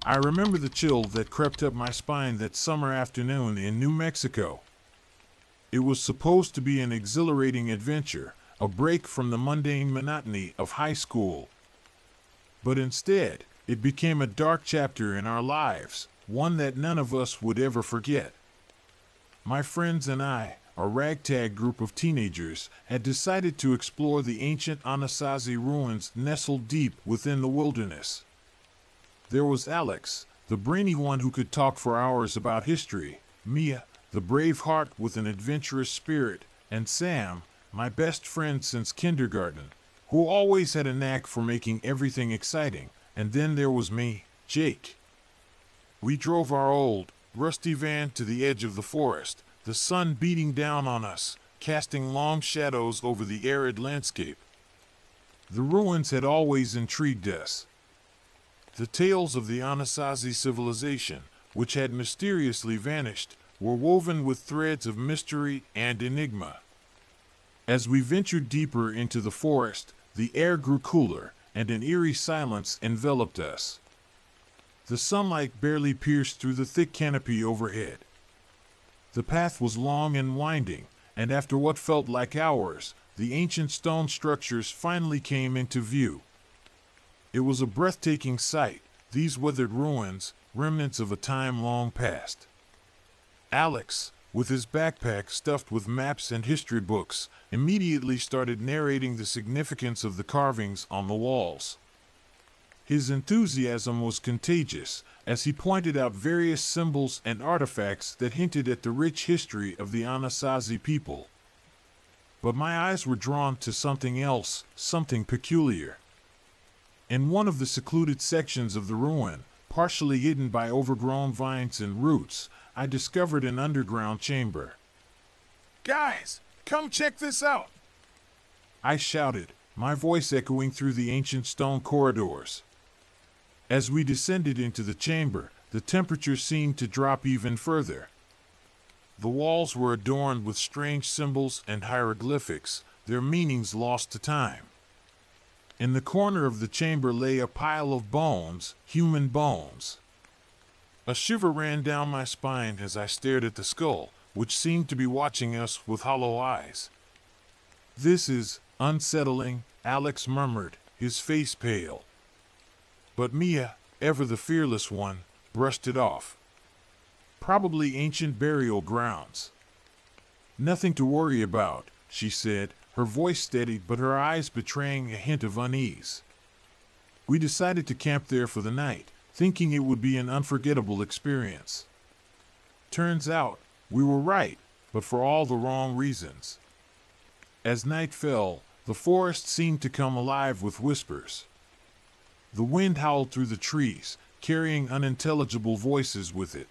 I remember the chill that crept up my spine that summer afternoon in New Mexico. It was supposed to be an exhilarating adventure, a break from the mundane monotony of high school. But instead, it became a dark chapter in our lives, one that none of us would ever forget. My friends and I, a ragtag group of teenagers, had decided to explore the ancient Anasazi ruins nestled deep within the wilderness. There was Alex, the brainy one who could talk for hours about history, Mia, the brave heart with an adventurous spirit, and Sam, my best friend since kindergarten, who always had a knack for making everything exciting. And then there was me, Jake. We drove our old, rusty van to the edge of the forest, the sun beating down on us, casting long shadows over the arid landscape. The ruins had always intrigued us. The tales of the Anasazi civilization, which had mysteriously vanished, were woven with threads of mystery and enigma. As we ventured deeper into the forest, the air grew cooler, and an eerie silence enveloped us. The sunlight barely pierced through the thick canopy overhead. The path was long and winding, and after what felt like hours, the ancient stone structures finally came into view. It was a breathtaking sight, these weathered ruins, remnants of a time long past. Alex, with his backpack stuffed with maps and history books, immediately started narrating the significance of the carvings on the walls. His enthusiasm was contagious, as he pointed out various symbols and artifacts that hinted at the rich history of the Anasazi people. But my eyes were drawn to something else, something peculiar. In one of the secluded sections of the ruin, partially hidden by overgrown vines and roots, I discovered an underground chamber. "Guys, come check this out!" I shouted, my voice echoing through the ancient stone corridors. As we descended into the chamber, the temperature seemed to drop even further. The walls were adorned with strange symbols and hieroglyphics, their meanings lost to time. In the corner of the chamber lay a pile of bones, human bones. A shiver ran down my spine as I stared at the skull, which seemed to be watching us with hollow eyes. "This is unsettling," Alex murmured, his face pale. But Mia, ever the fearless one, brushed it off. "Probably ancient burial grounds." "Nothing to worry about," she said, her voice steady but her eyes betraying a hint of unease. We decided to camp there for the night, thinking it would be an unforgettable experience. Turns out, we were right, but for all the wrong reasons. As night fell, the forest seemed to come alive with whispers. The wind howled through the trees, carrying unintelligible voices with it.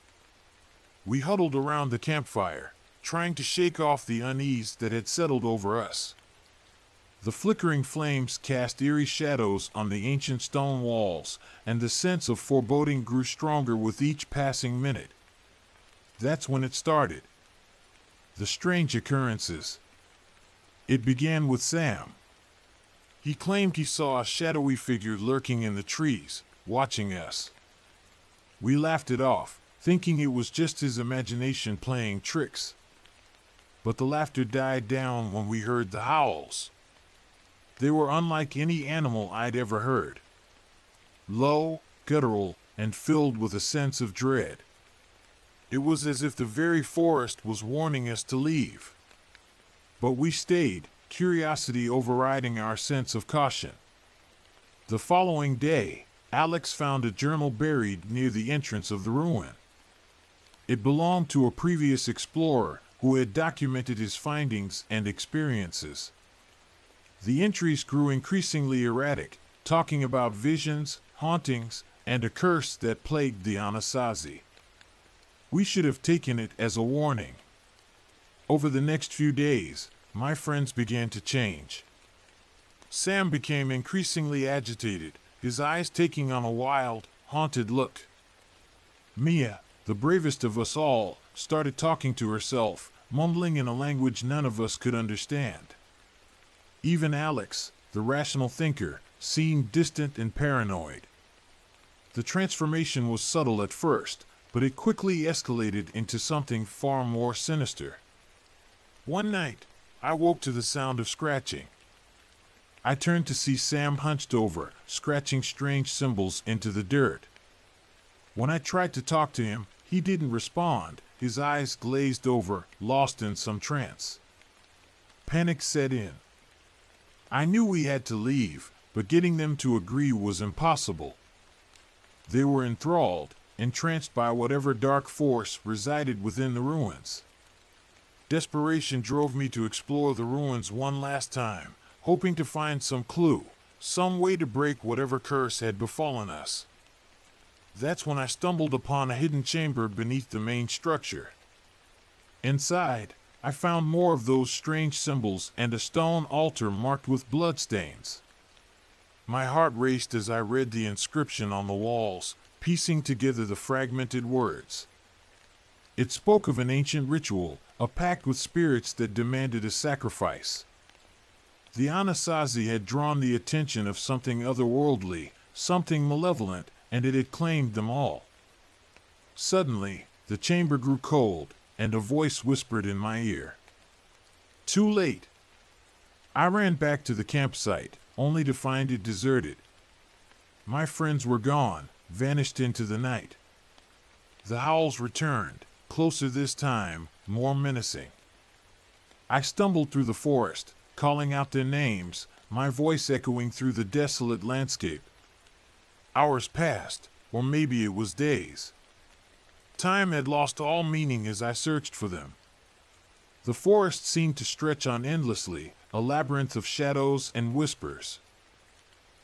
We huddled around the campfire, trying to shake off the unease that had settled over us. The flickering flames cast eerie shadows on the ancient stone walls, and the sense of foreboding grew stronger with each passing minute. That's when it started. The strange occurrences. It began with Sam. He claimed he saw a shadowy figure lurking in the trees, watching us. We laughed it off, thinking it was just his imagination playing tricks. But the laughter died down when we heard the howls. They were unlike any animal I'd ever heard. Low, guttural, and filled with a sense of dread. It was as if the very forest was warning us to leave. But we stayed, curiosity overriding our sense of caution. The following day, Alex found a journal buried near the entrance of the ruin. It belonged to a previous explorer who had documented his findings and experiences. The entries grew increasingly erratic, talking about visions, hauntings, and a curse that plagued the Anasazi. We should have taken it as a warning. Over the next few days, my friends began to change. Sam became increasingly agitated, his eyes taking on a wild, haunted look. Mia, the bravest of us all, started talking to herself, mumbling in a language none of us could understand. Even Alex, the rational thinker, seemed distant and paranoid. The transformation was subtle at first, but it quickly escalated into something far more sinister. One night, I woke to the sound of scratching. I turned to see Sam hunched over, scratching strange symbols into the dirt. When I tried to talk to him, he didn't respond, his eyes glazed over, lost in some trance. Panic set in. I knew we had to leave, but getting them to agree was impossible. They were enthralled, entranced by whatever dark force resided within the ruins. Desperation drove me to explore the ruins one last time, hoping to find some clue, some way to break whatever curse had befallen us. That's when I stumbled upon a hidden chamber beneath the main structure. Inside, I found more of those strange symbols and a stone altar marked with bloodstains. My heart raced as I read the inscription on the walls, piecing together the fragmented words. It spoke of an ancient ritual, a pact with spirits that demanded a sacrifice. The Anasazi had drawn the attention of something otherworldly, something malevolent, and it had claimed them all. Suddenly, the chamber grew cold, and a voice whispered in my ear. Too late. I ran back to the campsite, only to find it deserted. My friends were gone, vanished into the night. The howls returned, closer this time, more menacing. I stumbled through the forest, calling out their names, my voice echoing through the desolate landscape. Hours passed, or maybe it was days. Time had lost all meaning as I searched for them. The forest seemed to stretch on endlessly, a labyrinth of shadows and whispers.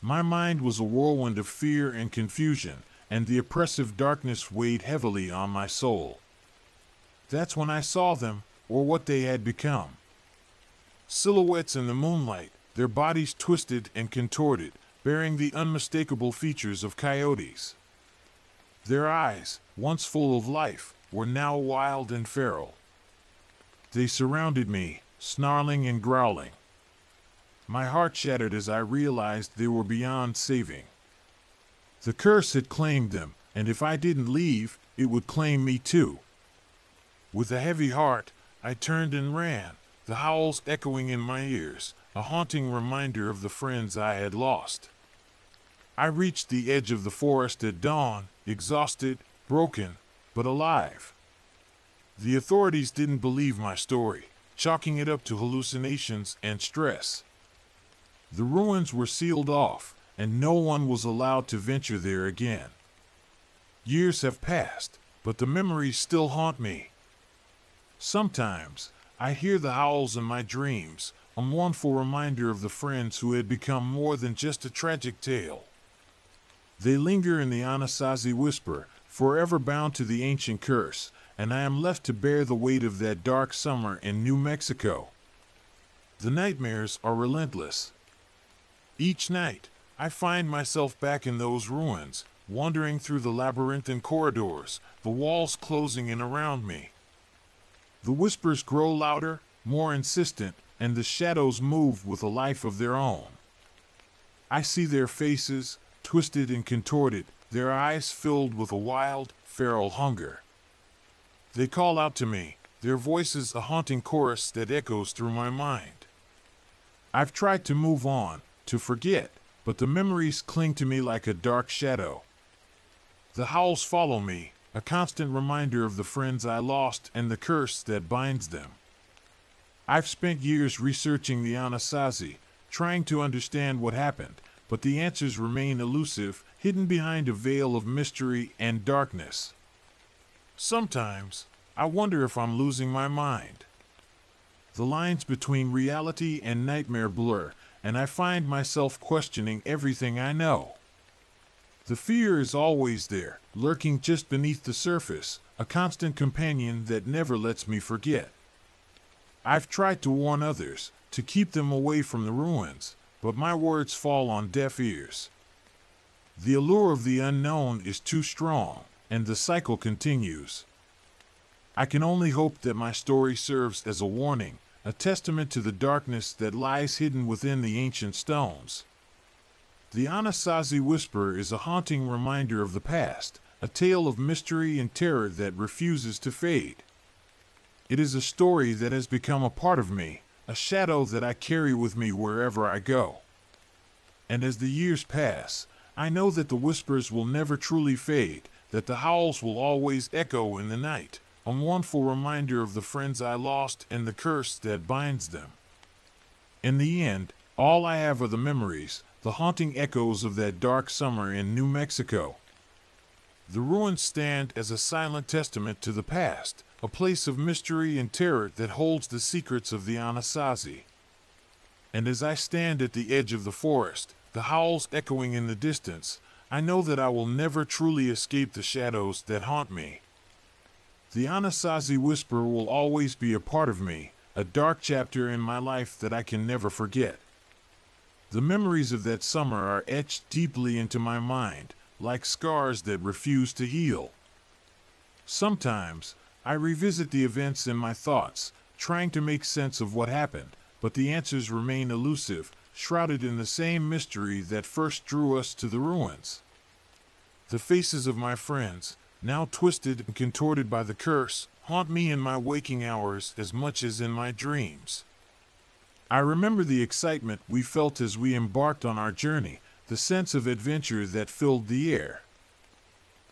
My mind was a whirlwind of fear and confusion, and the oppressive darkness weighed heavily on my soul. That's when I saw them, or what they had become. Silhouettes in the moonlight, their bodies twisted and contorted, bearing the unmistakable features of coyotes. Their eyes, once full of life, were now wild and feral. They surrounded me, snarling and growling. My heart shattered as I realized they were beyond saving. The curse had claimed them, and if I didn't leave, it would claim me too. With a heavy heart, I turned and ran, the howls echoing in my ears, a haunting reminder of the friends I had lost. I reached the edge of the forest at dawn, exhausted, broken, but alive. The authorities didn't believe my story, chalking it up to hallucinations and stress. The ruins were sealed off, and no one was allowed to venture there again. Years have passed, but the memories still haunt me. Sometimes, I hear the howls in my dreams, a mournful reminder of the friends who had become more than just a tragic tale. They linger in the Anasazi whisper, forever bound to the ancient curse, and I am left to bear the weight of that dark summer in New Mexico. The nightmares are relentless. Each night, I find myself back in those ruins, wandering through the labyrinthine corridors, the walls closing in around me. The whispers grow louder, more insistent, and the shadows move with a life of their own. I see their faces, twisted and contorted, their eyes filled with a wild, feral hunger. They call out to me, their voices a haunting chorus that echoes through my mind. I've tried to move on, to forget, but the memories cling to me like a dark shadow. The howls follow me, a constant reminder of the friends I lost and the curse that binds them. I've spent years researching the Anasazi, trying to understand what happened, but the answers remain elusive, hidden behind a veil of mystery and darkness. Sometimes, I wonder if I'm losing my mind. The lines between reality and nightmare blur, and I find myself questioning everything I know. The fear is always there, lurking just beneath the surface, a constant companion that never lets me forget. I've tried to warn others, to keep them away from the ruins, but my words fall on deaf ears. The allure of the unknown is too strong, and the cycle continues. I can only hope that my story serves as a warning, a testament to the darkness that lies hidden within the ancient stones. The Anasazi Whisper is a haunting reminder of the past, a tale of mystery and terror that refuses to fade. It is a story that has become a part of me, a shadow that I carry with me wherever I go. And as the years pass, I know that the whispers will never truly fade, that the howls will always echo in the night, a mournful reminder of the friends I lost and the curse that binds them. In the end, all I have are the memories, the haunting echoes of that dark summer in New Mexico. The ruins stand as a silent testament to the past, a place of mystery and terror that holds the secrets of the Anasazi. And as I stand at the edge of the forest, the howls echoing in the distance, I know that I will never truly escape the shadows that haunt me. The Anasazi Whisper will always be a part of me, a dark chapter in my life that I can never forget. The memories of that summer are etched deeply into my mind, like scars that refuse to heal. Sometimes, I revisit the events in my thoughts, trying to make sense of what happened, but the answers remain elusive, shrouded in the same mystery that first drew us to the ruins. The faces of my friends, now twisted and contorted by the curse, haunt me in my waking hours as much as in my dreams. I remember the excitement we felt as we embarked on our journey, the sense of adventure that filled the air.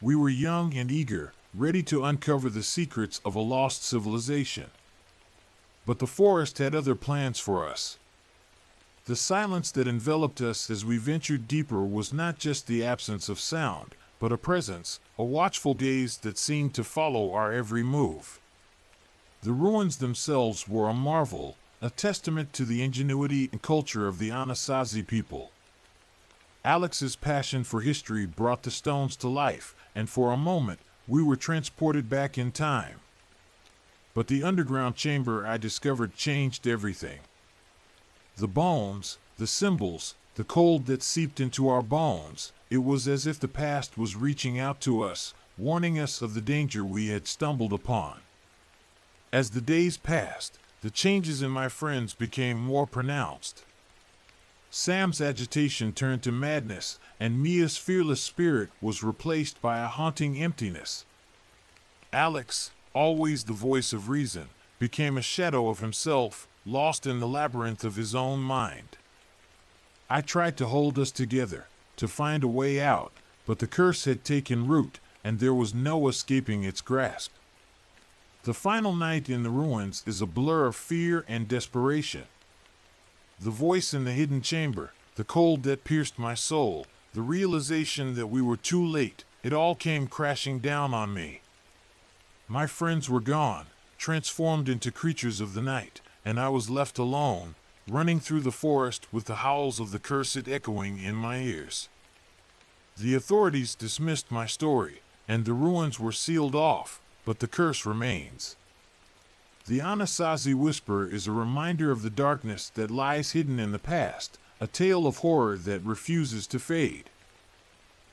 We were young and eager, ready to uncover the secrets of a lost civilization. But the forest had other plans for us. The silence that enveloped us as we ventured deeper was not just the absence of sound, but a presence, a watchful gaze that seemed to follow our every move. The ruins themselves were a marvel, a testament to the ingenuity and culture of the Anasazi people. Alex's passion for history brought the stones to life, and for a moment, we were transported back in time. But the underground chamber I discovered changed everything. The bones, the symbols, the cold that seeped into our bones, it was as if the past was reaching out to us, warning us of the danger we had stumbled upon. As the days passed, the changes in my friends became more pronounced. Sam's agitation turned to madness, and Mia's fearless spirit was replaced by a haunting emptiness. Alex, always the voice of reason, became a shadow of himself, lost in the labyrinth of his own mind. I tried to hold us together, to find a way out, but the curse had taken root, and there was no escaping its grasp. The final night in the ruins is a blur of fear and desperation. The voice in the hidden chamber, the cold that pierced my soul, the realization that we were too late, it all came crashing down on me. My friends were gone, transformed into creatures of the night, and I was left alone, running through the forest with the howls of the cursed echoing in my ears. The authorities dismissed my story, and the ruins were sealed off, but the curse remains. The Anasazi Whisper is a reminder of the darkness that lies hidden in the past, a tale of horror that refuses to fade.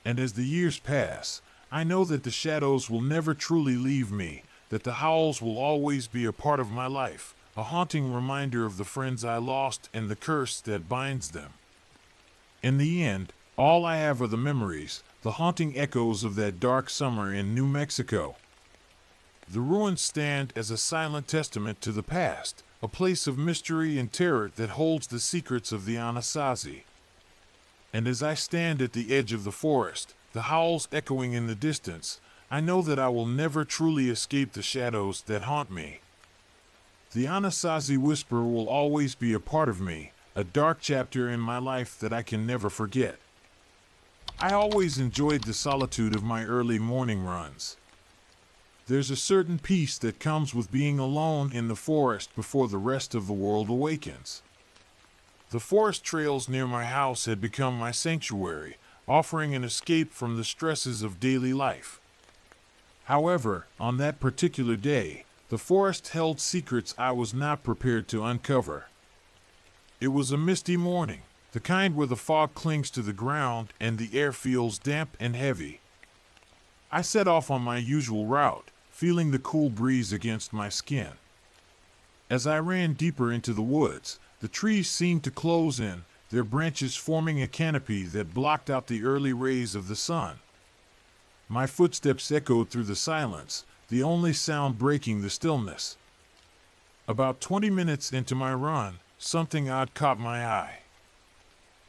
And as the years pass, I know that the shadows will never truly leave me, that the howls will always be a part of my life, a haunting reminder of the friends I lost and the curse that binds them. In the end, all I have are the memories, the haunting echoes of that dark summer in New Mexico. The ruins stand as a silent testament to the past, a place of mystery and terror that holds the secrets of the Anasazi. And as I stand at the edge of the forest, the howls echoing in the distance, I know that I will never truly escape the shadows that haunt me. The Anasazi Whisper will always be a part of me, a dark chapter in my life that I can never forget. I always enjoyed the solitude of my early morning runs. There's a certain peace that comes with being alone in the forest before the rest of the world awakens. The forest trails near my house had become my sanctuary, offering an escape from the stresses of daily life. However, on that particular day, the forest held secrets I was not prepared to uncover. It was a misty morning, the kind where the fog clings to the ground and the air feels damp and heavy. I set off on my usual route, feeling the cool breeze against my skin. As I ran deeper into the woods, the trees seemed to close in, their branches forming a canopy that blocked out the early rays of the sun. My footsteps echoed through the silence, the only sound breaking the stillness. About 20 minutes into my run, something odd caught my eye.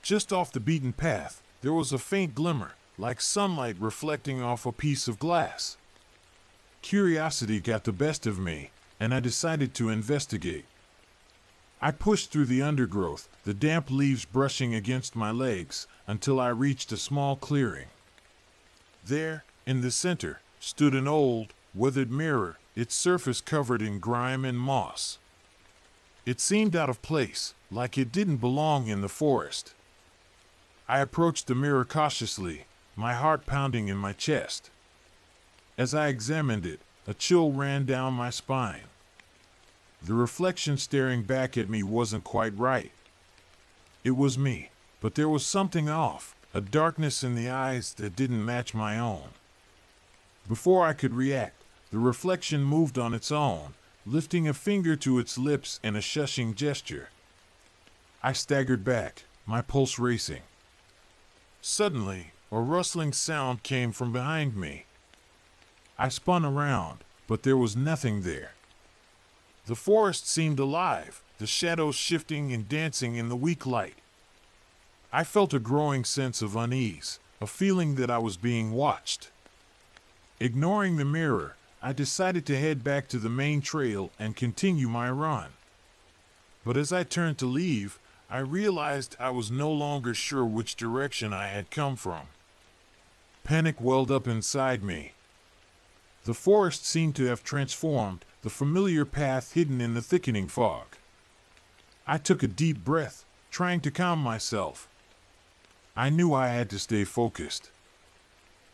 Just off the beaten path, there was a faint glimmer, like sunlight reflecting off a piece of glass. Curiosity got the best of me, and I decided to investigate. I pushed through the undergrowth, the damp leaves brushing against my legs, until I reached a small clearing. There, in the center, stood an old, weathered mirror, its surface covered in grime and moss. It seemed out of place, like it didn't belong in the forest. I approached the mirror cautiously, my heart pounding in my chest. As I examined it, a chill ran down my spine. The reflection staring back at me wasn't quite right. It was me, but there was something off, a darkness in the eyes that didn't match my own. Before I could react, the reflection moved on its own, lifting a finger to its lips in a shushing gesture. I staggered back, my pulse racing. Suddenly, a rustling sound came from behind me. I spun around, but there was nothing there. The forest seemed alive, the shadows shifting and dancing in the weak light. I felt a growing sense of unease, a feeling that I was being watched. Ignoring the mirror, I decided to head back to the main trail and continue my run. But as I turned to leave, I realized I was no longer sure which direction I had come from. Panic welled up inside me. The forest seemed to have transformed, the familiar path hidden in the thickening fog. I took a deep breath, trying to calm myself. I knew I had to stay focused.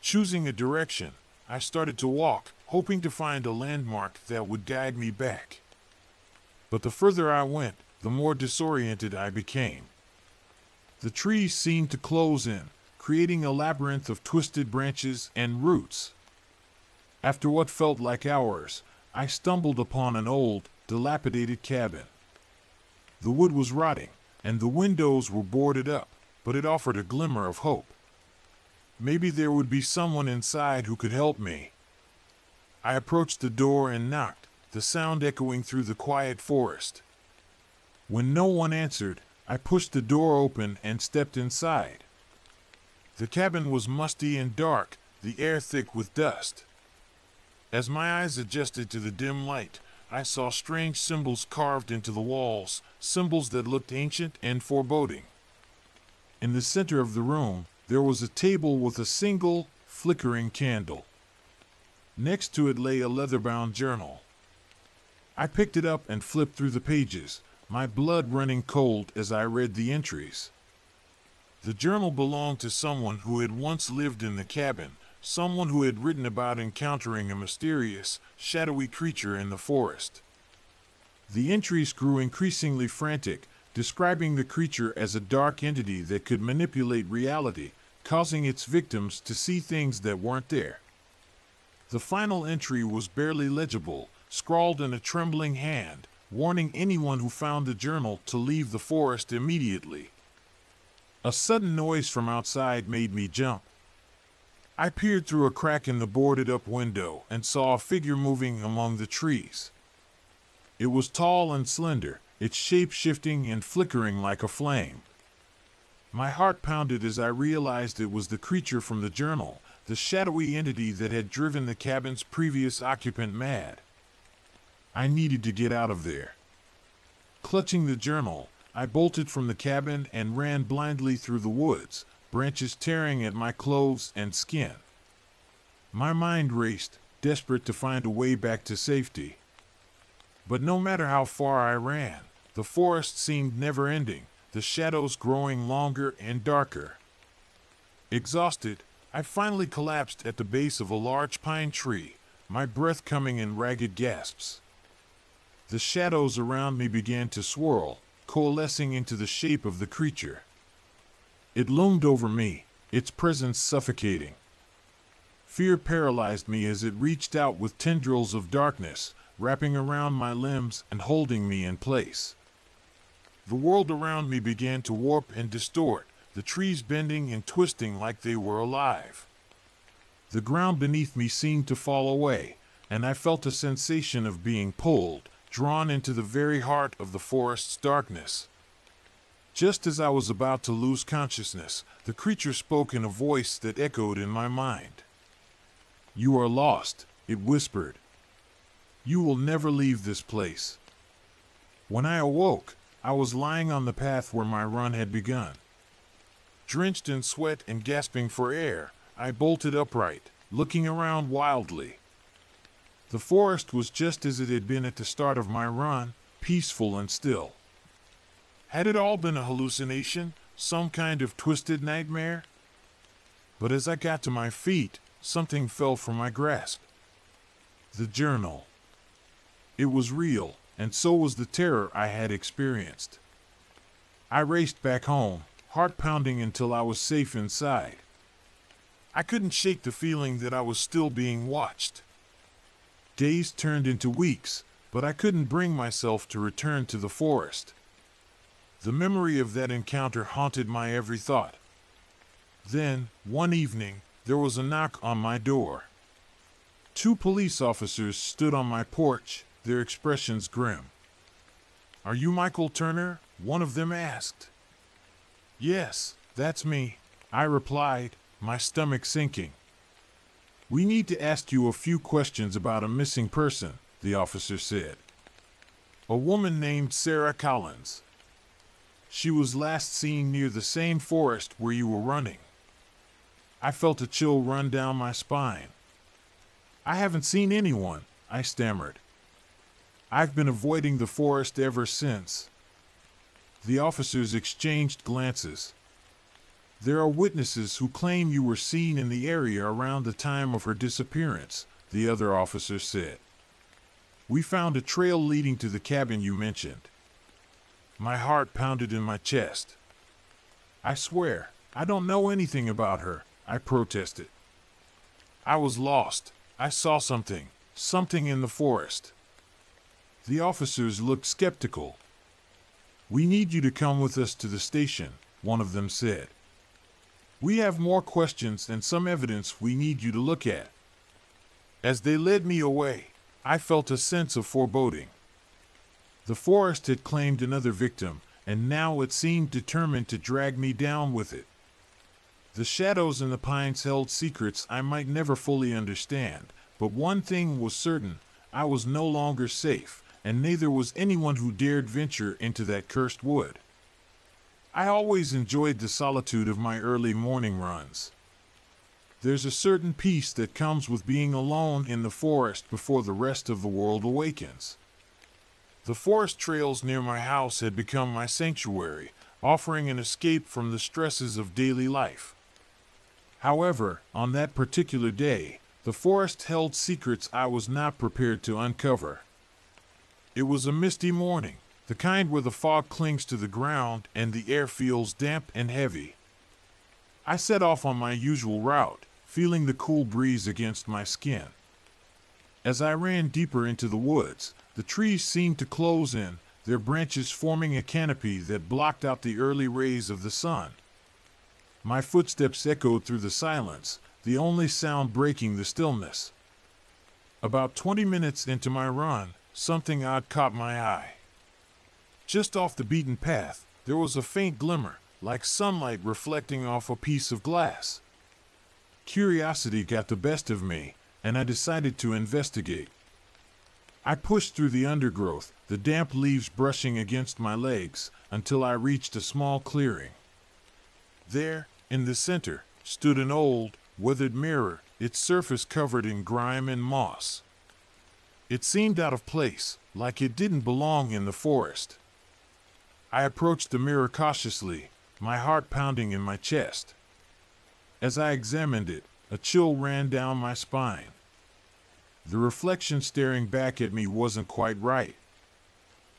Choosing a direction, I started to walk, hoping to find a landmark that would guide me back. But the further I went, the more disoriented I became. The trees seemed to close in, creating a labyrinth of twisted branches and roots. After what felt like hours, I stumbled upon an old, dilapidated cabin. The wood was rotting, and the windows were boarded up, but it offered a glimmer of hope. Maybe there would be someone inside who could help me. I approached the door and knocked, the sound echoing through the quiet forest. When no one answered, I pushed the door open and stepped inside. The cabin was musty and dark, the air thick with dust. As my eyes adjusted to the dim light, I saw strange symbols carved into the walls, symbols that looked ancient and foreboding. In the center of the room, there was a table with a single, flickering candle. Next to it lay a leather-bound journal. I picked it up and flipped through the pages, my blood running cold as I read the entries. The journal belonged to someone who had once lived in the cabin, someone who had written about encountering a mysterious, shadowy creature in the forest. The entries grew increasingly frantic, describing the creature as a dark entity that could manipulate reality, causing its victims to see things that weren't there. The final entry was barely legible, scrawled in a trembling hand, warning anyone who found the journal to leave the forest immediately. A sudden noise from outside made me jump. I peered through a crack in the boarded-up window and saw a figure moving among the trees. It was tall and slender, its shape shifting and flickering like a flame. My heart pounded as I realized it was the creature from the journal, the shadowy entity that had driven the cabin's previous occupant mad. I needed to get out of there. Clutching the journal, I bolted from the cabin and ran blindly through the woods, branches tearing at my clothes and skin. My mind raced, desperate to find a way back to safety. But no matter how far I ran, the forest seemed never-ending, the shadows growing longer and darker. Exhausted, I finally collapsed at the base of a large pine tree, my breath coming in ragged gasps. The shadows around me began to swirl, coalescing into the shape of the creature. It loomed over me, its presence suffocating. Fear paralyzed me as it reached out with tendrils of darkness, wrapping around my limbs and holding me in place. The world around me began to warp and distort, the trees bending and twisting like they were alive. The ground beneath me seemed to fall away, and I felt a sensation of being pulled, drawn into the very heart of the forest's darkness. Just as I was about to lose consciousness, the creature spoke in a voice that echoed in my mind. "You are lost," it whispered. "You will never leave this place." When I awoke, I was lying on the path where my run had begun. Drenched in sweat and gasping for air, I bolted upright, looking around wildly. The forest was just as it had been at the start of my run, peaceful and still. Had it all been a hallucination, some kind of twisted nightmare? But as I got to my feet, something fell from my grasp. The journal. It was real, and so was the terror I had experienced. I raced back home, heart pounding until I was safe inside. I couldn't shake the feeling that I was still being watched. Days turned into weeks, but I couldn't bring myself to return to the forest. The memory of that encounter haunted my every thought. Then, one evening, there was a knock on my door. 2 police officers stood on my porch, their expressions grim. "Are you Michael Turner?" one of them asked. "Yes, that's me," I replied, my stomach sinking. "We need to ask you a few questions about a missing person," the officer said. "A woman named Sarah Collins. She was last seen near the same forest where you were running." I felt a chill run down my spine. "I haven't seen anyone," I stammered. "I've been avoiding the forest ever since." The officers exchanged glances. "There are witnesses who claim you were seen in the area around the time of her disappearance," the other officer said. "We found a trail leading to the cabin you mentioned." My heart pounded in my chest. "I swear, I don't know anything about her," I protested. "I was lost. I saw something in the forest." The officers looked skeptical. "We need you to come with us to the station," one of them said. "We have more questions and some evidence we need you to look at." As they led me away, I felt a sense of foreboding. The forest had claimed another victim, and now it seemed determined to drag me down with it. The shadows and the pines held secrets I might never fully understand, but one thing was certain: I was no longer safe, and neither was anyone who dared venture into that cursed wood. I always enjoyed the solitude of my early morning runs. There's a certain peace that comes with being alone in the forest before the rest of the world awakens. The forest trails near my house had become my sanctuary, offering an escape from the stresses of daily life. However, on that particular day, the forest held secrets I was not prepared to uncover. It was a misty morning, the kind where the fog clings to the ground and the air feels damp and heavy. I set off on my usual route, feeling the cool breeze against my skin. As I ran deeper into the woods, the trees seemed to close in, their branches forming a canopy that blocked out the early rays of the sun. My footsteps echoed through the silence, the only sound breaking the stillness. About 20 minutes into my run, something odd caught my eye. Just off the beaten path, there was a faint glimmer, like sunlight reflecting off a piece of glass. Curiosity got the best of me, and I decided to investigate. I pushed through the undergrowth, the damp leaves brushing against my legs, until I reached a small clearing. There, in the center, stood an old, weathered mirror, its surface covered in grime and moss. It seemed out of place, like it didn't belong in the forest. I approached the mirror cautiously, my heart pounding in my chest. As I examined it, a chill ran down my spine. The reflection staring back at me wasn't quite right.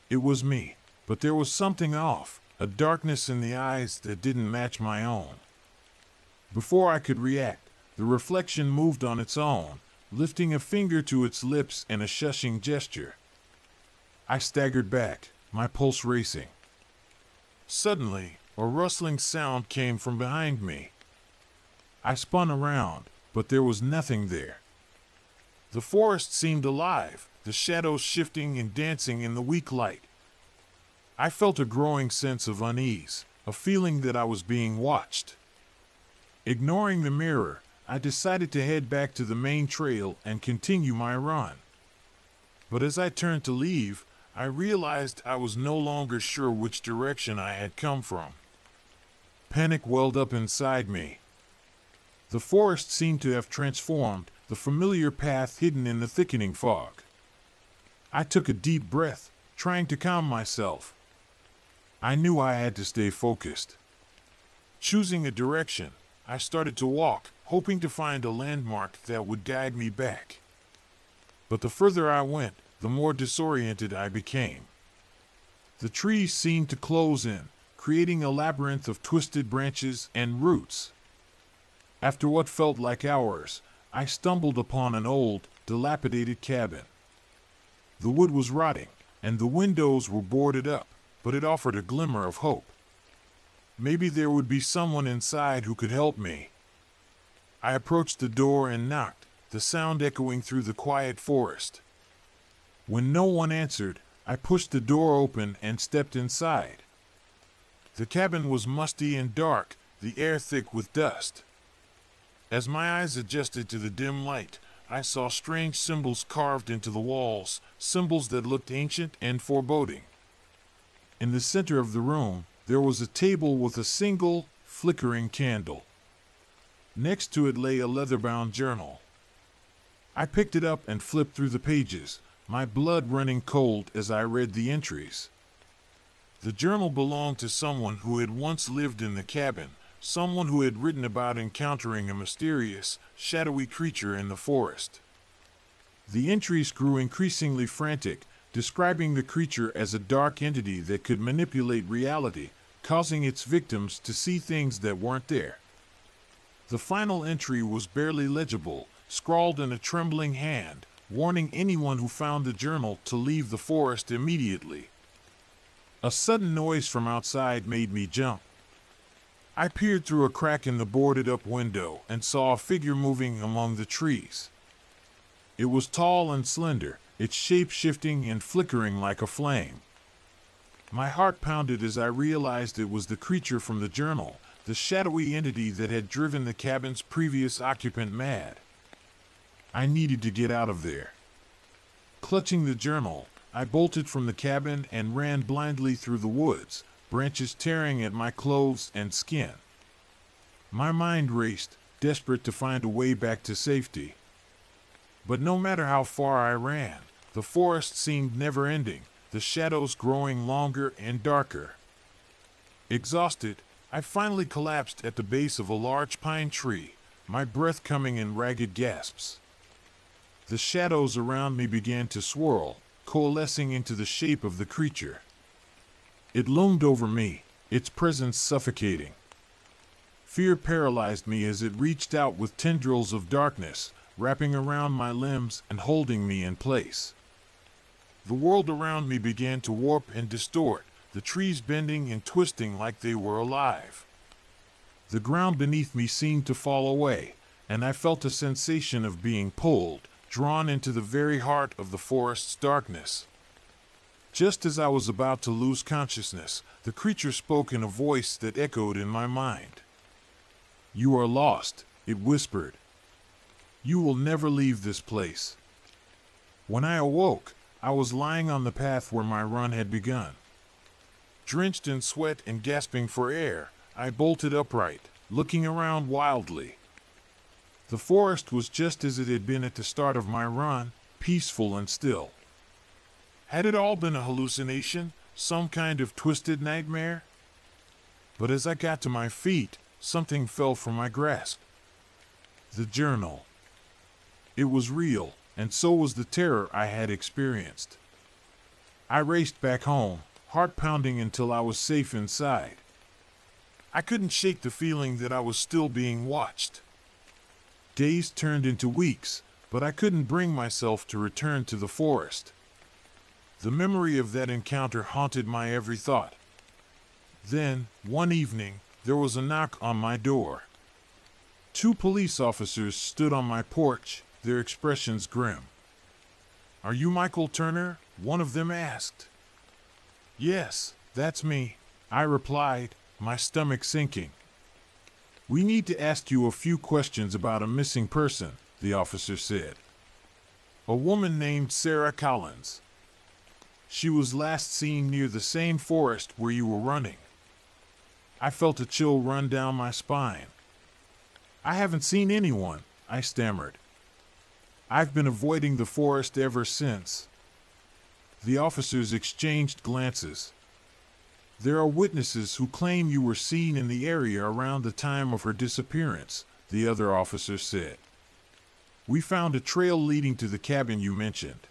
It was me, but there was something off, a darkness in the eyes that didn't match my own. Before I could react, the reflection moved on its own, lifting a finger to its lips in a shushing gesture. I staggered back, my pulse racing. Suddenly, a rustling sound came from behind me. I spun around, but there was nothing there. The forest seemed alive, the shadows shifting and dancing in the weak light. I felt a growing sense of unease, a feeling that I was being watched. Ignoring the mirror, I decided to head back to the main trail and continue my run. But as I turned to leave, I realized I was no longer sure which direction I had come from. Panic welled up inside me. The forest seemed to have transformed, the familiar path hidden in the thickening fog. I took a deep breath, trying to calm myself. I knew I had to stay focused. Choosing a direction, I started to walk, hoping to find a landmark that would guide me back. But the further I went, the more disoriented I became. The trees seemed to close in, creating a labyrinth of twisted branches and roots. After what felt like hours, I stumbled upon an old, dilapidated cabin. The wood was rotting, and the windows were boarded up, but it offered a glimmer of hope. Maybe there would be someone inside who could help me. I approached the door and knocked, the sound echoing through the quiet forest. When no one answered, I pushed the door open and stepped inside. The cabin was musty and dark, the air thick with dust. As my eyes adjusted to the dim light, I saw strange symbols carved into the walls, symbols that looked ancient and foreboding. In the center of the room, there was a table with a single, flickering candle. Next to it lay a leather-bound journal. I picked it up and flipped through the pages, my blood running cold as I read the entries. The journal belonged to someone who had once lived in the cabin, someone who had written about encountering a mysterious, shadowy creature in the forest. The entries grew increasingly frantic, describing the creature as a dark entity that could manipulate reality, causing its victims to see things that weren't there. The final entry was barely legible, scrawled in a trembling hand, warning anyone who found the journal to leave the forest immediately. A sudden noise from outside made me jump. I peered through a crack in the boarded-up window and saw a figure moving among the trees. It was tall and slender, its shape shifting and flickering like a flame. My heart pounded as I realized it was the creature from the journal, the shadowy entity that had driven the cabin's previous occupant mad. I needed to get out of there. Clutching the journal, I bolted from the cabin and ran blindly through the woods, branches tearing at my clothes and skin. My mind raced, desperate to find a way back to safety. But no matter how far I ran, the forest seemed never-ending, the shadows growing longer and darker. Exhausted, I finally collapsed at the base of a large pine tree, my breath coming in ragged gasps. The shadows around me began to swirl, coalescing into the shape of the creature. It loomed over me, its presence suffocating. Fear paralyzed me as it reached out with tendrils of darkness, wrapping around my limbs and holding me in place. The world around me began to warp and distort, the trees bending and twisting like they were alive. The ground beneath me seemed to fall away, and I felt a sensation of being pulled, drawn into the very heart of the forest's darkness. Just as I was about to lose consciousness, the creature spoke in a voice that echoed in my mind. "You are lost," it whispered. "You will never leave this place." When I awoke, I was lying on the path where my run had begun. Drenched in sweat and gasping for air, I bolted upright, looking around wildly. The forest was just as it had been at the start of my run, peaceful and still. Had it all been a hallucination, some kind of twisted nightmare? But as I got to my feet, something fell from my grasp. The journal. It was real, and so was the terror I had experienced. I raced back home, heart pounding until I was safe inside. I couldn't shake the feeling that I was still being watched. Days turned into weeks, but I couldn't bring myself to return to the forest. The memory of that encounter haunted my every thought. Then, one evening, there was a knock on my door. 2 police officers stood on my porch, their expressions grim. "Are you Michael Turner?" one of them asked. "Yes, that's me," I replied, my stomach sinking. "We need to ask you a few questions about a missing person," the officer said. "A woman named Sarah Collins. She was last seen near the same forest where you were running." I felt a chill run down my spine. "I haven't seen anyone," I stammered. "I've been avoiding the forest ever since." The officers exchanged glances. "There are witnesses who claim you were seen in the area around the time of her disappearance," the other officer said. "We found a trail leading to the cabin you mentioned."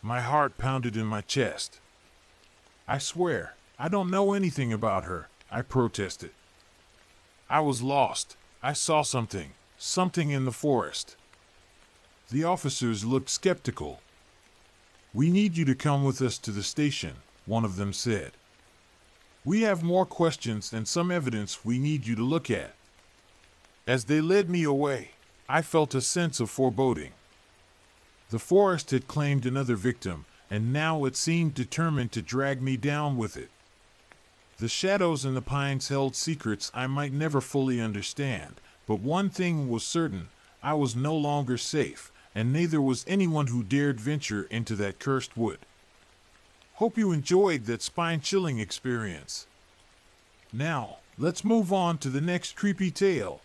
My heart pounded in my chest. "I swear, I don't know anything about her," I protested. "I was lost. I saw something in the forest." The officers looked skeptical. "We need you to come with us to the station," one of them said. "We have more questions and some evidence we need you to look at." As they led me away, I felt a sense of foreboding. The forest had claimed another victim, and now it seemed determined to drag me down with it. The shadows and the pines held secrets I might never fully understand, but one thing was certain: I was no longer safe, and neither was anyone who dared venture into that cursed wood. Hope you enjoyed that spine-chilling experience. Now, let's move on to the next creepy tale.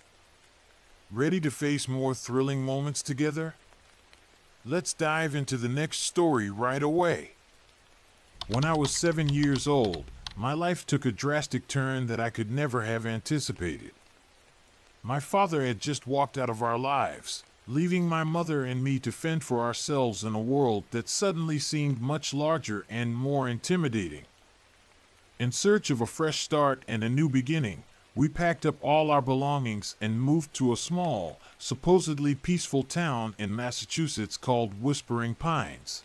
Ready to face more thrilling moments together? Let's dive into the next story right away. When I was 7 years old, my life took a drastic turn that I could never have anticipated. My father had just walked out of our lives, leaving my mother and me to fend for ourselves in a world that suddenly seemed much larger and more intimidating. In search of a fresh start and a new beginning, we packed up all our belongings and moved to a small, supposedly peaceful town in Massachusetts called Whispering Pines.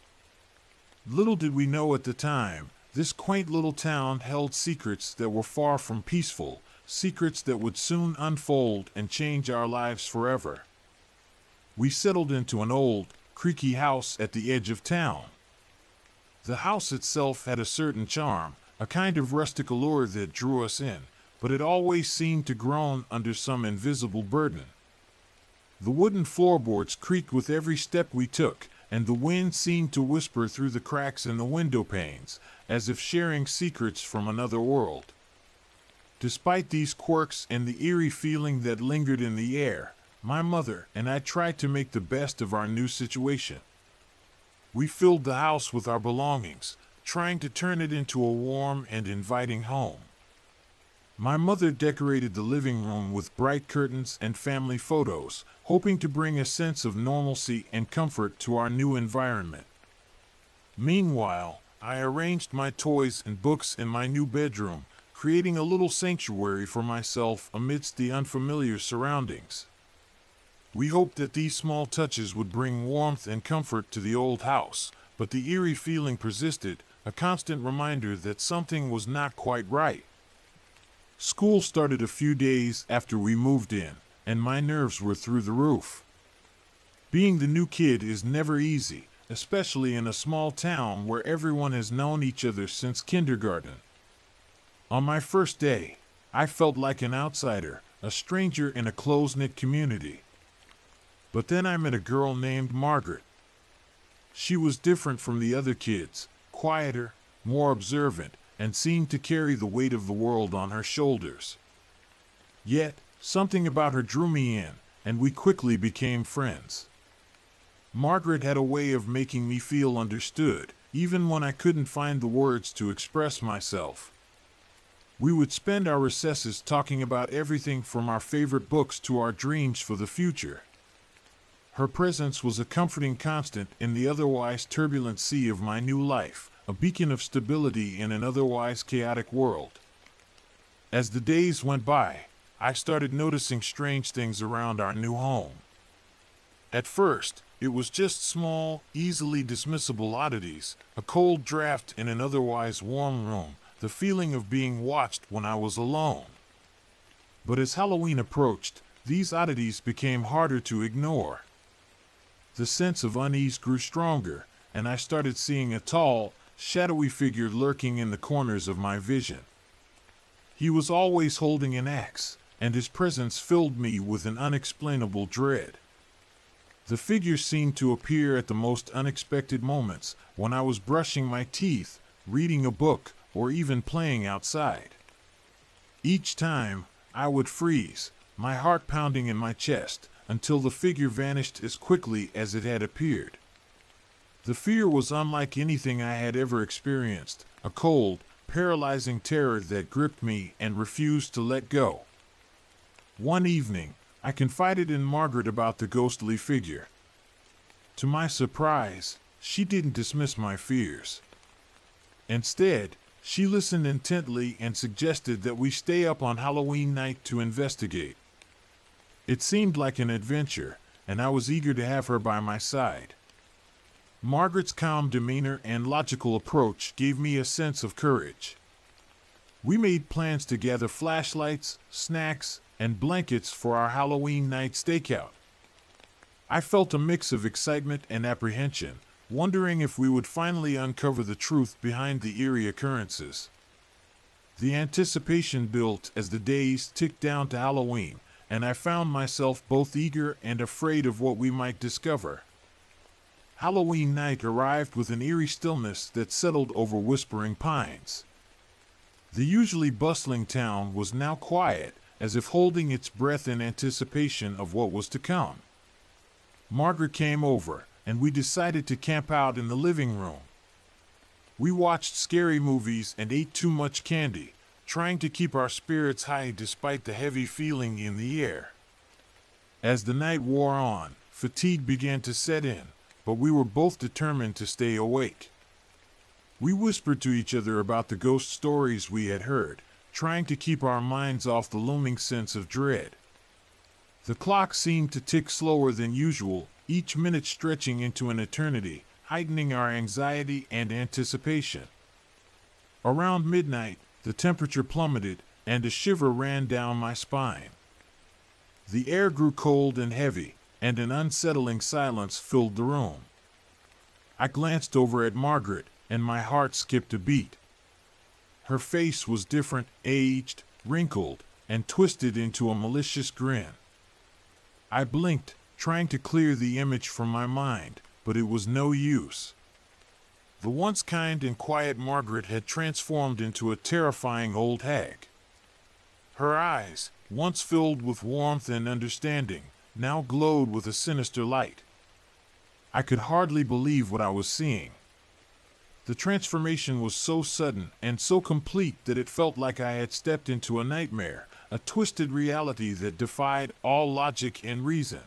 Little did we know at the time, this quaint little town held secrets that were far from peaceful, secrets that would soon unfold and change our lives forever. We settled into an old, creaky house at the edge of town. The house itself had a certain charm, a kind of rustic allure that drew us in, but it always seemed to groan under some invisible burden. The wooden floorboards creaked with every step we took, and the wind seemed to whisper through the cracks in the window panes, as if sharing secrets from another world. Despite these quirks and the eerie feeling that lingered in the air, my mother and I tried to make the best of our new situation. We filled the house with our belongings, trying to turn it into a warm and inviting home. My mother decorated the living room with bright curtains and family photos, hoping to bring a sense of normalcy and comfort to our new environment. Meanwhile, I arranged my toys and books in my new bedroom, creating a little sanctuary for myself amidst the unfamiliar surroundings. We hoped that these small touches would bring warmth and comfort to the old house, but the eerie feeling persisted, a constant reminder that something was not quite right. School started a few days after we moved in, and my nerves were through the roof. Being the new kid is never easy, especially in a small town where everyone has known each other since kindergarten. On my first day, I felt like an outsider, a stranger in a close-knit community. But then I met a girl named Margaret. She was different from the other kids, quieter, more observant, and seemed to carry the weight of the world on her shoulders. Yet, something about her drew me in, and we quickly became friends. Margaret had a way of making me feel understood, even when I couldn't find the words to express myself. We would spend our recesses talking about everything from our favorite books to our dreams for the future. Her presence was a comforting constant in the otherwise turbulent sea of my new life, a beacon of stability in an otherwise chaotic world. As the days went by, I started noticing strange things around our new home. At first, it was just small, easily dismissible oddities, a cold draft in an otherwise warm room, the feeling of being watched when I was alone. But as Halloween approached, these oddities became harder to ignore. The sense of unease grew stronger, and I started seeing a tall, shadowy figure lurking in the corners of my vision. He was always holding an axe, and his presence filled me with an unexplainable dread. The figure seemed to appear at the most unexpected moments, when I was brushing my teeth, reading a book, or even playing outside. Each time, I would freeze, my heart pounding in my chest, until the figure vanished as quickly as it had appeared. The fear was unlike anything I had ever experienced, a cold, paralyzing terror that gripped me and refused to let go. One evening, I confided in Margaret about the ghostly figure. To my surprise, she didn't dismiss my fears. Instead, she listened intently and suggested that we stay up on Halloween night to investigate. It seemed like an adventure, and I was eager to have her by my side. Margaret's calm demeanor and logical approach gave me a sense of courage. We made plans to gather flashlights, snacks, and blankets for our Halloween night stakeout. I felt a mix of excitement and apprehension, wondering if we would finally uncover the truth behind the eerie occurrences. The anticipation built as the days ticked down to Halloween, and I found myself both eager and afraid of what we might discover. Halloween night arrived with an eerie stillness that settled over Whispering Pines. The usually bustling town was now quiet, as if holding its breath in anticipation of what was to come. Margaret came over, and we decided to camp out in the living room. We watched scary movies and ate too much candy, trying to keep our spirits high despite the heavy feeling in the air. As the night wore on, fatigue began to set in, but we were both determined to stay awake. We whispered to each other about the ghost stories we had heard, trying to keep our minds off the looming sense of dread. The clock seemed to tick slower than usual, each minute stretching into an eternity, heightening our anxiety and anticipation. Around midnight, the temperature plummeted, and a shiver ran down my spine. The air grew cold and heavy, and an unsettling silence filled the room. I glanced over at Margaret, and my heart skipped a beat. Her face was different, aged, wrinkled, and twisted into a malicious grin. I blinked, trying to clear the image from my mind, but it was no use. The once kind and quiet Margaret had transformed into a terrifying old hag. Her eyes, once filled with warmth and understanding, now glowed with a sinister light. I could hardly believe what I was seeing. The transformation was so sudden and so complete that it felt like I had stepped into a nightmare, a twisted reality that defied all logic and reason.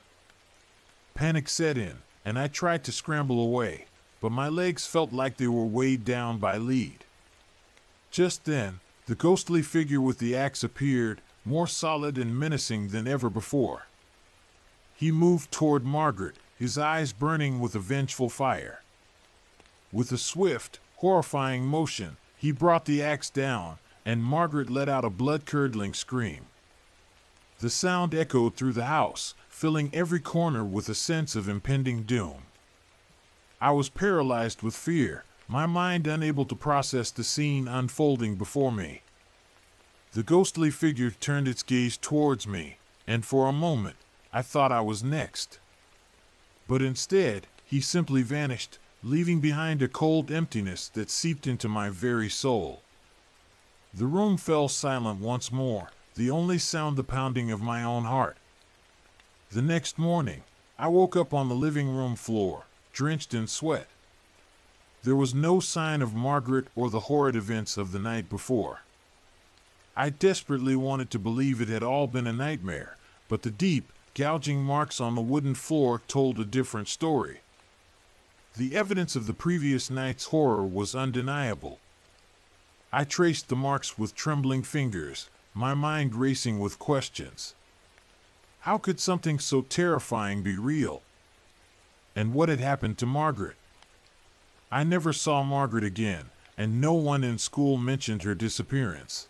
Panic set in, and I tried to scramble away, but my legs felt like they were weighed down by lead. Just then, the ghostly figure with the axe appeared, more solid and menacing than ever before. He moved toward Margaret, his eyes burning with a vengeful fire. With a swift, horrifying motion, he brought the axe down, and Margaret let out a blood-curdling scream. The sound echoed through the house, filling every corner with a sense of impending doom. I was paralyzed with fear, my mind unable to process the scene unfolding before me. The ghostly figure turned its gaze towards me, and for a moment, I thought I was next. But instead, he simply vanished, leaving behind a cold emptiness that seeped into my very soul. The room fell silent once more, the only sound the pounding of my own heart. The next morning, I woke up on the living room floor, drenched in sweat. There was no sign of Margaret or the horrid events of the night before. I desperately wanted to believe it had all been a nightmare, but the deep, gouging marks on the wooden floor told a different story. The evidence of the previous night's horror was undeniable. I traced the marks with trembling fingers, my mind racing with questions. How could something so terrifying be real? And what had happened to Margaret? I never saw Margaret again, and no one in school mentioned her disappearance.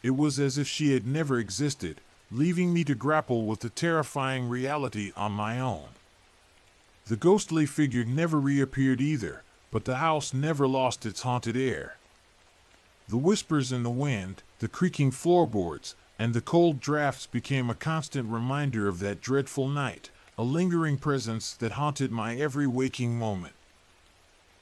It was as if she had never existed, leaving me to grapple with the terrifying reality on my own. The ghostly figure never reappeared either, but the house never lost its haunted air. The whispers in the wind, the creaking floorboards, and the cold drafts became a constant reminder of that dreadful night, a lingering presence that haunted my every waking moment.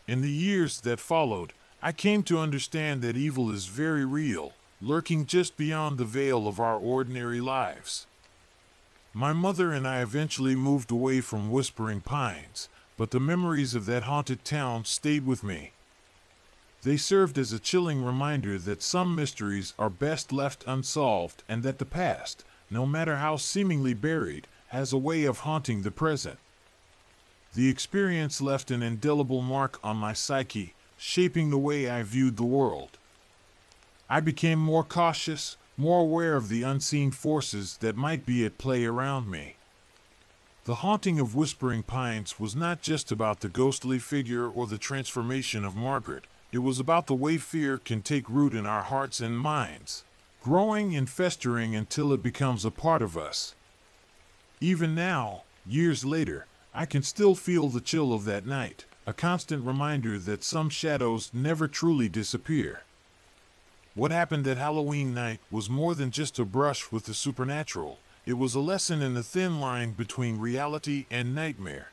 In the years that followed, I came to understand that evil is very real, lurking just beyond the veil of our ordinary lives. My mother and I eventually moved away from Whispering Pines, but the memories of that haunted town stayed with me. They served as a chilling reminder that some mysteries are best left unsolved and that the past, no matter how seemingly buried, has a way of haunting the present. The experience left an indelible mark on my psyche, shaping the way I viewed the world. I became more cautious, more aware of the unseen forces that might be at play around me. The haunting of Whispering Pines was not just about the ghostly figure or the transformation of Margaret. It was about the way fear can take root in our hearts and minds, growing and festering until it becomes a part of us. Even now, years later, I can still feel the chill of that night, a constant reminder that some shadows never truly disappear. What happened that Halloween night was more than just a brush with the supernatural. It was a lesson in the thin line between reality and nightmare.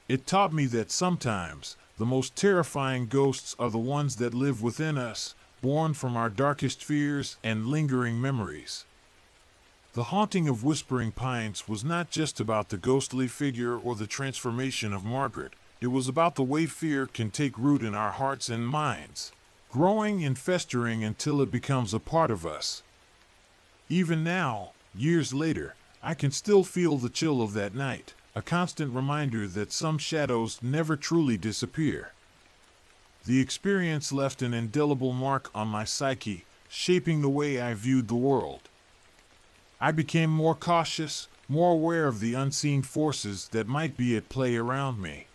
It taught me that sometimes the most terrifying ghosts are the ones that live within us, born from our darkest fears and lingering memories. The haunting of Whispering Pines was not just about the ghostly figure or the transformation of Margaret. It was about the way fear can take root in our hearts and minds, growing and festering until it becomes a part of us. Even now, years later, I can still feel the chill of that night, a constant reminder that some shadows never truly disappear. The experience left an indelible mark on my psyche, shaping the way I viewed the world. I became more cautious, more aware of the unseen forces that might be at play around me.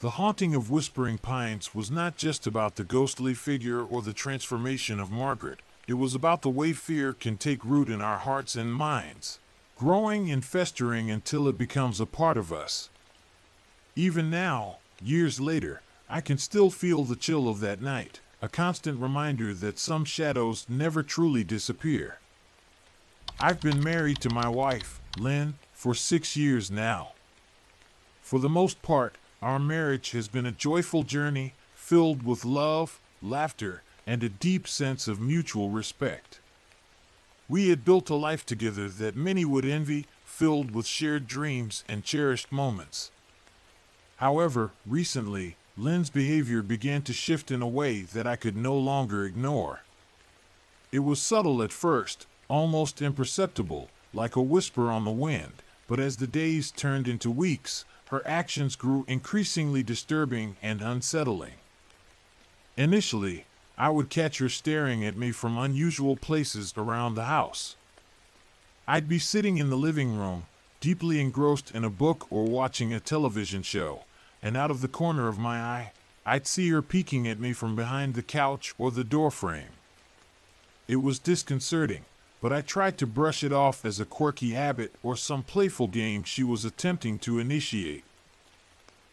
The haunting of Whispering Pines was not just about the ghostly figure or the transformation of Margaret. It was about the way fear can take root in our hearts and minds, growing and festering until it becomes a part of us. Even now, years later, I can still feel the chill of that night, a constant reminder that some shadows never truly disappear. I've been married to my wife, Lynn, for 6 years now. For the most part, our marriage has been a joyful journey filled with love, laughter, and a deep sense of mutual respect. We had built a life together that many would envy, filled with shared dreams and cherished moments. However, recently, Lynn's behavior began to shift in a way that I could no longer ignore. It was subtle at first, almost imperceptible, like a whisper on the wind, but as the days turned into weeks, her actions grew increasingly disturbing and unsettling. Initially, I would catch her staring at me from unusual places around the house. I'd be sitting in the living room, deeply engrossed in a book or watching a television show, and out of the corner of my eye, I'd see her peeking at me from behind the couch or the doorframe. It was disconcerting, but I tried to brush it off as a quirky habit or some playful game she was attempting to initiate.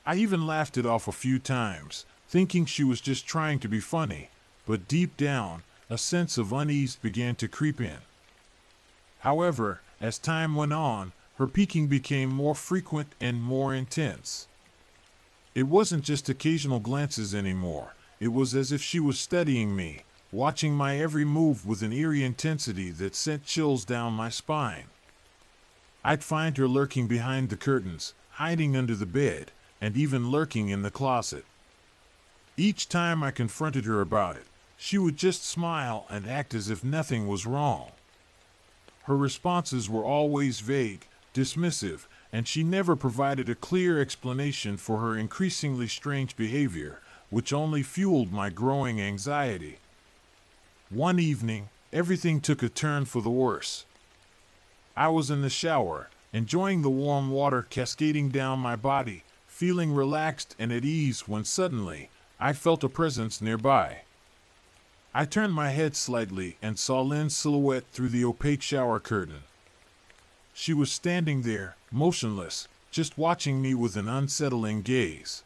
I even laughed it off a few times, thinking she was just trying to be funny, but deep down, a sense of unease began to creep in. However, as time went on, her peeking became more frequent and more intense. It wasn't just occasional glances anymore. It was as if she was studying me, watching my every move with an eerie intensity that sent chills down my spine. I'd find her lurking behind the curtains, hiding under the bed, and even lurking in the closet. Each time I confronted her about it, she would just smile and act as if nothing was wrong. Her responses were always vague, dismissive, and she never provided a clear explanation for her increasingly strange behavior, which only fueled my growing anxiety. One evening, everything took a turn for the worse. I was in the shower, enjoying the warm water cascading down my body, feeling relaxed and at ease when suddenly, I felt a presence nearby. I turned my head slightly and saw Lynn's silhouette through the opaque shower curtain. She was standing there, motionless, just watching me with an unsettling gaze.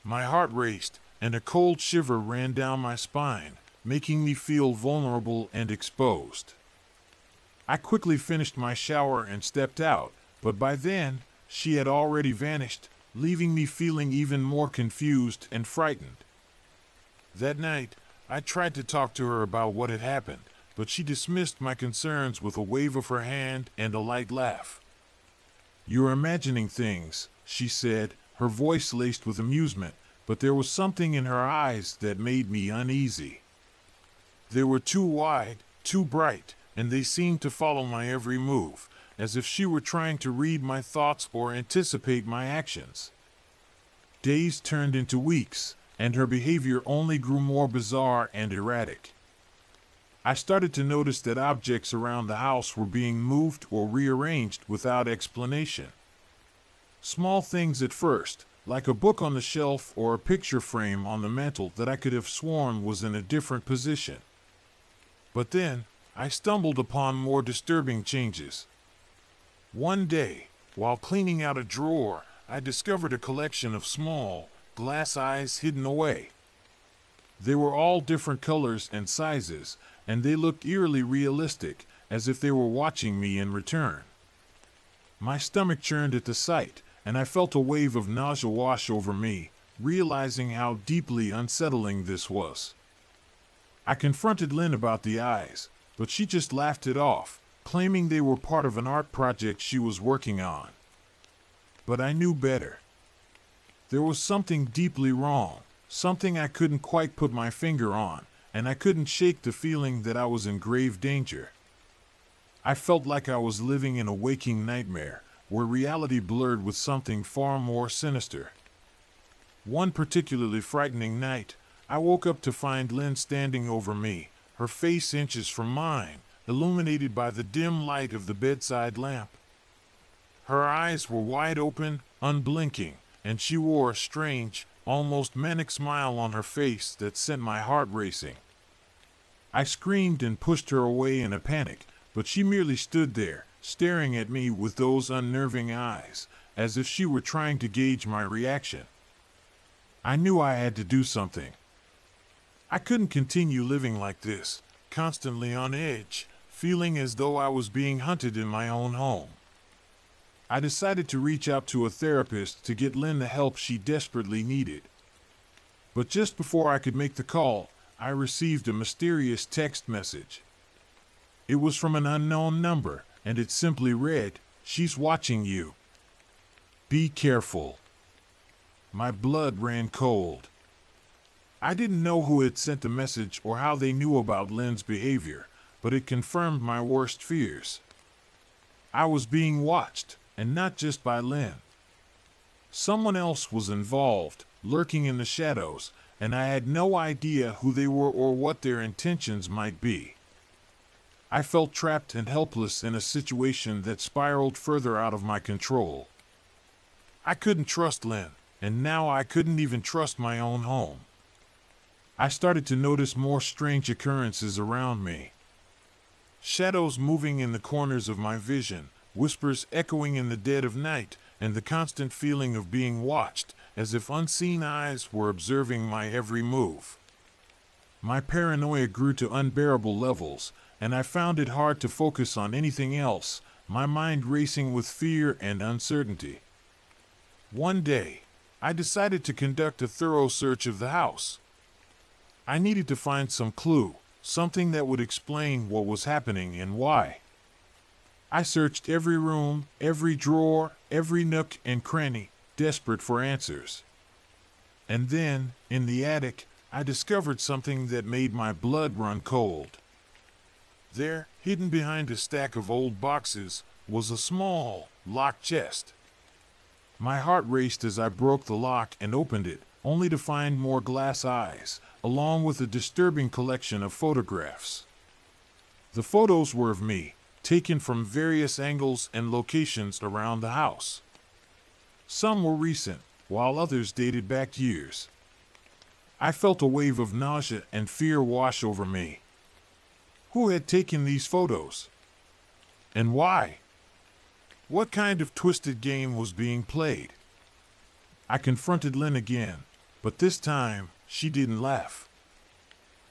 My heart raced, and a cold shiver ran down my spine, making me feel vulnerable and exposed. I quickly finished my shower and stepped out, but by then, she had already vanished, leaving me feeling even more confused and frightened. That night, I tried to talk to her about what had happened, but she dismissed my concerns with a wave of her hand and a light laugh. "You're imagining things," she said, her voice laced with amusement, but there was something in her eyes that made me uneasy. They were too wide, too bright, and they seemed to follow my every move, as if she were trying to read my thoughts or anticipate my actions. Days turned into weeks, and her behavior only grew more bizarre and erratic. I started to notice that objects around the house were being moved or rearranged without explanation. Small things at first, like a book on the shelf or a picture frame on the mantel that I could have sworn was in a different position. But then, I stumbled upon more disturbing changes. One day, while cleaning out a drawer, I discovered a collection of small, glass eyes hidden away. They were all different colors and sizes, and they looked eerily realistic, as if they were watching me in return. My stomach churned at the sight, and I felt a wave of nausea wash over me, realizing how deeply unsettling this was. I confronted Lynn about the eyes, but she just laughed it off, claiming they were part of an art project she was working on. But I knew better. There was something deeply wrong, something I couldn't quite put my finger on, and I couldn't shake the feeling that I was in grave danger. I felt like I was living in a waking nightmare, where reality blurred with something far more sinister. One particularly frightening night, I woke up to find Lynn standing over me, her face inches from mine, illuminated by the dim light of the bedside lamp. Her eyes were wide open, unblinking, and she wore a strange, almost manic smile on her face that sent my heart racing. I screamed and pushed her away in a panic, but she merely stood there, staring at me with those unnerving eyes, as if she were trying to gauge my reaction. I knew I had to do something. I couldn't continue living like this, constantly on edge, feeling as though I was being hunted in my own home. I decided to reach out to a therapist to get Lynn the help she desperately needed. But just before I could make the call, I received a mysterious text message. It was from an unknown number, and it simply read, "She's watching you. Be careful." My blood ran cold. I didn't know who had sent the message or how they knew about Lynn's behavior, but it confirmed my worst fears. I was being watched, and not just by Lynn. Someone else was involved, lurking in the shadows, and I had no idea who they were or what their intentions might be. I felt trapped and helpless in a situation that spiraled further out of my control. I couldn't trust Lynn, and now I couldn't even trust my own home. I started to notice more strange occurrences around me. Shadows moving in the corners of my vision, whispers echoing in the dead of night, and the constant feeling of being watched, as if unseen eyes were observing my every move. My paranoia grew to unbearable levels, and I found it hard to focus on anything else, my mind racing with fear and uncertainty. One day, I decided to conduct a thorough search of the house. I needed to find some clue, something that would explain what was happening and why. I searched every room, every drawer, every nook and cranny, desperate for answers. And then, in the attic, I discovered something that made my blood run cold. There, hidden behind a stack of old boxes, was a small, locked chest. My heart raced as I broke the lock and opened it, only to find more glass eyes, along with a disturbing collection of photographs. The photos were of me, taken from various angles and locations around the house. Some were recent, while others dated back years. I felt a wave of nausea and fear wash over me. Who had taken these photos? And why? What kind of twisted game was being played? I confronted Lynn again, but this time she didn't laugh.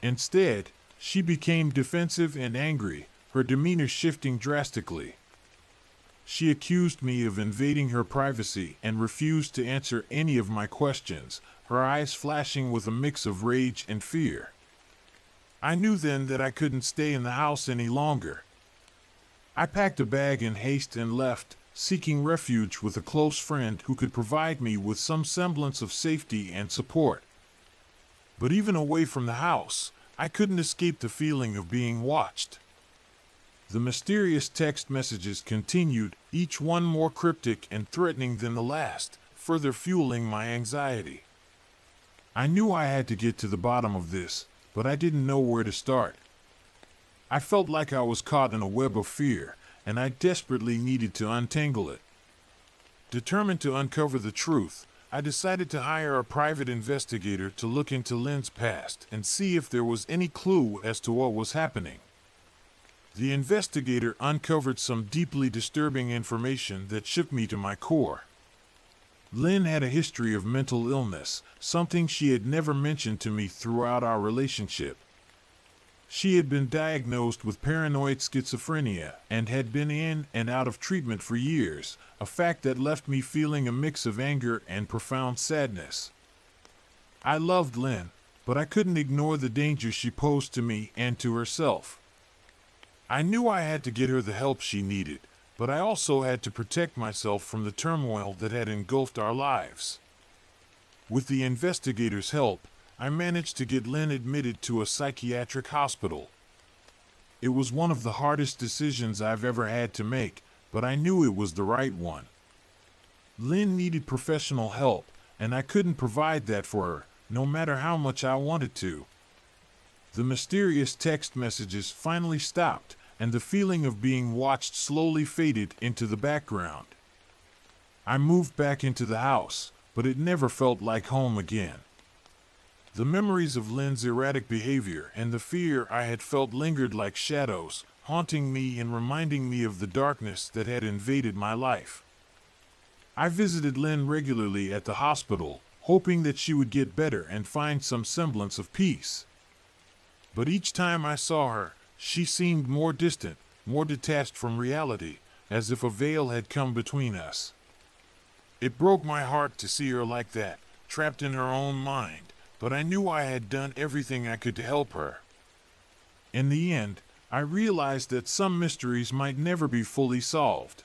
Instead, she became defensive and angry, her demeanor shifting drastically. She accused me of invading her privacy and refused to answer any of my questions, her eyes flashing with a mix of rage and fear. I knew then that I couldn't stay in the house any longer. I packed a bag in haste and left, seeking refuge with a close friend who could provide me with some semblance of safety and support. But even away from the house, I couldn't escape the feeling of being watched. The mysterious text messages continued, each one more cryptic and threatening than the last, further fueling my anxiety. I knew I had to get to the bottom of this, but I didn't know where to start. I felt like I was caught in a web of fear, and I desperately needed to untangle it. Determined to uncover the truth, I decided to hire a private investigator to look into Lynn's past and see if there was any clue as to what was happening. The investigator uncovered some deeply disturbing information that shook me to my core. Lynn had a history of mental illness, something she had never mentioned to me throughout our relationship. She had been diagnosed with paranoid schizophrenia and had been in and out of treatment for years, a fact that left me feeling a mix of anger and profound sadness. I loved Lynn, but I couldn't ignore the danger she posed to me and to herself. I knew I had to get her the help she needed, but I also had to protect myself from the turmoil that had engulfed our lives. With the investigator's help, I managed to get Lynn admitted to a psychiatric hospital. It was one of the hardest decisions I've ever had to make, but I knew it was the right one. Lynn needed professional help, and I couldn't provide that for her, no matter how much I wanted to. The mysterious text messages finally stopped, and the feeling of being watched slowly faded into the background. I moved back into the house, but it never felt like home again. The memories of Lynn's erratic behavior and the fear I had felt lingered like shadows, haunting me and reminding me of the darkness that had invaded my life. I visited Lynn regularly at the hospital, hoping that she would get better and find some semblance of peace. But each time I saw her, she seemed more distant, more detached from reality, as if a veil had come between us. It broke my heart to see her like that, trapped in her own mind, but I knew I had done everything I could to help her. In the end, I realized that some mysteries might never be fully solved.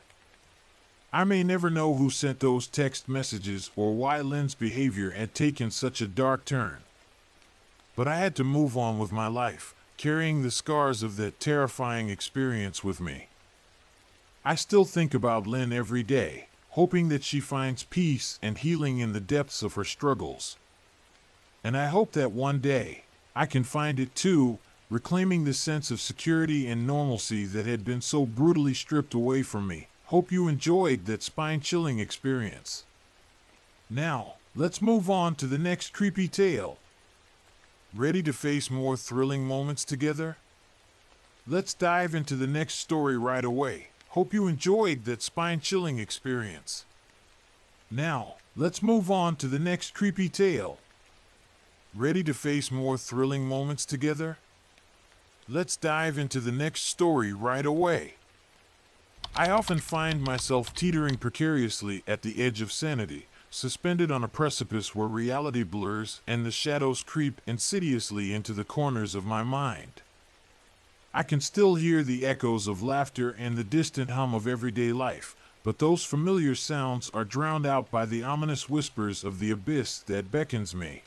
I may never know who sent those text messages or why Lynn's behavior had taken such a dark turn. But I had to move on with my life, carrying the scars of that terrifying experience with me. I still think about Lynn every day, hoping that she finds peace and healing in the depths of her struggles. And I hope that one day, I can find it too, reclaiming the sense of security and normalcy that had been so brutally stripped away from me. Hope you enjoyed that spine-chilling experience. Now, let's move on to the next creepy tale. Ready to face more thrilling moments together? Let's dive into the next story right away. Hope you enjoyed that spine-chilling experience. Now, let's move on to the next creepy tale. Ready to face more thrilling moments together? Let's dive into the next story right away. I often find myself teetering precariously at the edge of sanity, suspended on a precipice where reality blurs and the shadows creep insidiously into the corners of my mind. I can still hear the echoes of laughter and the distant hum of everyday life, but those familiar sounds are drowned out by the ominous whispers of the abyss that beckons me.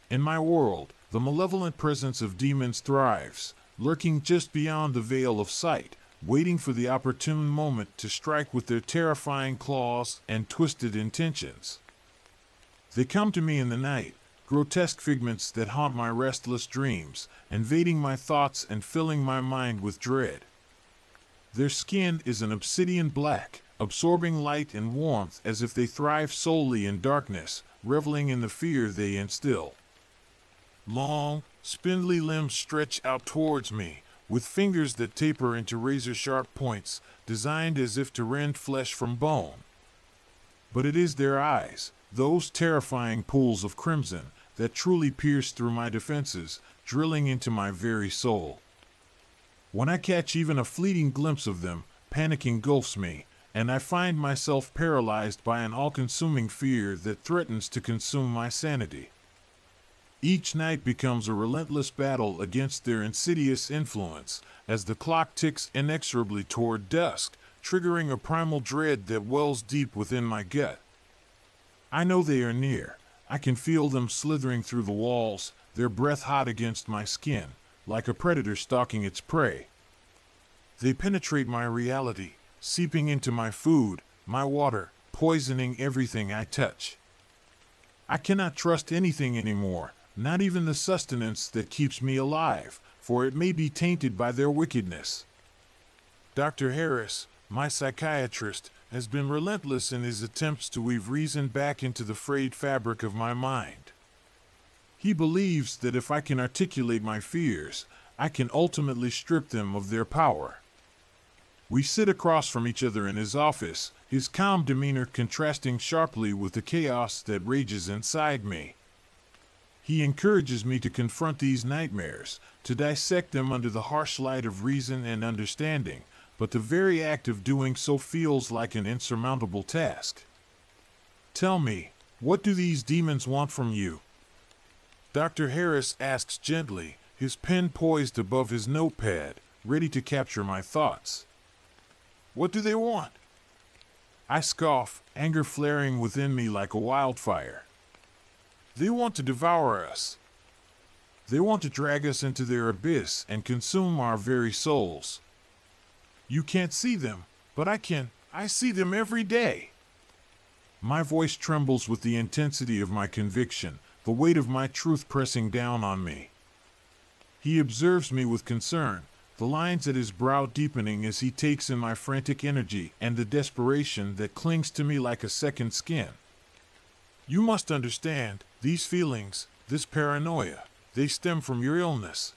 In my world, the malevolent presence of demons thrives, lurking just beyond the veil of sight, waiting for the opportune moment to strike with their terrifying claws and twisted intentions. They come to me in the night, grotesque figments that haunt my restless dreams, invading my thoughts and filling my mind with dread. Their skin is an obsidian black, absorbing light and warmth as if they thrive solely in darkness, reveling in the fear they instill. Long, spindly limbs stretch out towards me, with fingers that taper into razor-sharp points, designed as if to rend flesh from bone. But it is their eyes, those terrifying pools of crimson, that truly pierce through my defenses, drilling into my very soul. When I catch even a fleeting glimpse of them, panic engulfs me, and I find myself paralyzed by an all-consuming fear that threatens to consume my sanity. Each night becomes a relentless battle against their insidious influence, as the clock ticks inexorably toward dusk, triggering a primal dread that wells deep within my gut. I know they are near. I can feel them slithering through the walls, their breath hot against my skin, like a predator stalking its prey. They penetrate my reality, seeping into my food, my water, poisoning everything I touch. I cannot trust anything anymore, not even the sustenance that keeps me alive, for it may be tainted by their wickedness. Dr. Harris, my psychiatrist, has been relentless in his attempts to weave reason back into the frayed fabric of my mind. He believes that if I can articulate my fears, I can ultimately strip them of their power. We sit across from each other in his office, his calm demeanor contrasting sharply with the chaos that rages inside me. He encourages me to confront these nightmares, to dissect them under the harsh light of reason and understanding, but the very act of doing so feels like an insurmountable task. Tell me, what do these demons want from you? Dr. Harris asks gently, his pen poised above his notepad, ready to capture my thoughts. What do they want? I scoff, anger flaring within me like a wildfire. They want to devour us. They want to drag us into their abyss and consume our very souls. You can't see them, but I can. I see them every day. My voice trembles with the intensity of my conviction, the weight of my truth pressing down on me. He observes me with concern, the lines at his brow deepening as he takes in my frantic energy and the desperation that clings to me like a second skin. You must understand, these feelings, this paranoia, they stem from your illness.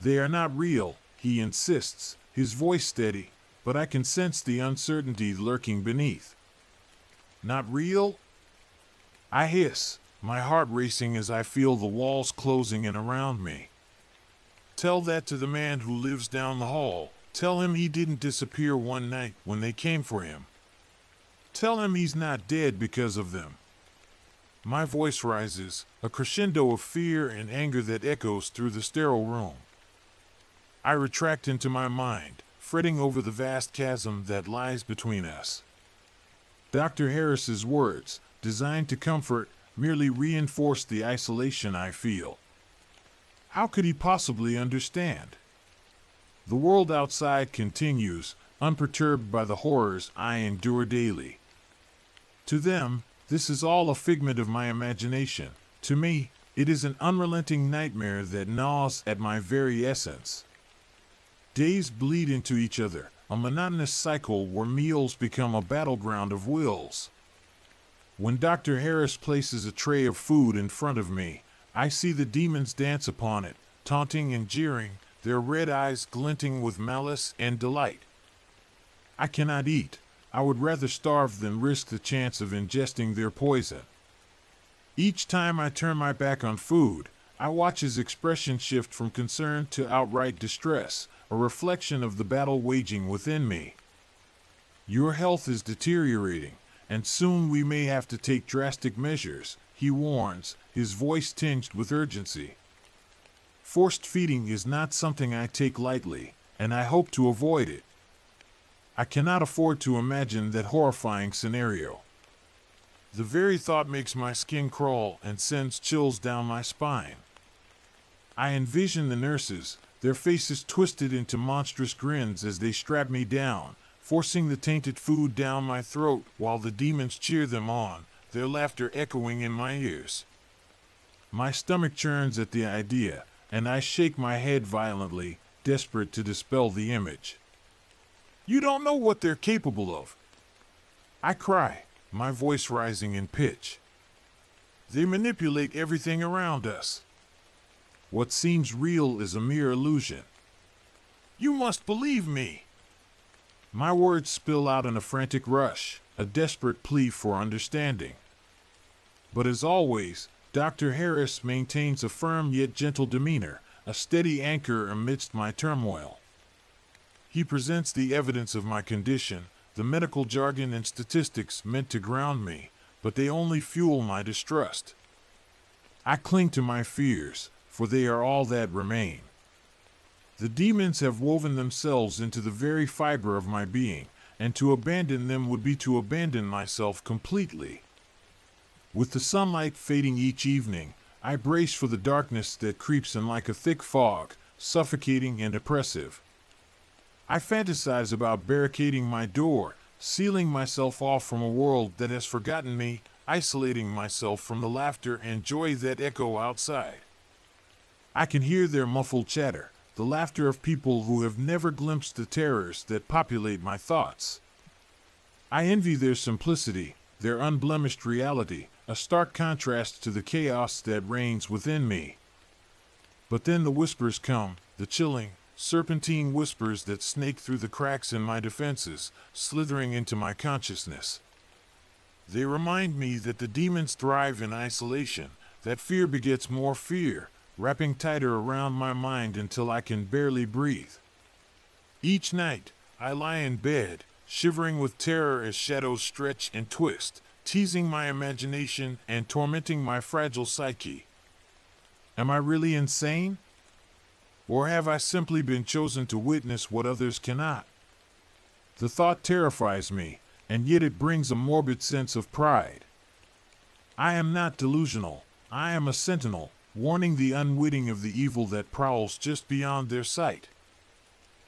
They are not real, he insists, his voice steady, but I can sense the uncertainty lurking beneath. Not real? I hiss, my heart racing as I feel the walls closing in around me. Tell that to the man who lives down the hall. Tell him he didn't disappear one night when they came for him. Tell him he's not dead because of them. My voice rises, a crescendo of fear and anger that echoes through the sterile room. I retract into my mind, fretting over the vast chasm that lies between us. Dr. Harris's words, designed to comfort, merely reinforce the isolation I feel. How could he possibly understand? The world outside continues, unperturbed by the horrors I endure daily. To them, this is all a figment of my imagination. To me, it is an unrelenting nightmare that gnaws at my very essence. Days bleed into each other, a monotonous cycle where meals become a battleground of wills. When Dr. Harris places a tray of food in front of me, I see the demons dance upon it, taunting and jeering, their red eyes glinting with malice and delight. I cannot eat. I would rather starve than risk the chance of ingesting their poison. Each time I turn my back on food, I watch his expression shift from concern to outright distress, a reflection of the battle waging within me. Your health is deteriorating, and soon we may have to take drastic measures, he warns, his voice tinged with urgency. Forced feeding is not something I take lightly, and I hope to avoid it. I cannot afford to imagine that horrifying scenario. The very thought makes my skin crawl and sends chills down my spine. I envision the nurses, their faces twisted into monstrous grins as they strap me down, forcing the tainted food down my throat while the demons cheer them on, their laughter echoing in my ears. My stomach churns at the idea, and I shake my head violently, desperate to dispel the image. You don't know what they're capable of. I cry, my voice rising in pitch. They manipulate everything around us. What seems real is a mere illusion. You must believe me. My words spill out in a frantic rush, a desperate plea for understanding. But as always, Dr. Harris maintains a firm yet gentle demeanor, a steady anchor amidst my turmoil. He presents the evidence of my condition, the medical jargon and statistics meant to ground me, but they only fuel my distrust. I cling to my fears, for they are all that remain. The demons have woven themselves into the very fiber of my being, and to abandon them would be to abandon myself completely. With the sunlight fading each evening, I brace for the darkness that creeps in like a thick fog, suffocating and oppressive. I fantasize about barricading my door, sealing myself off from a world that has forgotten me, isolating myself from the laughter and joy that echo outside. I can hear their muffled chatter, the laughter of people who have never glimpsed the terrors that populate my thoughts. I envy their simplicity, their unblemished reality, a stark contrast to the chaos that reigns within me. But then the whispers come, the chilling, serpentine whispers that snake through the cracks in my defenses, slithering into my consciousness. They remind me that the demons thrive in isolation, that fear begets more fear, wrapping tighter around my mind until I can barely breathe. Each night, I lie in bed, shivering with terror as shadows stretch and twist, teasing my imagination and tormenting my fragile psyche. Am I really insane? Or have I simply been chosen to witness what others cannot? The thought terrifies me, and yet it brings a morbid sense of pride. I am not delusional. I am a sentinel, warning the unwitting of the evil that prowls just beyond their sight.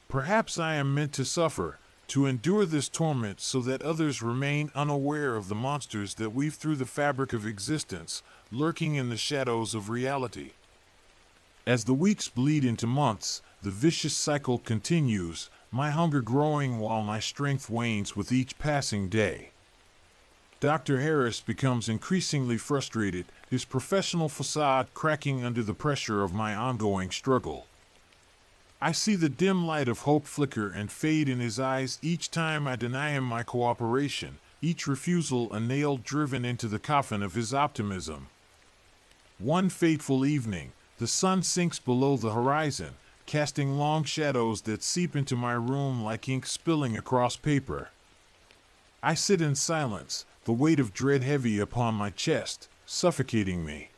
Perhaps I am meant to suffer, to endure this torment so that others remain unaware of the monsters that weave through the fabric of existence, lurking in the shadows of reality. As the weeks bleed into months, the vicious cycle continues, my hunger growing while my strength wanes with each passing day. Dr. Harris becomes increasingly frustrated, his professional facade cracking under the pressure of my ongoing struggle. I see the dim light of hope flicker and fade in his eyes each time I deny him my cooperation, each refusal a nail driven into the coffin of his optimism. One fateful evening, the sun sinks below the horizon, casting long shadows that seep into my room like ink spilling across paper. I sit in silence, the weight of dread heavy upon my chest, suffocating me.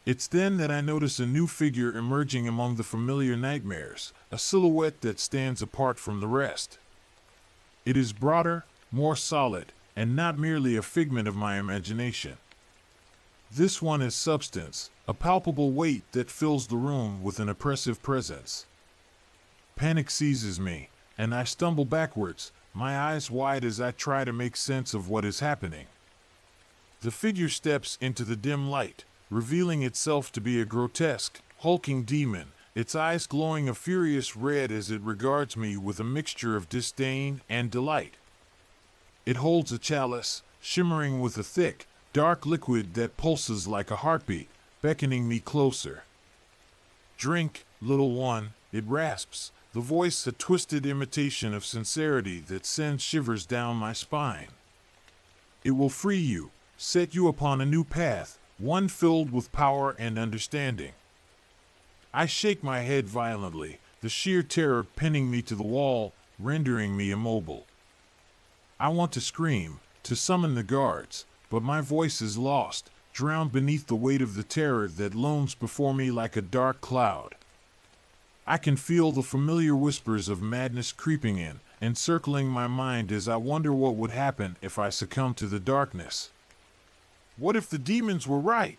It's then that I notice a new figure emerging among the familiar nightmares, a silhouette that stands apart from the rest. It is broader, more solid, and not merely a figment of my imagination. This one is substance, a palpable weight that fills the room with an oppressive presence. Panic seizes me, and I stumble backwards, my eyes wide as I try to make sense of what is happening. The figure steps into the dim light, revealing itself to be a grotesque, hulking demon, its eyes glowing a furious red as it regards me with a mixture of disdain and delight. It holds a chalice, shimmering with a thick, dark liquid that pulses like a heartbeat, beckoning me closer. "Drink, little one," it rasps, the voice a twisted imitation of sincerity that sends shivers down my spine. "It will free you, set you upon a new path, one filled with power and understanding." I shake my head violently, the sheer terror pinning me to the wall, rendering me immobile. I want to scream, to summon the guards, but my voice is lost, drowned beneath the weight of the terror that looms before me like a dark cloud. I can feel the familiar whispers of madness creeping in, encircling my mind as I wonder what would happen if I succumbed to the darkness. What if the demons were right?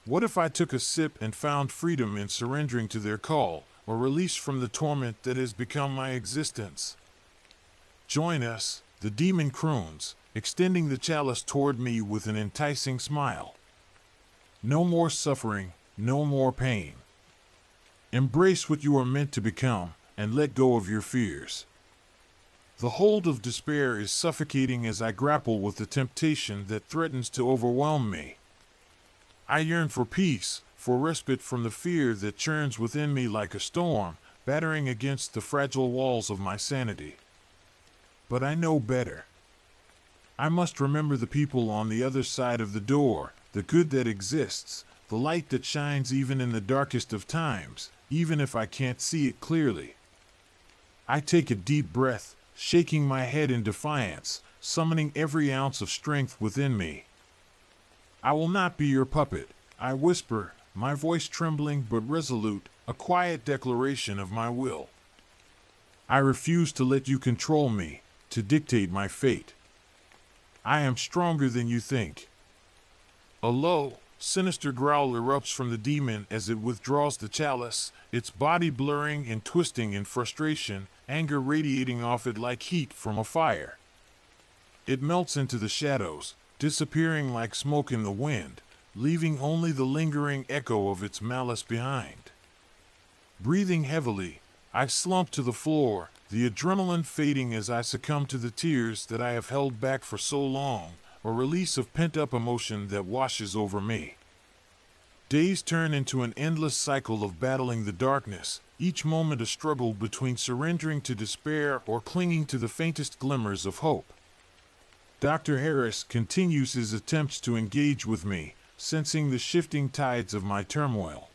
What if I took a sip and found freedom in surrendering to their call, or release from the torment that has become my existence? "Join us," the demon croons, extending the chalice toward me with an enticing smile. "No more suffering, no more pain. Embrace what you are meant to become, and let go of your fears." The hold of despair is suffocating as I grapple with the temptation that threatens to overwhelm me. I yearn for peace, for respite from the fear that churns within me like a storm, battering against the fragile walls of my sanity. But I know better. I must remember the people on the other side of the door, the good that exists, the light that shines even in the darkest of times, even if I can't see it clearly. I take a deep breath, shaking my head in defiance, summoning every ounce of strength within me. I will not be your puppet, I whisper, my voice trembling but resolute, a quiet declaration of my will. I refuse to let you control me, to dictate my fate. I am stronger than you think. A low, sinister growl erupts from the demon as it withdraws the chalice, its body blurring and twisting in frustration, anger radiating off it like heat from a fire. It melts into the shadows, disappearing like smoke in the wind, leaving only the lingering echo of its malice behind. Breathing heavily, I slump to the floor, the adrenaline fading as I succumb to the tears that I have held back for so long, a release of pent-up emotion that washes over me. Days turn into an endless cycle of battling the darkness, each moment a struggle between surrendering to despair or clinging to the faintest glimmers of hope. Dr. Harris continues his attempts to engage with me, sensing the shifting tides of my turmoil.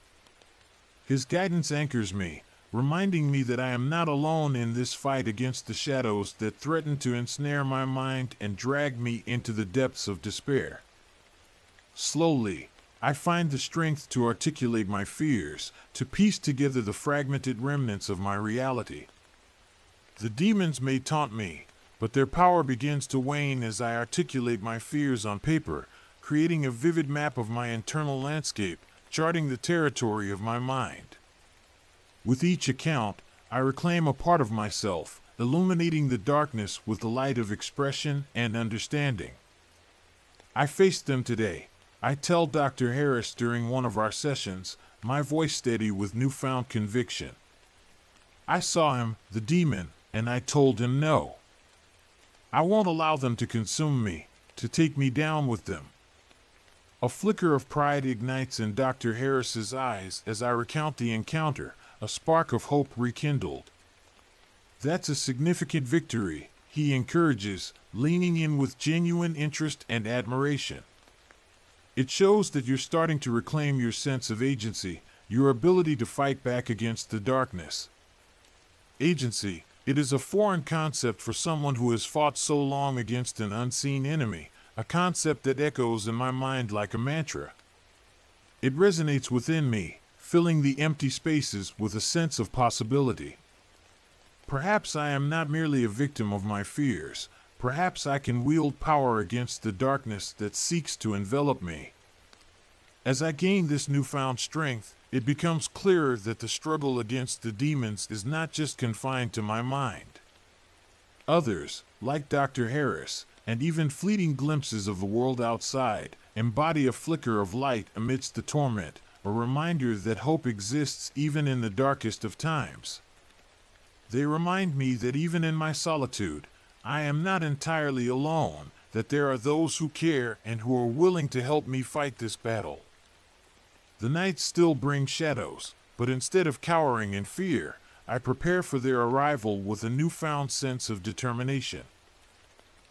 His guidance anchors me, reminding me that I am not alone in this fight against the shadows that threaten to ensnare my mind and drag me into the depths of despair. Slowly, I find the strength to articulate my fears, to piece together the fragmented remnants of my reality. The demons may taunt me, but their power begins to wane as I articulate my fears on paper, creating a vivid map of my internal landscape, charting the territory of my mind. With each account, I reclaim a part of myself, illuminating the darkness with the light of expression and understanding. I faced them today, I tell Dr. Harris during one of our sessions, my voice steady with newfound conviction. I saw him, the demon, and I told him no. I won't allow them to consume me, to take me down with them. A flicker of pride ignites in Dr. Harris's eyes as I recount the encounter, a spark of hope rekindled. That's a significant victory, he encourages, leaning in with genuine interest and admiration. It shows that you're starting to reclaim your sense of agency, your ability to fight back against the darkness. Agency, it is a foreign concept for someone who has fought so long against an unseen enemy, a concept that echoes in my mind like a mantra. It resonates within me, filling the empty spaces with a sense of possibility. Perhaps I am not merely a victim of my fears. Perhaps I can wield power against the darkness that seeks to envelop me. As I gain this newfound strength, it becomes clearer that the struggle against the demons is not just confined to my mind. Others, like Dr. Harris, and even fleeting glimpses of the world outside, embody a flicker of light amidst the torment, a reminder that hope exists even in the darkest of times. They remind me that even in my solitude, I am not entirely alone, that there are those who care and who are willing to help me fight this battle. The nights still bring shadows, but instead of cowering in fear, I prepare for their arrival with a newfound sense of determination.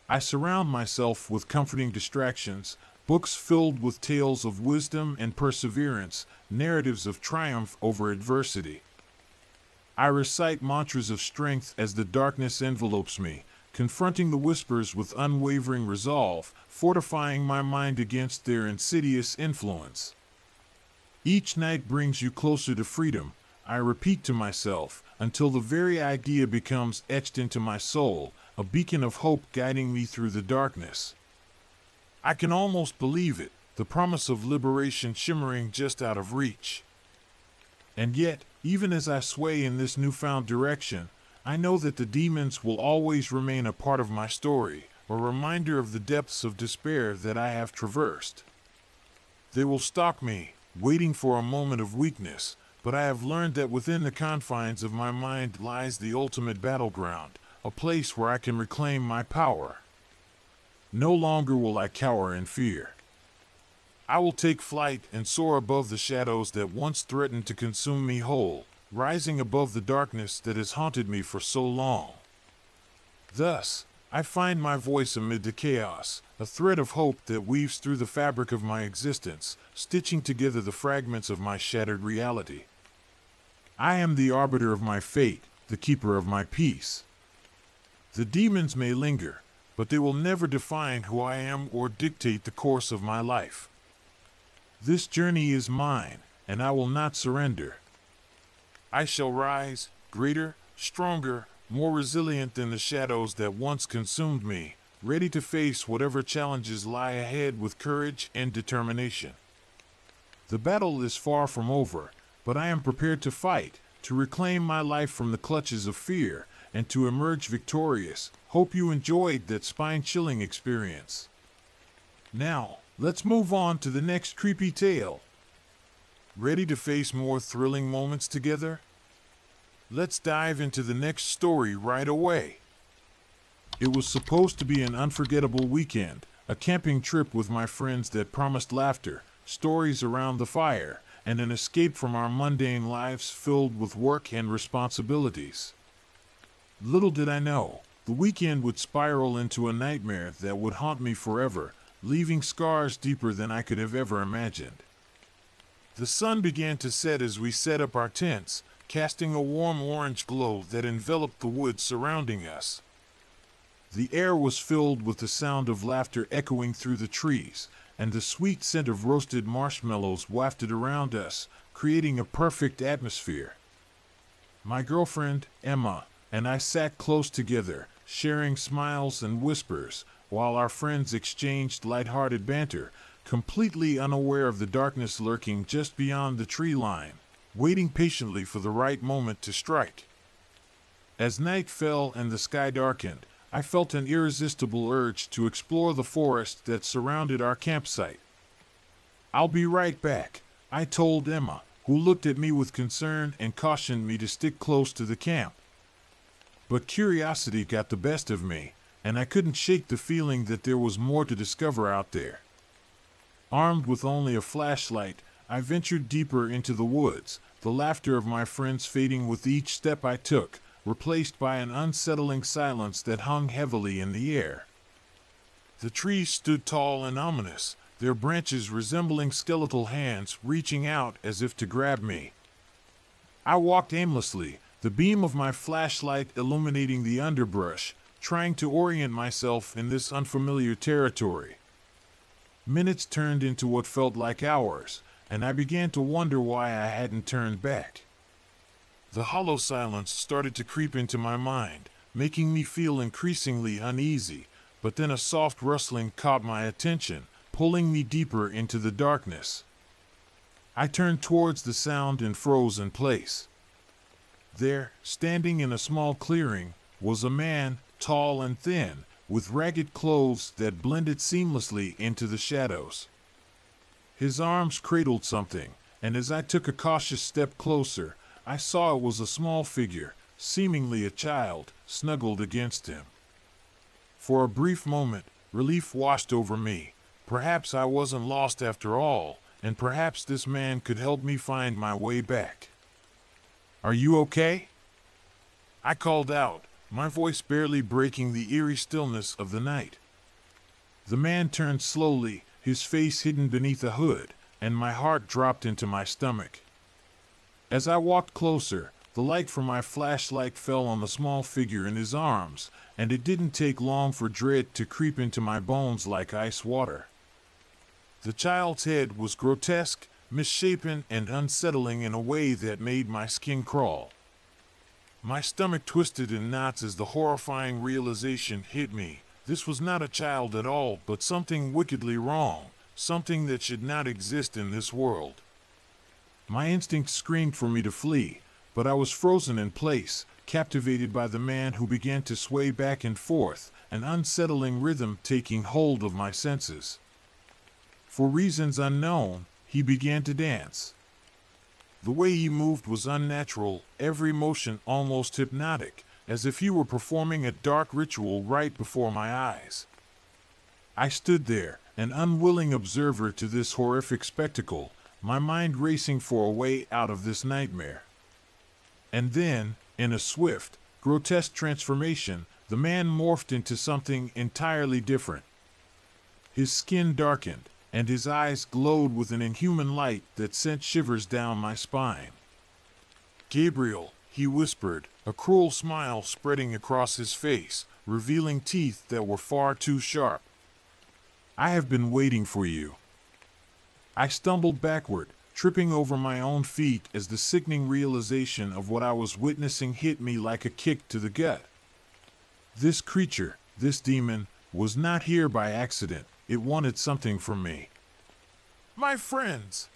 I surround myself with comforting distractions, books filled with tales of wisdom and perseverance, narratives of triumph over adversity. I recite mantras of strength as the darkness envelopes me, confronting the whispers with unwavering resolve, fortifying my mind against their insidious influence. Each night brings you closer to freedom, I repeat to myself, until the very idea becomes etched into my soul, a beacon of hope guiding me through the darkness. I can almost believe it, the promise of liberation shimmering just out of reach. And yet, even as I sway in this newfound direction, I know that the demons will always remain a part of my story, a reminder of the depths of despair that I have traversed. They will stalk me, waiting for a moment of weakness, but I have learned that within the confines of my mind lies the ultimate battleground, a place where I can reclaim my power. No longer will I cower in fear. I will take flight and soar above the shadows that once threatened to consume me whole, rising above the darkness that has haunted me for so long. Thus, I find my voice amid the chaos, a thread of hope that weaves through the fabric of my existence, stitching together the fragments of my shattered reality. I am the arbiter of my fate, the keeper of my peace. The demons may linger, but they will never define who I am or dictate the course of my life. This journey is mine, and I will not surrender. I shall rise, greater, stronger, more resilient than the shadows that once consumed me, ready to face whatever challenges lie ahead with courage and determination. The battle is far from over, but I am prepared to fight, to reclaim my life from the clutches of fear, and to emerge victorious. Hope you enjoyed that spine-chilling experience. Now, let's move on to the next creepy tale. Ready to face more thrilling moments together? Let's dive into the next story right away. It was supposed to be an unforgettable weekend, a camping trip with my friends that promised laughter, stories around the fire, and an escape from our mundane lives filled with work and responsibilities. Little did I know, the weekend would spiral into a nightmare that would haunt me forever, leaving scars deeper than I could have ever imagined. The sun began to set as we set up our tents, casting a warm orange glow that enveloped the woods surrounding us. The air was filled with the sound of laughter echoing through the trees, and the sweet scent of roasted marshmallows wafted around us, creating a perfect atmosphere. My girlfriend, Emma, and I sat close together, sharing smiles and whispers, while our friends exchanged light-hearted banter, completely unaware of the darkness lurking just beyond the tree line, waiting patiently for the right moment to strike. As night fell and the sky darkened, I felt an irresistible urge to explore the forest that surrounded our campsite. "I'll be right back," I told Emma, who looked at me with concern and cautioned me to stick close to the camp. But curiosity got the best of me, and I couldn't shake the feeling that there was more to discover out there. Armed with only a flashlight, I ventured deeper into the woods, the laughter of my friends fading with each step I took, replaced by an unsettling silence that hung heavily in the air. The trees stood tall and ominous, their branches resembling skeletal hands reaching out as if to grab me. I walked aimlessly, the beam of my flashlight illuminating the underbrush, trying to orient myself in this unfamiliar territory. Minutes turned into what felt like hours, and I began to wonder why I hadn't turned back. The hollow silence started to creep into my mind, making me feel increasingly uneasy, but then a soft rustling caught my attention, pulling me deeper into the darkness. I turned towards the sound and froze in place. There, standing in a small clearing, was a man, tall and thin, with ragged clothes that blended seamlessly into the shadows. His arms cradled something, and as I took a cautious step closer, I saw it was a small figure, seemingly a child, snuggled against him. For a brief moment, relief washed over me. Perhaps I wasn't lost after all, and perhaps this man could help me find my way back. "Are you okay?" I called out, my voice barely breaking the eerie stillness of the night. The man turned slowly, his face hidden beneath a hood, and my heart dropped into my stomach. As I walked closer, the light from my flashlight fell on the small figure in his arms, and it didn't take long for dread to creep into my bones like ice water. The child's head was grotesque, misshapen, and unsettling in a way that made my skin crawl. My stomach twisted in knots as the horrifying realization hit me. This was not a child at all, but something wickedly wrong, something that should not exist in this world. My instinct screamed for me to flee, but I was frozen in place, captivated by the man who began to sway back and forth, an unsettling rhythm taking hold of my senses. For reasons unknown, he began to dance. The way he moved was unnatural, every motion almost hypnotic, as if he were performing a dark ritual right before my eyes. I stood there, an unwilling observer to this horrific spectacle, my mind racing for a way out of this nightmare. And then, in a swift, grotesque transformation, the man morphed into something entirely different. His skin darkened, and his eyes glowed with an inhuman light that sent shivers down my spine. "Gabriel," he whispered, a cruel smile spreading across his face, revealing teeth that were far too sharp. "I have been waiting for you." I stumbled backward, tripping over my own feet as the sickening realization of what I was witnessing hit me like a kick to the gut. This creature, this demon, was not here by accident. It wanted something from me. My friends!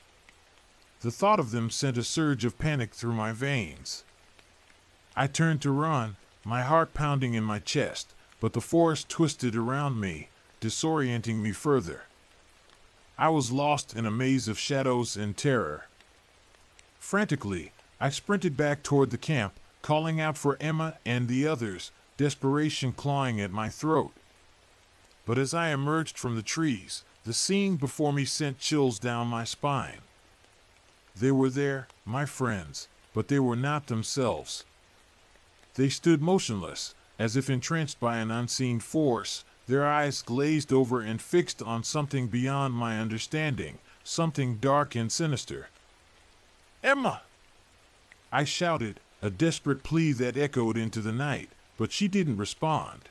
The thought of them sent a surge of panic through my veins. I turned to run, my heart pounding in my chest, but the forest twisted around me, disorienting me further. I was lost in a maze of shadows and terror. Frantically, I sprinted back toward the camp, calling out for Emma and the others, desperation clawing at my throat. But as I emerged from the trees, the scene before me sent chills down my spine. They were there, my friends, but they were not themselves. They stood motionless, as if entranced by an unseen force, their eyes glazed over and fixed on something beyond my understanding, something dark and sinister. "Emma!" I shouted, a desperate plea that echoed into the night, but she didn't respond.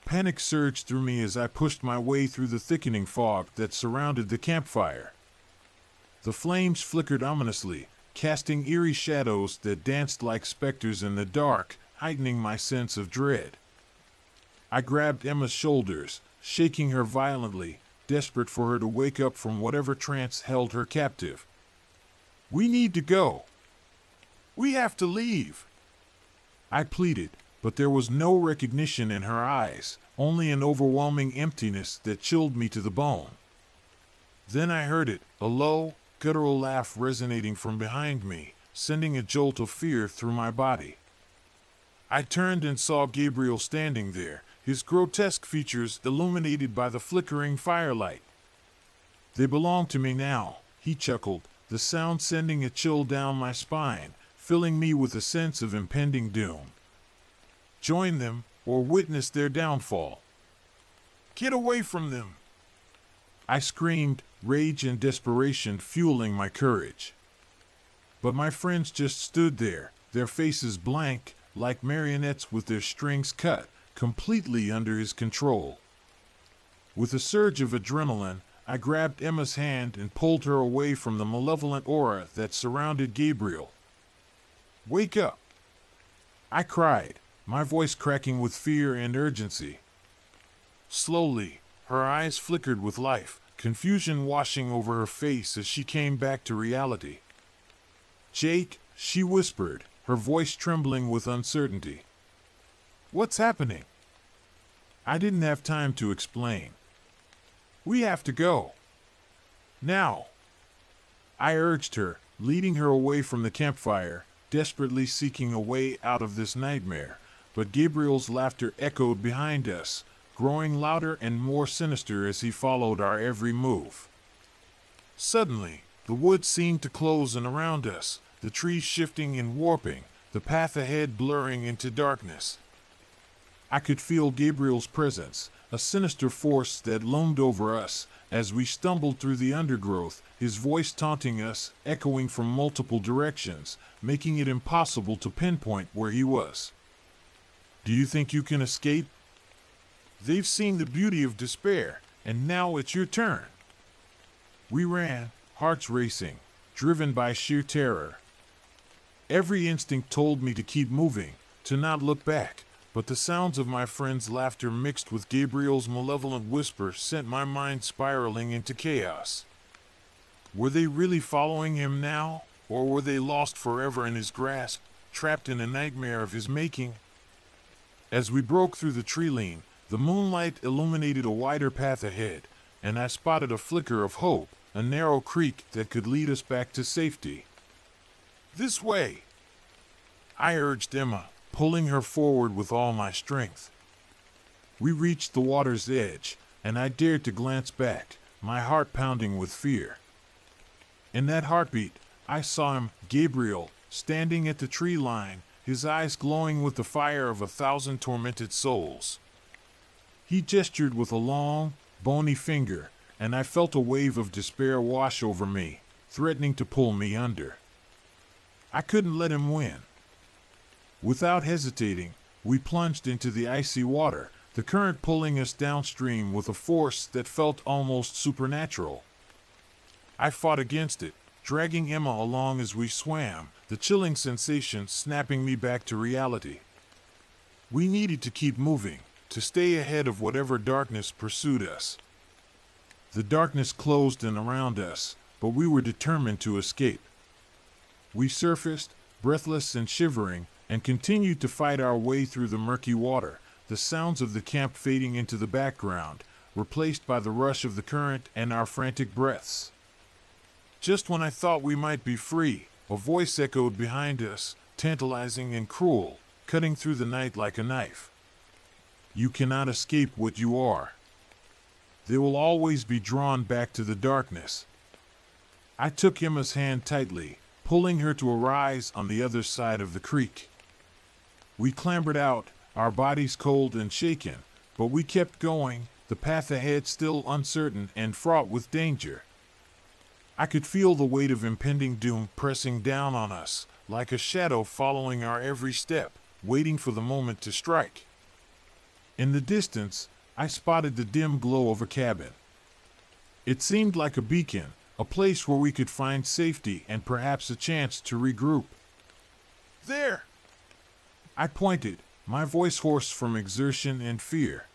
Panic surged through me as I pushed my way through the thickening fog that surrounded the campfire. The flames flickered ominously, casting eerie shadows that danced like specters in the dark, heightening my sense of dread. I grabbed Emma's shoulders, shaking her violently, desperate for her to wake up from whatever trance held her captive. "We need to go. We have to leave," I pleaded, but there was no recognition in her eyes, only an overwhelming emptiness that chilled me to the bone. Then I heard it, a low, guttural laugh resonating from behind me, sending a jolt of fear through my body. I turned and saw Gabriel standing there, his grotesque features illuminated by the flickering firelight. "They belong to me now," he chuckled, the sound sending a chill down my spine, filling me with a sense of impending doom. "Join them, or witness their downfall." "Get away from them!" I screamed, rage and desperation fueling my courage. But my friends just stood there, their faces blank, like marionettes with their strings cut, completely under his control. With a surge of adrenaline, I grabbed Emma's hand and pulled her away from the malevolent aura that surrounded Gabriel. "Wake up!" I cried, my voice cracking with fear and urgency. Slowly, her eyes flickered with life, confusion washing over her face as she came back to reality. "Jake," she whispered, her voice trembling with uncertainty. "What's happening?" I didn't have time to explain. "We have to go. Now!" I urged her, leading her away from the campfire, desperately seeking a way out of this nightmare, but Gabriel's laughter echoed behind us, growing louder and more sinister as he followed our every move. Suddenly, the woods seemed to close in around us, the trees shifting and warping, the path ahead blurring into darkness. I could feel Gabriel's presence, a sinister force that loomed over us, as we stumbled through the undergrowth, his voice taunting us, echoing from multiple directions, making it impossible to pinpoint where he was. "Do you think you can escape? They've seen the beauty of despair, and now it's your turn." We ran, hearts racing, driven by sheer terror. Every instinct told me to keep moving, to not look back, but the sounds of my friend's laughter mixed with Gabriel's malevolent whisper sent my mind spiraling into chaos. Were they really following him now, or were they lost forever in his grasp, trapped in a nightmare of his making? As we broke through the tree line, the moonlight illuminated a wider path ahead, and I spotted a flicker of hope, a narrow creek that could lead us back to safety. "This way!" I urged Emma, pulling her forward with all my strength. We reached the water's edge, and I dared to glance back, my heart pounding with fear. In that heartbeat, I saw him, Gabriel, standing at the tree line, his eyes glowing with the fire of 1,000 tormented souls. He gestured with a long, bony finger, and I felt a wave of despair wash over me, threatening to pull me under. I couldn't let him win. Without hesitating, we plunged into the icy water, the current pulling us downstream with a force that felt almost supernatural. I fought against it, dragging Emma along as we swam, the chilling sensation snapping me back to reality. We needed to keep moving, to stay ahead of whatever darkness pursued us. The darkness closed in around us, but we were determined to escape. We surfaced, breathless and shivering, and continued to fight our way through the murky water, the sounds of the camp fading into the background, replaced by the rush of the current and our frantic breaths. Just when I thought we might be free, a voice echoed behind us, tantalizing and cruel, cutting through the night like a knife. You cannot escape what you are. They will always be drawn back to the darkness. I took Emma's hand tightly, pulling her to a rise on the other side of the creek. We clambered out, our bodies cold and shaken, but we kept going, the path ahead still uncertain and fraught with danger. I could feel the weight of impending doom pressing down on us, like a shadow following our every step, waiting for the moment to strike. In the distance, I spotted the dim glow of a cabin. It seemed like a beacon, a place where we could find safety and perhaps a chance to regroup. There! I pointed, my voice hoarse from exertion and fear.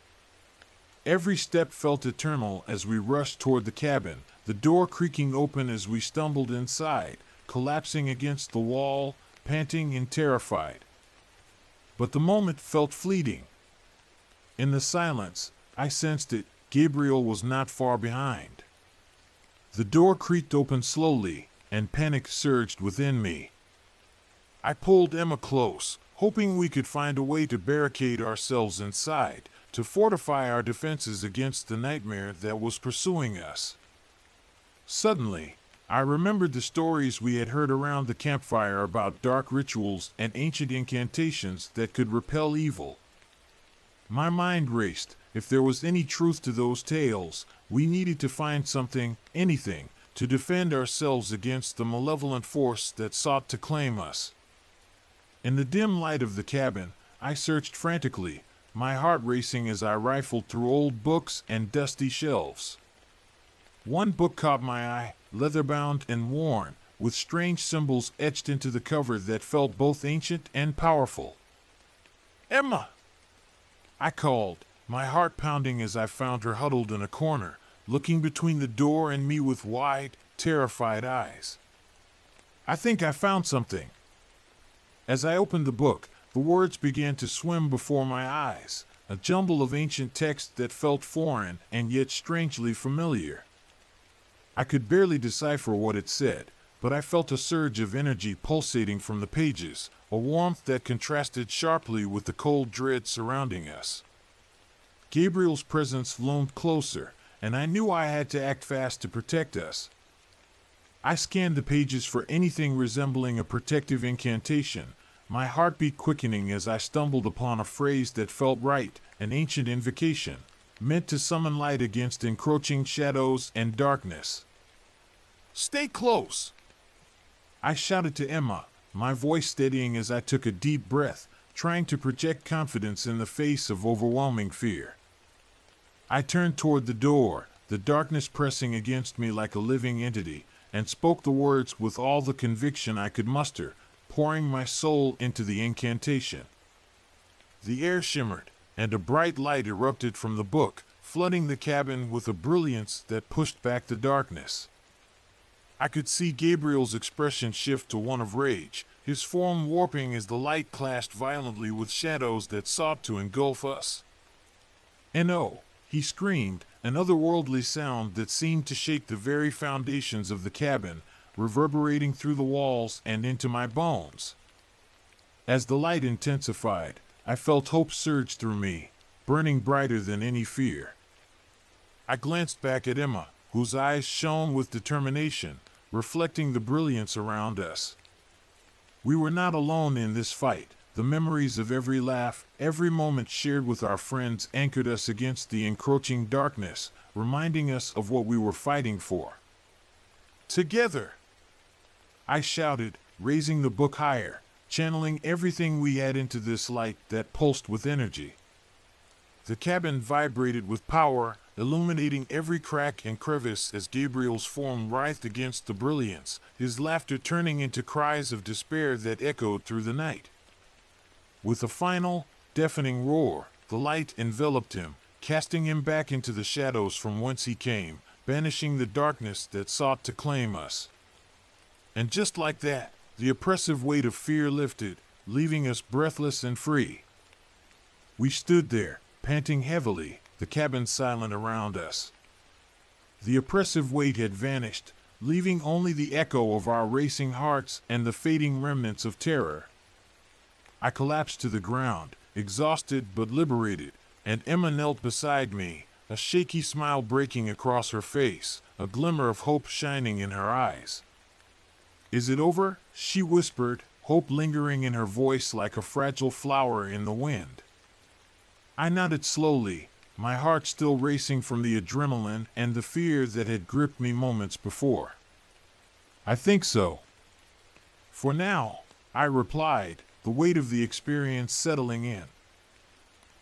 Every step felt eternal as we rushed toward the cabin, the door creaking open as we stumbled inside, collapsing against the wall, panting and terrified. But the moment felt fleeting. In the silence, I sensed it, Gabriel was not far behind. The door creaked open slowly, and panic surged within me. I pulled Emma close, hoping we could find a way to barricade ourselves inside, to fortify our defenses against the nightmare that was pursuing us. Suddenly, I remembered the stories we had heard around the campfire about dark rituals and ancient incantations that could repel evil. My mind raced. If there was any truth to those tales, we needed to find something, anything, to defend ourselves against the malevolent force that sought to claim us. In the dim light of the cabin, I searched frantically, my heart racing as I rifled through old books and dusty shelves. One book caught my eye, leather-bound and worn, with strange symbols etched into the cover that felt both ancient and powerful. "Emma!" I called, my heart pounding as I found her huddled in a corner, looking between the door and me with wide, terrified eyes. "I think I found something." As I opened the book, the words began to swim before my eyes, a jumble of ancient text that felt foreign and yet strangely familiar. I could barely decipher what it said, but I felt a surge of energy pulsating from the pages, a warmth that contrasted sharply with the cold dread surrounding us. Gabriel's presence loomed closer, and I knew I had to act fast to protect us. I scanned the pages for anything resembling a protective incantation, my heartbeat quickening as I stumbled upon a phrase that felt right, an ancient invocation, meant to summon light against encroaching shadows and darkness. "Stay close!" I shouted to Emma, my voice steadying as I took a deep breath, trying to project confidence in the face of overwhelming fear. I turned toward the door, the darkness pressing against me like a living entity, and spoke the words with all the conviction I could muster, pouring my soul into the incantation. The air shimmered, and a bright light erupted from the book, flooding the cabin with a brilliance that pushed back the darkness. I could see Gabriel's expression shift to one of rage, his form warping as the light clashed violently with shadows that sought to engulf us. And oh, he screamed, an otherworldly sound that seemed to shake the very foundations of the cabin, reverberating through the walls and into my bones. As the light intensified, I felt hope surge through me, burning brighter than any fear. I glanced back at Emma, whose eyes shone with determination, reflecting the brilliance around us. We were not alone in this fight. The memories of every laugh, every moment shared with our friends anchored us against the encroaching darkness, reminding us of what we were fighting for. Together! I shouted, raising the book higher, channeling everything we had into this light that pulsed with energy. The cabin vibrated with power, illuminating every crack and crevice as Gabriel's form writhed against the brilliance, his laughter turning into cries of despair that echoed through the night. With a final, deafening roar, the light enveloped him, casting him back into the shadows from whence he came, banishing the darkness that sought to claim us. And just like that, the oppressive weight of fear lifted, leaving us breathless and free. We stood there, panting heavily, the cabin silent around us. The oppressive weight had vanished, leaving only the echo of our racing hearts and the fading remnants of terror. I collapsed to the ground, exhausted but liberated, and Emma knelt beside me, a shaky smile breaking across her face, a glimmer of hope shining in her eyes. "Is it over?" she whispered, hope lingering in her voice like a fragile flower in the wind. I nodded slowly, my heart still racing from the adrenaline and the fear that had gripped me moments before. "I think so. For now," I replied, the weight of the experience settling in.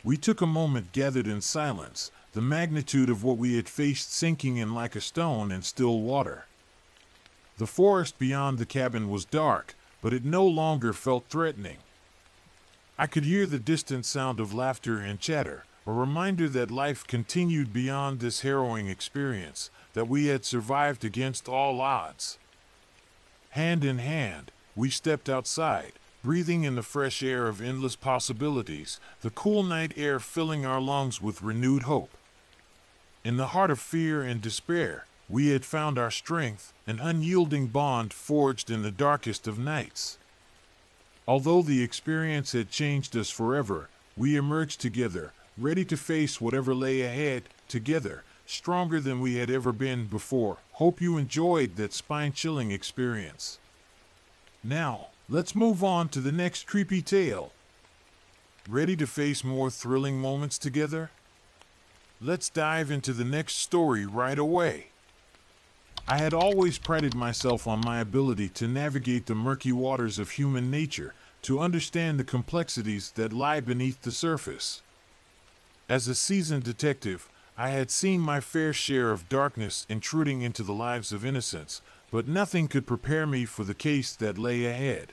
We took a moment gathered in silence, the magnitude of what we had faced sinking in like a stone in still water. The forest beyond the cabin was dark, but it no longer felt threatening. I could hear the distant sound of laughter and chatter, a reminder that life continued beyond this harrowing experience, that we had survived against all odds. Hand in hand, we stepped outside, breathing in the fresh air of endless possibilities, the cool night air filling our lungs with renewed hope. In the heart of fear and despair, we had found our strength, an unyielding bond forged in the darkest of nights. Although the experience had changed us forever, we emerged together, ready to face whatever lay ahead, together, stronger than we had ever been before. Hope you enjoyed that spine-chilling experience. Now, let's move on to the next creepy tale. Ready to face more thrilling moments together? Let's dive into the next story right away. I had always prided myself on my ability to navigate the murky waters of human nature, to understand the complexities that lie beneath the surface. As a seasoned detective, I had seen my fair share of darkness intruding into the lives of innocents, but nothing could prepare me for the case that lay ahead.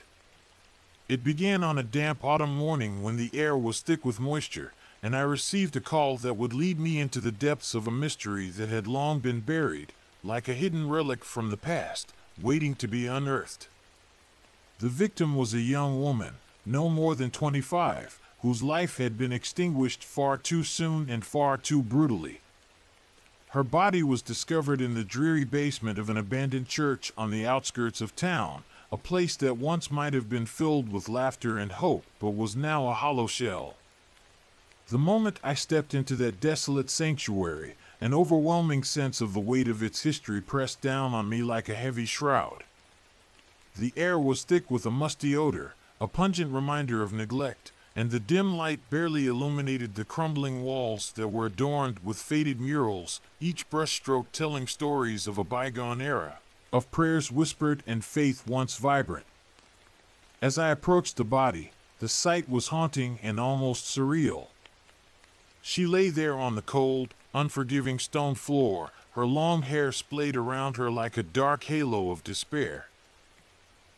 It began on a damp autumn morning when the air was thick with moisture, and I received a call that would lead me into the depths of a mystery that had long been buried, like a hidden relic from the past, waiting to be unearthed. The victim was a young woman, no more than 25, whose life had been extinguished far too soon and far too brutally. Her body was discovered in the dreary basement of an abandoned church on the outskirts of town, a place that once might have been filled with laughter and hope, but was now a hollow shell. The moment I stepped into that desolate sanctuary, an overwhelming sense of the weight of its history pressed down on me like a heavy shroud. The air was thick with a musty odor, a pungent reminder of neglect, and the dim light barely illuminated the crumbling walls that were adorned with faded murals, each brushstroke telling stories of a bygone era, of prayers whispered and faith once vibrant. As I approached the body, the sight was haunting and almost surreal. She lay there on the cold, unforgiving stone floor, her long hair splayed around her like a dark halo of despair.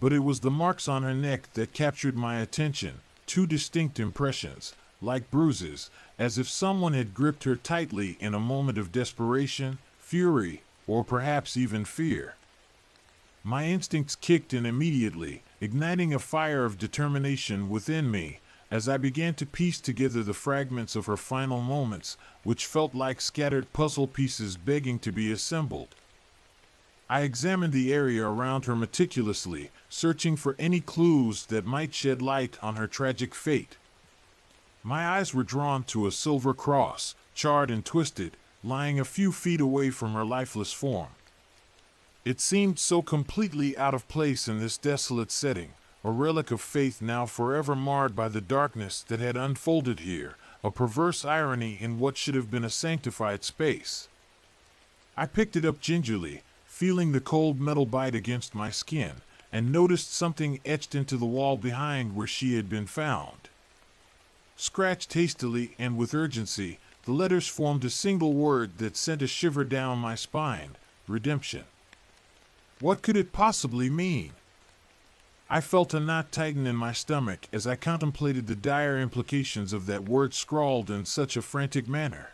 But it was the marks on her neck that captured my attention, two distinct impressions, like bruises, as if someone had gripped her tightly in a moment of desperation, fury, or perhaps even fear. My instincts kicked in immediately, igniting a fire of determination within me, as I began to piece together the fragments of her final moments, which felt like scattered puzzle pieces begging to be assembled. I examined the area around her meticulously, searching for any clues that might shed light on her tragic fate. My eyes were drawn to a silver cross, charred and twisted, lying a few feet away from her lifeless form. It seemed so completely out of place in this desolate setting, a relic of faith now forever marred by the darkness that had unfolded here, a perverse irony in what should have been a sanctified space. I picked it up gingerly, feeling the cold metal bite against my skin, and noticed something etched into the wall behind where she had been found. Scratched hastily and with urgency, the letters formed a single word that sent a shiver down my spine: redemption. What could it possibly mean? I felt a knot tighten in my stomach as I contemplated the dire implications of that word scrawled in such a frantic manner.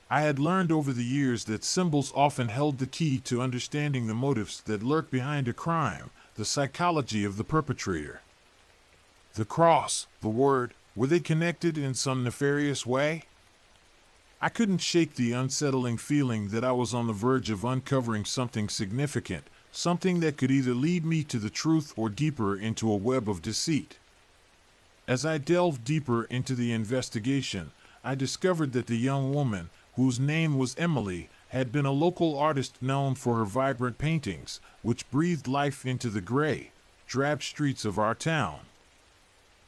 I had learned over the years that symbols often held the key to understanding the motives that lurk behind a crime, the psychology of the perpetrator. The cross, the word, were they connected in some nefarious way? I couldn't shake the unsettling feeling that I was on the verge of uncovering something significant, something that could either lead me to the truth or deeper into a web of deceit. As I delved deeper into the investigation, I discovered that the young woman, whose name was Emily, had been a local artist known for her vibrant paintings, which breathed life into the gray, drab streets of our town.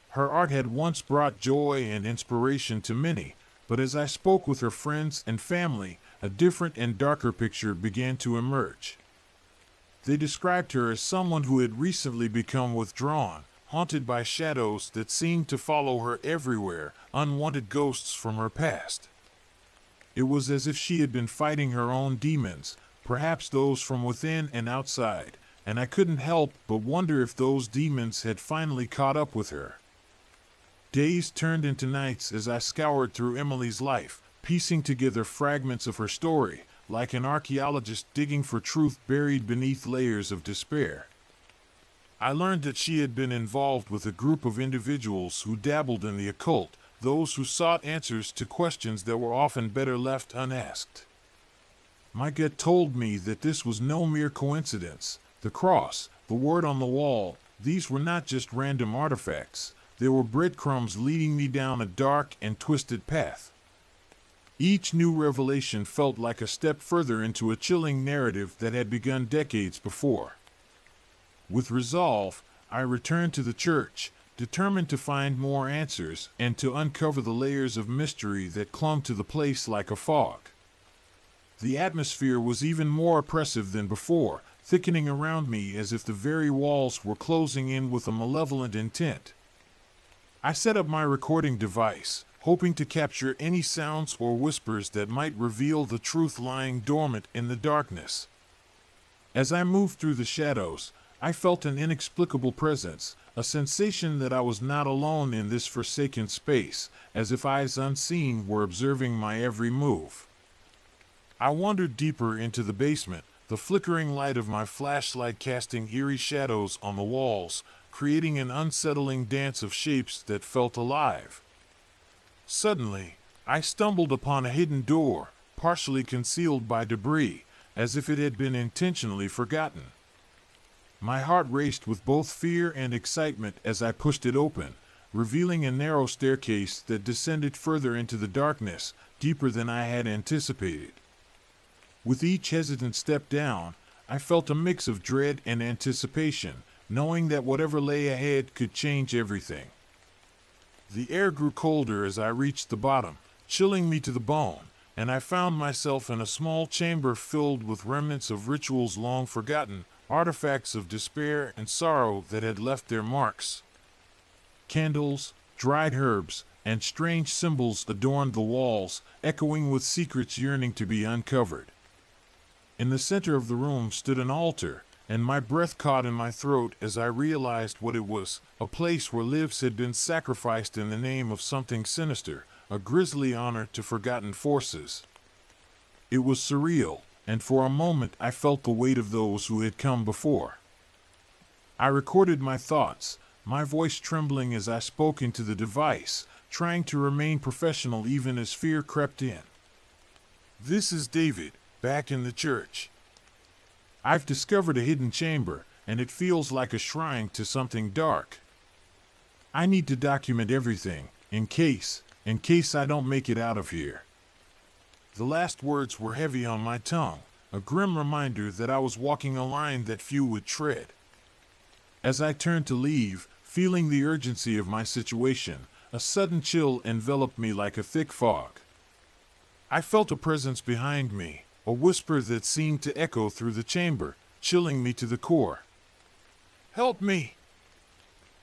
Her art had once brought joy and inspiration to many, but as I spoke with her friends and family, a different and darker picture began to emerge. They described her as someone who had recently become withdrawn, haunted by shadows that seemed to follow her everywhere, unwanted ghosts from her past. It was as if she had been fighting her own demons, perhaps those from within and outside, and I couldn't help but wonder if those demons had finally caught up with her. Days turned into nights as I scoured through Emily's life, piecing together fragments of her story, like an archaeologist digging for truth buried beneath layers of despair. I learned that she had been involved with a group of individuals who dabbled in the occult, those who sought answers to questions that were often better left unasked. My gut told me that this was no mere coincidence. The cross, the word on the wall, these were not just random artifacts. They were breadcrumbs leading me down a dark and twisted path. Each new revelation felt like a step further into a chilling narrative that had begun decades before. With resolve, I returned to the church, determined to find more answers and to uncover the layers of mystery that clung to the place like a fog. The atmosphere was even more oppressive than before, thickening around me as if the very walls were closing in with a malevolent intent. I set up my recording device, hoping to capture any sounds or whispers that might reveal the truth lying dormant in the darkness. As I moved through the shadows, I felt an inexplicable presence, a sensation that I was not alone in this forsaken space, as if eyes unseen were observing my every move. I wandered deeper into the basement, the flickering light of my flashlight casting eerie shadows on the walls, creating an unsettling dance of shapes that felt alive. Suddenly, I stumbled upon a hidden door, partially concealed by debris, as if it had been intentionally forgotten. My heart raced with both fear and excitement as I pushed it open, revealing a narrow staircase that descended further into the darkness, deeper than I had anticipated. With each hesitant step down, I felt a mix of dread and anticipation, knowing that whatever lay ahead could change everything. The air grew colder as I reached the bottom, chilling me to the bone, and I found myself in a small chamber filled with remnants of rituals long forgotten, artifacts of despair and sorrow that had left their marks. Candles, dried herbs, and strange symbols adorned the walls, echoing with secrets yearning to be uncovered. In the center of the room stood an altar, and my breath caught in my throat as I realized what it was, a place where lives had been sacrificed in the name of something sinister, a grisly honor to forgotten forces. It was surreal, and for a moment I felt the weight of those who had come before. I recorded my thoughts, my voice trembling as I spoke into the device, trying to remain professional even as fear crept in. This is David, back in the church. I've discovered a hidden chamber, and it feels like a shrine to something dark. I need to document everything, in case I don't make it out of here. The last words were heavy on my tongue, a grim reminder that I was walking a line that few would tread. As I turned to leave, feeling the urgency of my situation, a sudden chill enveloped me like a thick fog. I felt a presence behind me, a whisper that seemed to echo through the chamber, chilling me to the core. "Help me!"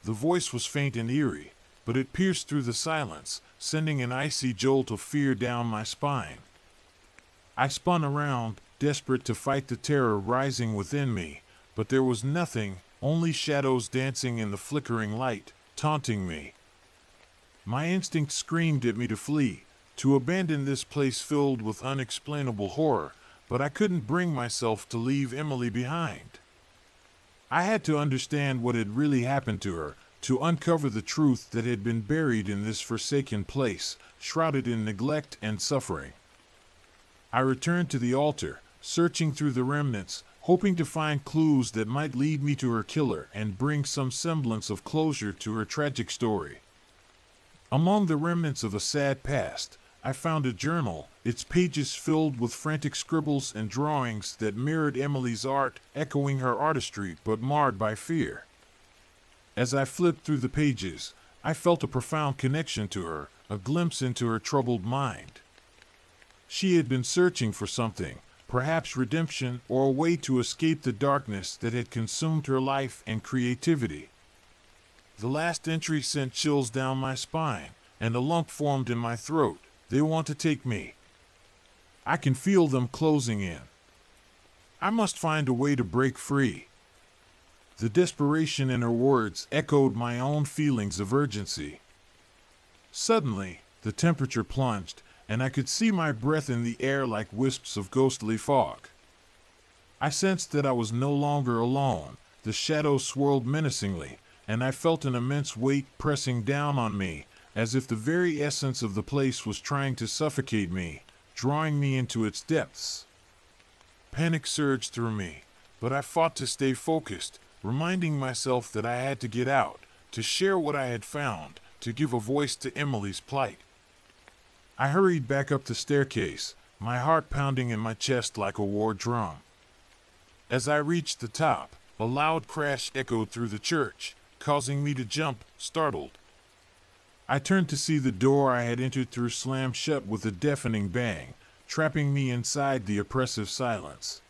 The voice was faint and eerie, but it pierced through the silence, sending an icy jolt of fear down my spine. I spun around, desperate to fight the terror rising within me, but there was nothing, only shadows dancing in the flickering light, taunting me. My instinct screamed at me to flee, to abandon this place filled with unexplainable horror, but I couldn't bring myself to leave Emily behind. I had to understand what had really happened to her, to uncover the truth that had been buried in this forsaken place, shrouded in neglect and suffering. I returned to the altar, searching through the remnants, hoping to find clues that might lead me to her killer and bring some semblance of closure to her tragic story. Among the remnants of a sad past, I found a journal, its pages filled with frantic scribbles and drawings that mirrored Emily's art, echoing her artistry but marred by fear. As I flipped through the pages, I felt a profound connection to her, a glimpse into her troubled mind. She had been searching for something, perhaps redemption or a way to escape the darkness that had consumed her life and creativity. The last entry sent chills down my spine, and a lump formed in my throat. They want to take me. I can feel them closing in. I must find a way to break free. The desperation in her words echoed my own feelings of urgency. Suddenly, the temperature plunged, and I could see my breath in the air like wisps of ghostly fog. I sensed that I was no longer alone. The shadows swirled menacingly, and I felt an immense weight pressing down on me, as if the very essence of the place was trying to suffocate me, drawing me into its depths. Panic surged through me, but I fought to stay focused, reminding myself that I had to get out, to share what I had found, to give a voice to Emily's plight. I hurried back up the staircase, my heart pounding in my chest like a war drum. As I reached the top, a loud crash echoed through the church, causing me to jump, startled. I turned to see the door I had entered through slam shut with a deafening bang, trapping me inside the oppressive silence.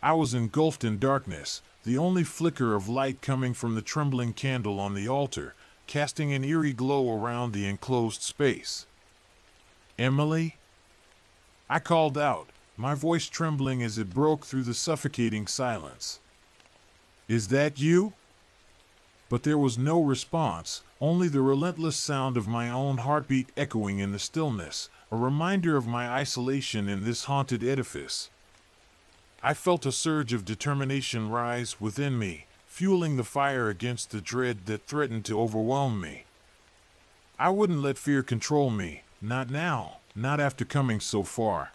I was engulfed in darkness, the only flicker of light coming from the trembling candle on the altar, casting an eerie glow around the enclosed space. "Emily?" I called out, my voice trembling as it broke through the suffocating silence. "Is that you?" But there was no response, only the relentless sound of my own heartbeat echoing in the stillness, a reminder of my isolation in this haunted edifice. I felt a surge of determination rise within me, fueling the fire against the dread that threatened to overwhelm me. I wouldn't let fear control me, not now, not after coming so far.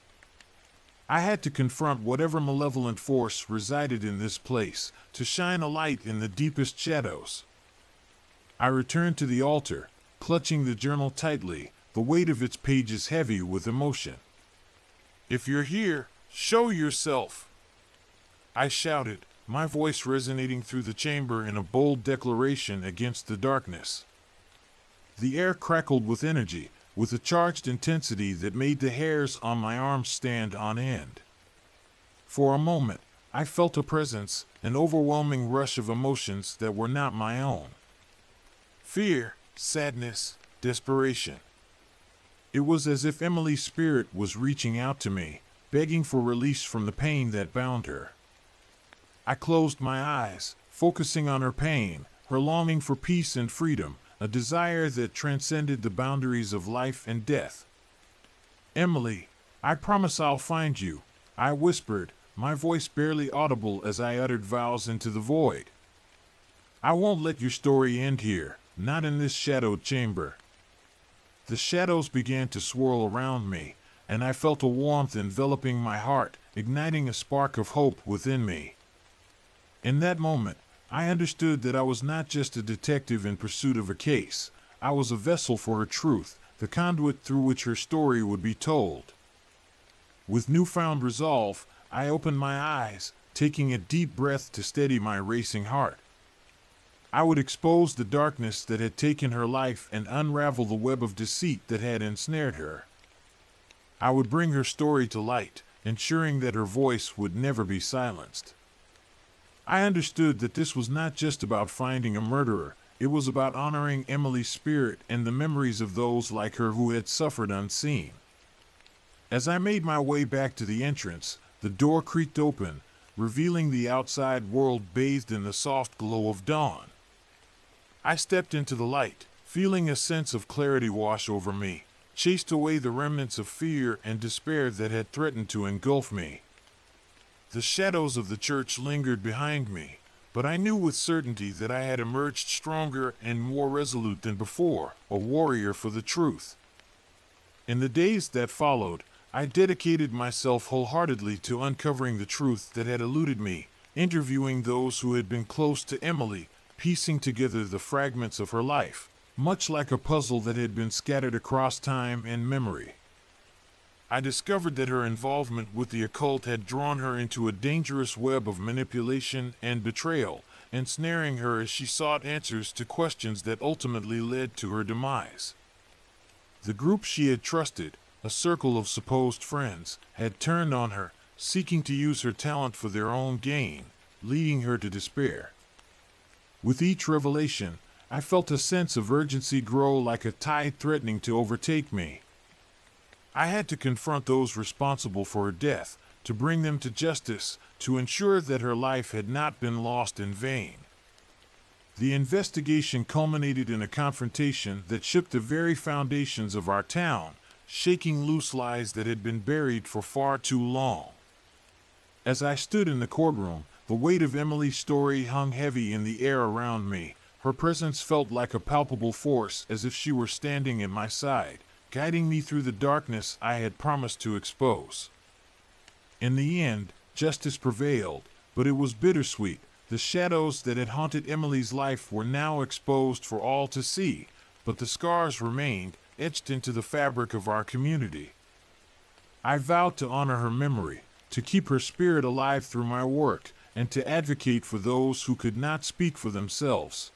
I had to confront whatever malevolent force resided in this place, to shine a light in the deepest shadows. I returned to the altar, clutching the journal tightly, the weight of its pages heavy with emotion. "If you're here, show yourself!" I shouted, my voice resonating through the chamber in a bold declaration against the darkness. The air crackled with energy, with a charged intensity that made the hairs on my arms stand on end. For a moment, I felt a presence, an overwhelming rush of emotions that were not my own. Fear, sadness, desperation. It was as if Emily's spirit was reaching out to me, begging for release from the pain that bound her. I closed my eyes, focusing on her pain, her longing for peace and freedom, a desire that transcended the boundaries of life and death. "Emily, I promise I'll find you," I whispered, my voice barely audible as I uttered vows into the void. "I won't let your story end here, not in this shadowed chamber." The shadows began to swirl around me, and I felt a warmth enveloping my heart, igniting a spark of hope within me. In that moment, I understood that I was not just a detective in pursuit of a case. I was a vessel for her truth, the conduit through which her story would be told. With newfound resolve, I opened my eyes, taking a deep breath to steady my racing heart. I would expose the darkness that had taken her life and unravel the web of deceit that had ensnared her. I would bring her story to light, ensuring that her voice would never be silenced. I understood that this was not just about finding a murderer, it was about honoring Emily's spirit and the memories of those like her who had suffered unseen. As I made my way back to the entrance, the door creaked open, revealing the outside world bathed in the soft glow of dawn. I stepped into the light, feeling a sense of clarity wash over me, chased away the remnants of fear and despair that had threatened to engulf me. The shadows of the church lingered behind me, but I knew with certainty that I had emerged stronger and more resolute than before, a warrior for the truth. In the days that followed, I dedicated myself wholeheartedly to uncovering the truth that had eluded me, interviewing those who had been close to Emily, piecing together the fragments of her life, much like a puzzle that had been scattered across time and memory. I discovered that her involvement with the occult had drawn her into a dangerous web of manipulation and betrayal, ensnaring her as she sought answers to questions that ultimately led to her demise. The group she had trusted, a circle of supposed friends, had turned on her, seeking to use her talent for their own gain, leading her to despair. With each revelation, I felt a sense of urgency grow like a tide threatening to overtake me. I had to confront those responsible for her death, to bring them to justice, to ensure that her life had not been lost in vain. The investigation culminated in a confrontation that shook the very foundations of our town, shaking loose lies that had been buried for far too long. As I stood in the courtroom, the weight of Emily's story hung heavy in the air around me. Her presence felt like a palpable force, as if she were standing at my side, guiding me through the darkness I had promised to expose. In the end, justice prevailed, but it was bittersweet. The shadows that had haunted Emily's life were now exposed for all to see, but the scars remained, etched into the fabric of our community. I vowed to honor her memory, to keep her spirit alive through my work, and to advocate for those who could not speak for themselves.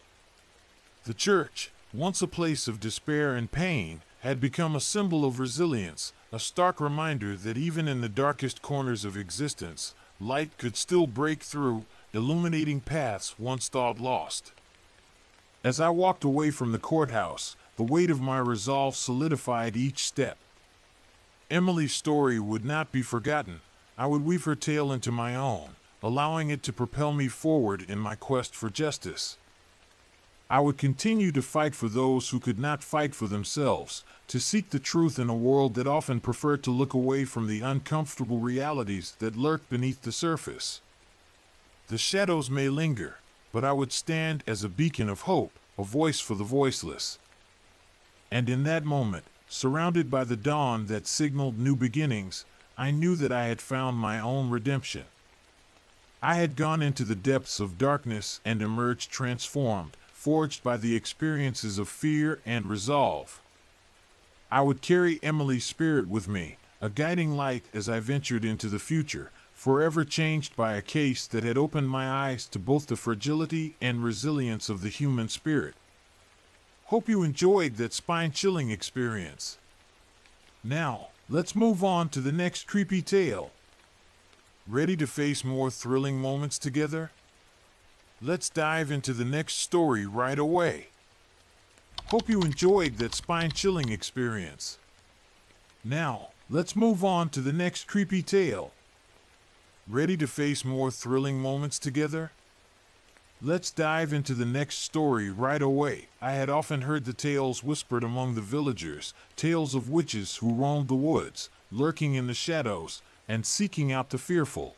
The church, once a place of despair and pain, had become a symbol of resilience, a stark reminder that even in the darkest corners of existence, light could still break through, illuminating paths once thought lost. As I walked away from the courthouse, the weight of my resolve solidified each step. Emily's story would not be forgotten. I would weave her tale into my own, allowing it to propel me forward in my quest for justice. I would continue to fight for those who could not fight for themselves, to seek the truth in a world that often preferred to look away from the uncomfortable realities that lurk beneath the surface. The shadows may linger, but I would stand as a beacon of hope, a voice for the voiceless. And in that moment, surrounded by the dawn that signaled new beginnings, I knew that I had found my own redemption. I had gone into the depths of darkness and emerged transformed, forged by the experiences of fear and resolve. I would carry Emily's spirit with me, a guiding light as I ventured into the future, forever changed by a case that had opened my eyes to both the fragility and resilience of the human spirit. Hope you enjoyed that spine-chilling experience. Now, let's move on to the next creepy tale. Ready to face more thrilling moments together? Let's dive into the next story right away. Hope you enjoyed that spine-chilling experience. Now, let's move on to the next creepy tale. Ready to face more thrilling moments together? Let's dive into the next story right away. I had often heard the tales whispered among the villagers, tales of witches who roamed the woods, lurking in the shadows, and seeking out the fearful.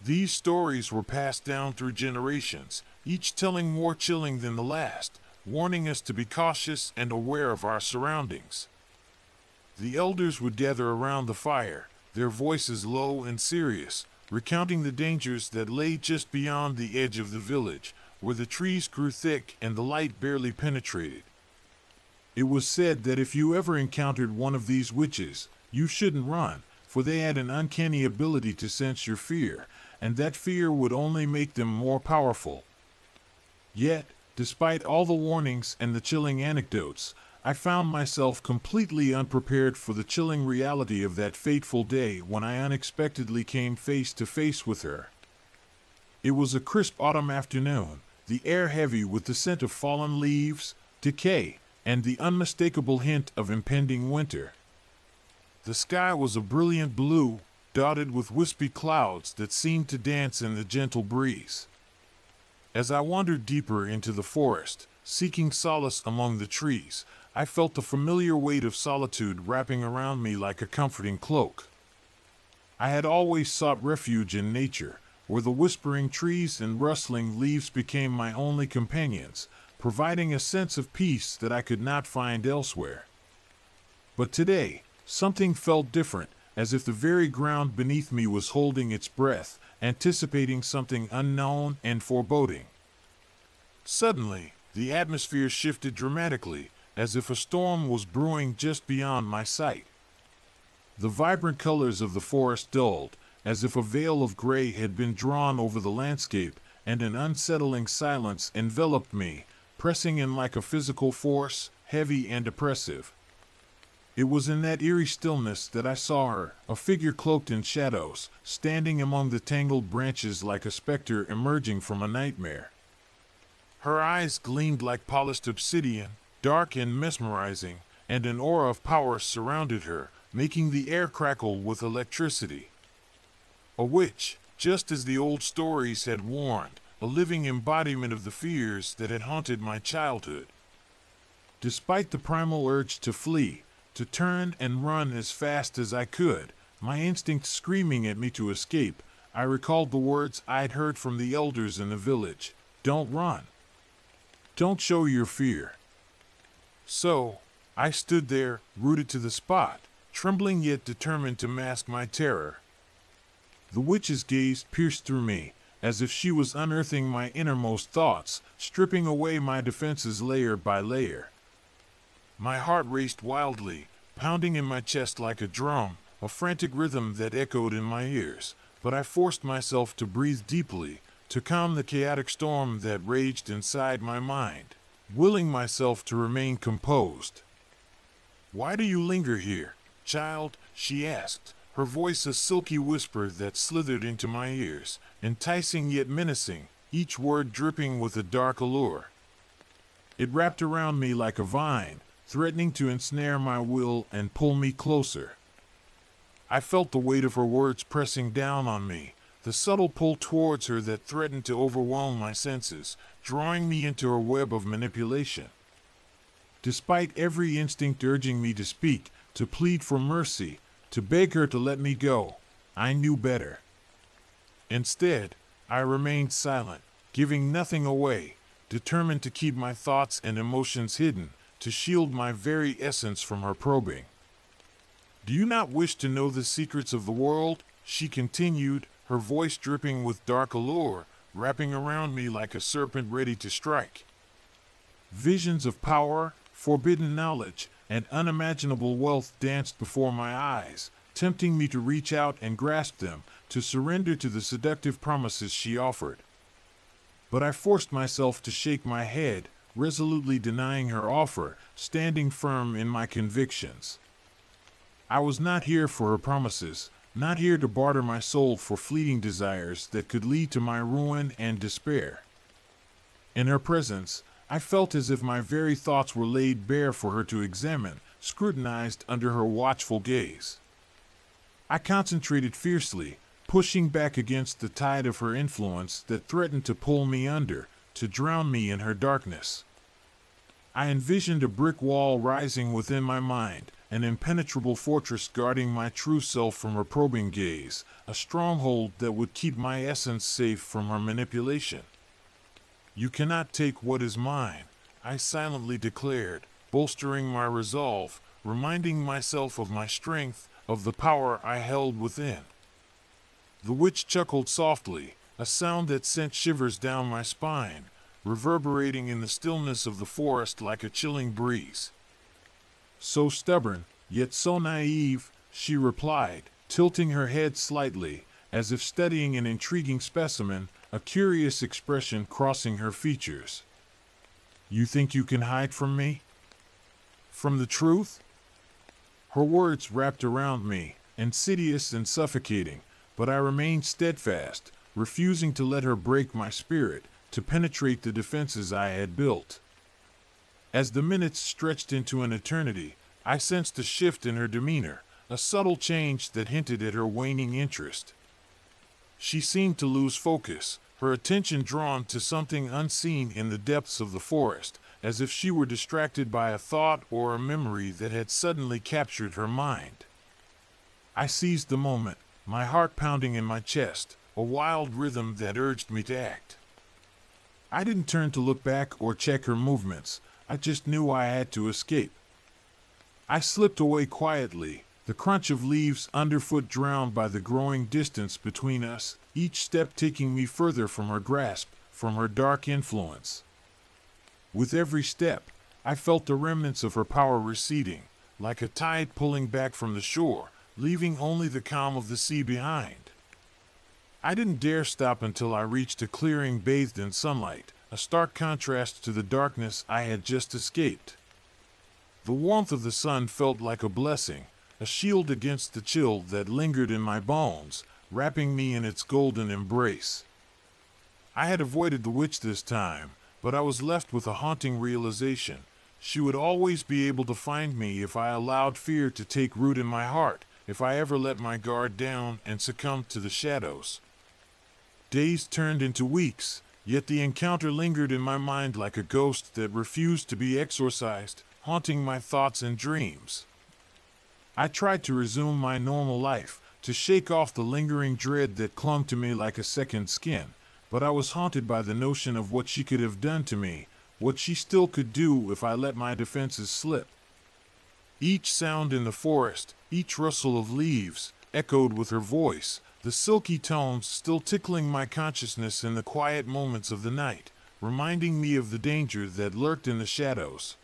These stories were passed down through generations, each telling more chilling than the last, warning us to be cautious and aware of our surroundings. The elders would gather around the fire, their voices low and serious, recounting the dangers that lay just beyond the edge of the village, where the trees grew thick and the light barely penetrated. It was said that if you ever encountered one of these witches, you shouldn't run, for they had an uncanny ability to sense your fear, and that fear would only make them more powerful. Yet, despite all the warnings and the chilling anecdotes, I found myself completely unprepared for the chilling reality of that fateful day when I unexpectedly came face to face with her. It was a crisp autumn afternoon, the air heavy with the scent of fallen leaves, decay, and the unmistakable hint of impending winter. The sky was a brilliant blue, dotted with wispy clouds that seemed to dance in the gentle breeze. As I wandered deeper into the forest, seeking solace among the trees, I felt the familiar weight of solitude wrapping around me like a comforting cloak. I had always sought refuge in nature, where the whispering trees and rustling leaves became my only companions, providing a sense of peace that I could not find elsewhere. But today, something felt different, as if the very ground beneath me was holding its breath, anticipating something unknown and foreboding. Suddenly, the atmosphere shifted dramatically, as if a storm was brewing just beyond my sight. The vibrant colors of the forest dulled, as if a veil of gray had been drawn over the landscape, and an unsettling silence enveloped me, pressing in like a physical force, heavy and oppressive. It was in that eerie stillness that I saw her, a figure cloaked in shadows, standing among the tangled branches like a specter emerging from a nightmare. Her eyes gleamed like polished obsidian, dark and mesmerizing, and an aura of power surrounded her, making the air crackle with electricity. A witch, just as the old stories had warned, a living embodiment of the fears that had haunted my childhood. Despite the primal urge to flee, to turn and run as fast as I could, my instinct screaming at me to escape, I recalled the words I'd heard from the elders in the village. Don't run. Don't show your fear. So, I stood there, rooted to the spot, trembling yet determined to mask my terror. The witch's gaze pierced through me, as if she was unearthing my innermost thoughts, stripping away my defenses layer by layer. My heart raced wildly, pounding in my chest like a drum, a frantic rhythm that echoed in my ears, but I forced myself to breathe deeply, to calm the chaotic storm that raged inside my mind, willing myself to remain composed. "Why do you linger here, child?" she asked, her voice a silky whisper that slithered into my ears, enticing yet menacing, each word dripping with a dark allure. It wrapped around me like a vine, threatening to ensnare my will and pull me closer. I felt the weight of her words pressing down on me, the subtle pull towards her that threatened to overwhelm my senses, drawing me into her web of manipulation. Despite every instinct urging me to speak, to plead for mercy, to beg her to let me go, I knew better. Instead, I remained silent, giving nothing away, determined to keep my thoughts and emotions hidden, to shield my very essence from her probing. "Do you not wish to know the secrets of the world?" she continued, her voice dripping with dark allure, wrapping around me like a serpent ready to strike. Visions of power, forbidden knowledge, and unimaginable wealth danced before my eyes, tempting me to reach out and grasp them, to surrender to the seductive promises she offered. But I forced myself to shake my head, resolutely denying her offer, standing firm in my convictions. I was not here for her promises, not here to barter my soul for fleeting desires that could lead to my ruin and despair. In her presence, I felt as if my very thoughts were laid bare for her to examine, scrutinized under her watchful gaze. I concentrated fiercely, pushing back against the tide of her influence that threatened to pull me under, to drown me in her darkness. I envisioned a brick wall rising within my mind, an impenetrable fortress guarding my true self from her probing gaze, a stronghold that would keep my essence safe from her manipulation. "You cannot take what is mine," I silently declared, bolstering my resolve, reminding myself of my strength, of the power I held within. The witch chuckled softly, a sound that sent shivers down my spine, reverberating in the stillness of the forest like a chilling breeze. "So stubborn, yet so naive," she replied, tilting her head slightly, as if studying an intriguing specimen, a curious expression crossing her features. "You think you can hide from me? From the truth?" Her words wrapped around me, insidious and suffocating, but I remained steadfast, refusing to let her break my spirit, to penetrate the defenses I had built. As the minutes stretched into an eternity, I sensed a shift in her demeanor, a subtle change that hinted at her waning interest. She seemed to lose focus, her attention drawn to something unseen in the depths of the forest, as if she were distracted by a thought or a memory that had suddenly captured her mind. I seized the moment, my heart pounding in my chest, a wild rhythm that urged me to act. I didn't turn to look back or check her movements, I just knew I had to escape. I slipped away quietly, the crunch of leaves underfoot drowned by the growing distance between us, each step taking me further from her grasp, from her dark influence. With every step, I felt the remnants of her power receding, like a tide pulling back from the shore, leaving only the calm of the sea behind. I didn't dare stop until I reached a clearing bathed in sunlight, a stark contrast to the darkness I had just escaped. The warmth of the sun felt like a blessing, a shield against the chill that lingered in my bones, wrapping me in its golden embrace. I had avoided the witch this time, but I was left with a haunting realization. She would always be able to find me if I allowed fear to take root in my heart, if I ever let my guard down and succumbed to the shadows. Days turned into weeks, yet the encounter lingered in my mind like a ghost that refused to be exorcised, haunting my thoughts and dreams. I tried to resume my normal life, to shake off the lingering dread that clung to me like a second skin, but I was haunted by the notion of what she could have done to me, what she still could do if I let my defenses slip. Each sound in the forest, each rustle of leaves, echoed with her voice, the silky tones still tickling my consciousness in the quiet moments of the night, reminding me of the danger that lurked in the shadows.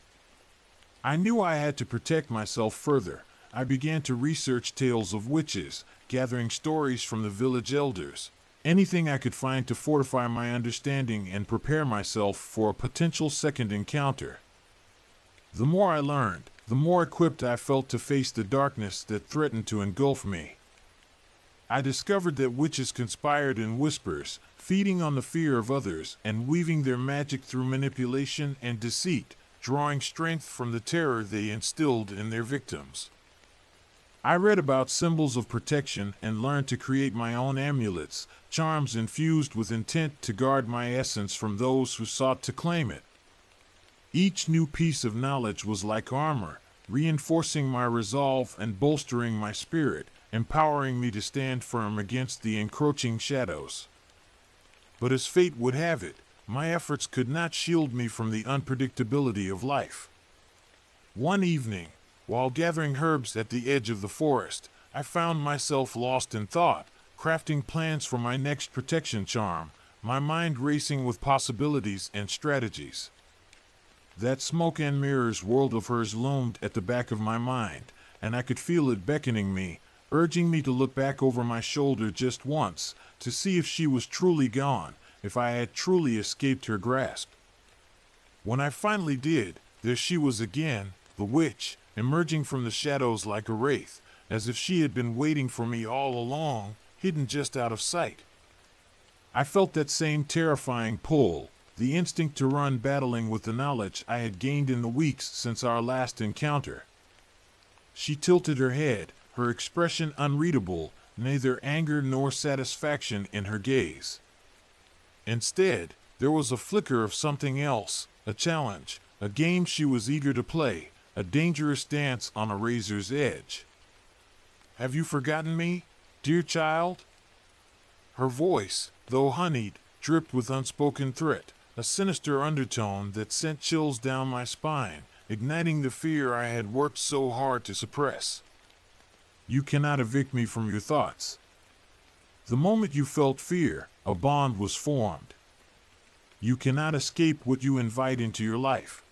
I knew I had to protect myself further. I began to research tales of witches, gathering stories from the village elders, anything I could find to fortify my understanding and prepare myself for a potential second encounter. The more I learned, the more equipped I felt to face the darkness that threatened to engulf me. I discovered that witches conspired in whispers, feeding on the fear of others and weaving their magic through manipulation and deceit, drawing strength from the terror they instilled in their victims. I read about symbols of protection and learned to create my own amulets, charms infused with intent to guard my essence from those who sought to claim it. Each new piece of knowledge was like armor, reinforcing my resolve and bolstering my spirit, empowering me to stand firm against the encroaching shadows. But as fate would have it, my efforts could not shield me from the unpredictability of life. One evening, while gathering herbs at the edge of the forest, I found myself lost in thought, crafting plans for my next protection charm, my mind racing with possibilities and strategies. That smoke and mirrors world of hers loomed at the back of my mind, and I could feel it beckoning me, urging me to look back over my shoulder just once, to see if she was truly gone, if I had truly escaped her grasp. When I finally did, there she was again, the witch, emerging from the shadows like a wraith, as if she had been waiting for me all along, hidden just out of sight. I felt that same terrifying pull, the instinct to run battling with the knowledge I had gained in the weeks since our last encounter. She tilted her head, her expression unreadable, neither anger nor satisfaction in her gaze. Instead, there was a flicker of something else, a challenge, a game she was eager to play, a dangerous dance on a razor's edge. "Have you forgotten me, dear child?" Her voice, though honeyed, dripped with unspoken threat, a sinister undertone that sent chills down my spine, igniting the fear I had worked so hard to suppress. "You cannot evict me from your thoughts. The moment you felt fear, a bond was formed. You cannot escape what you invite into your life."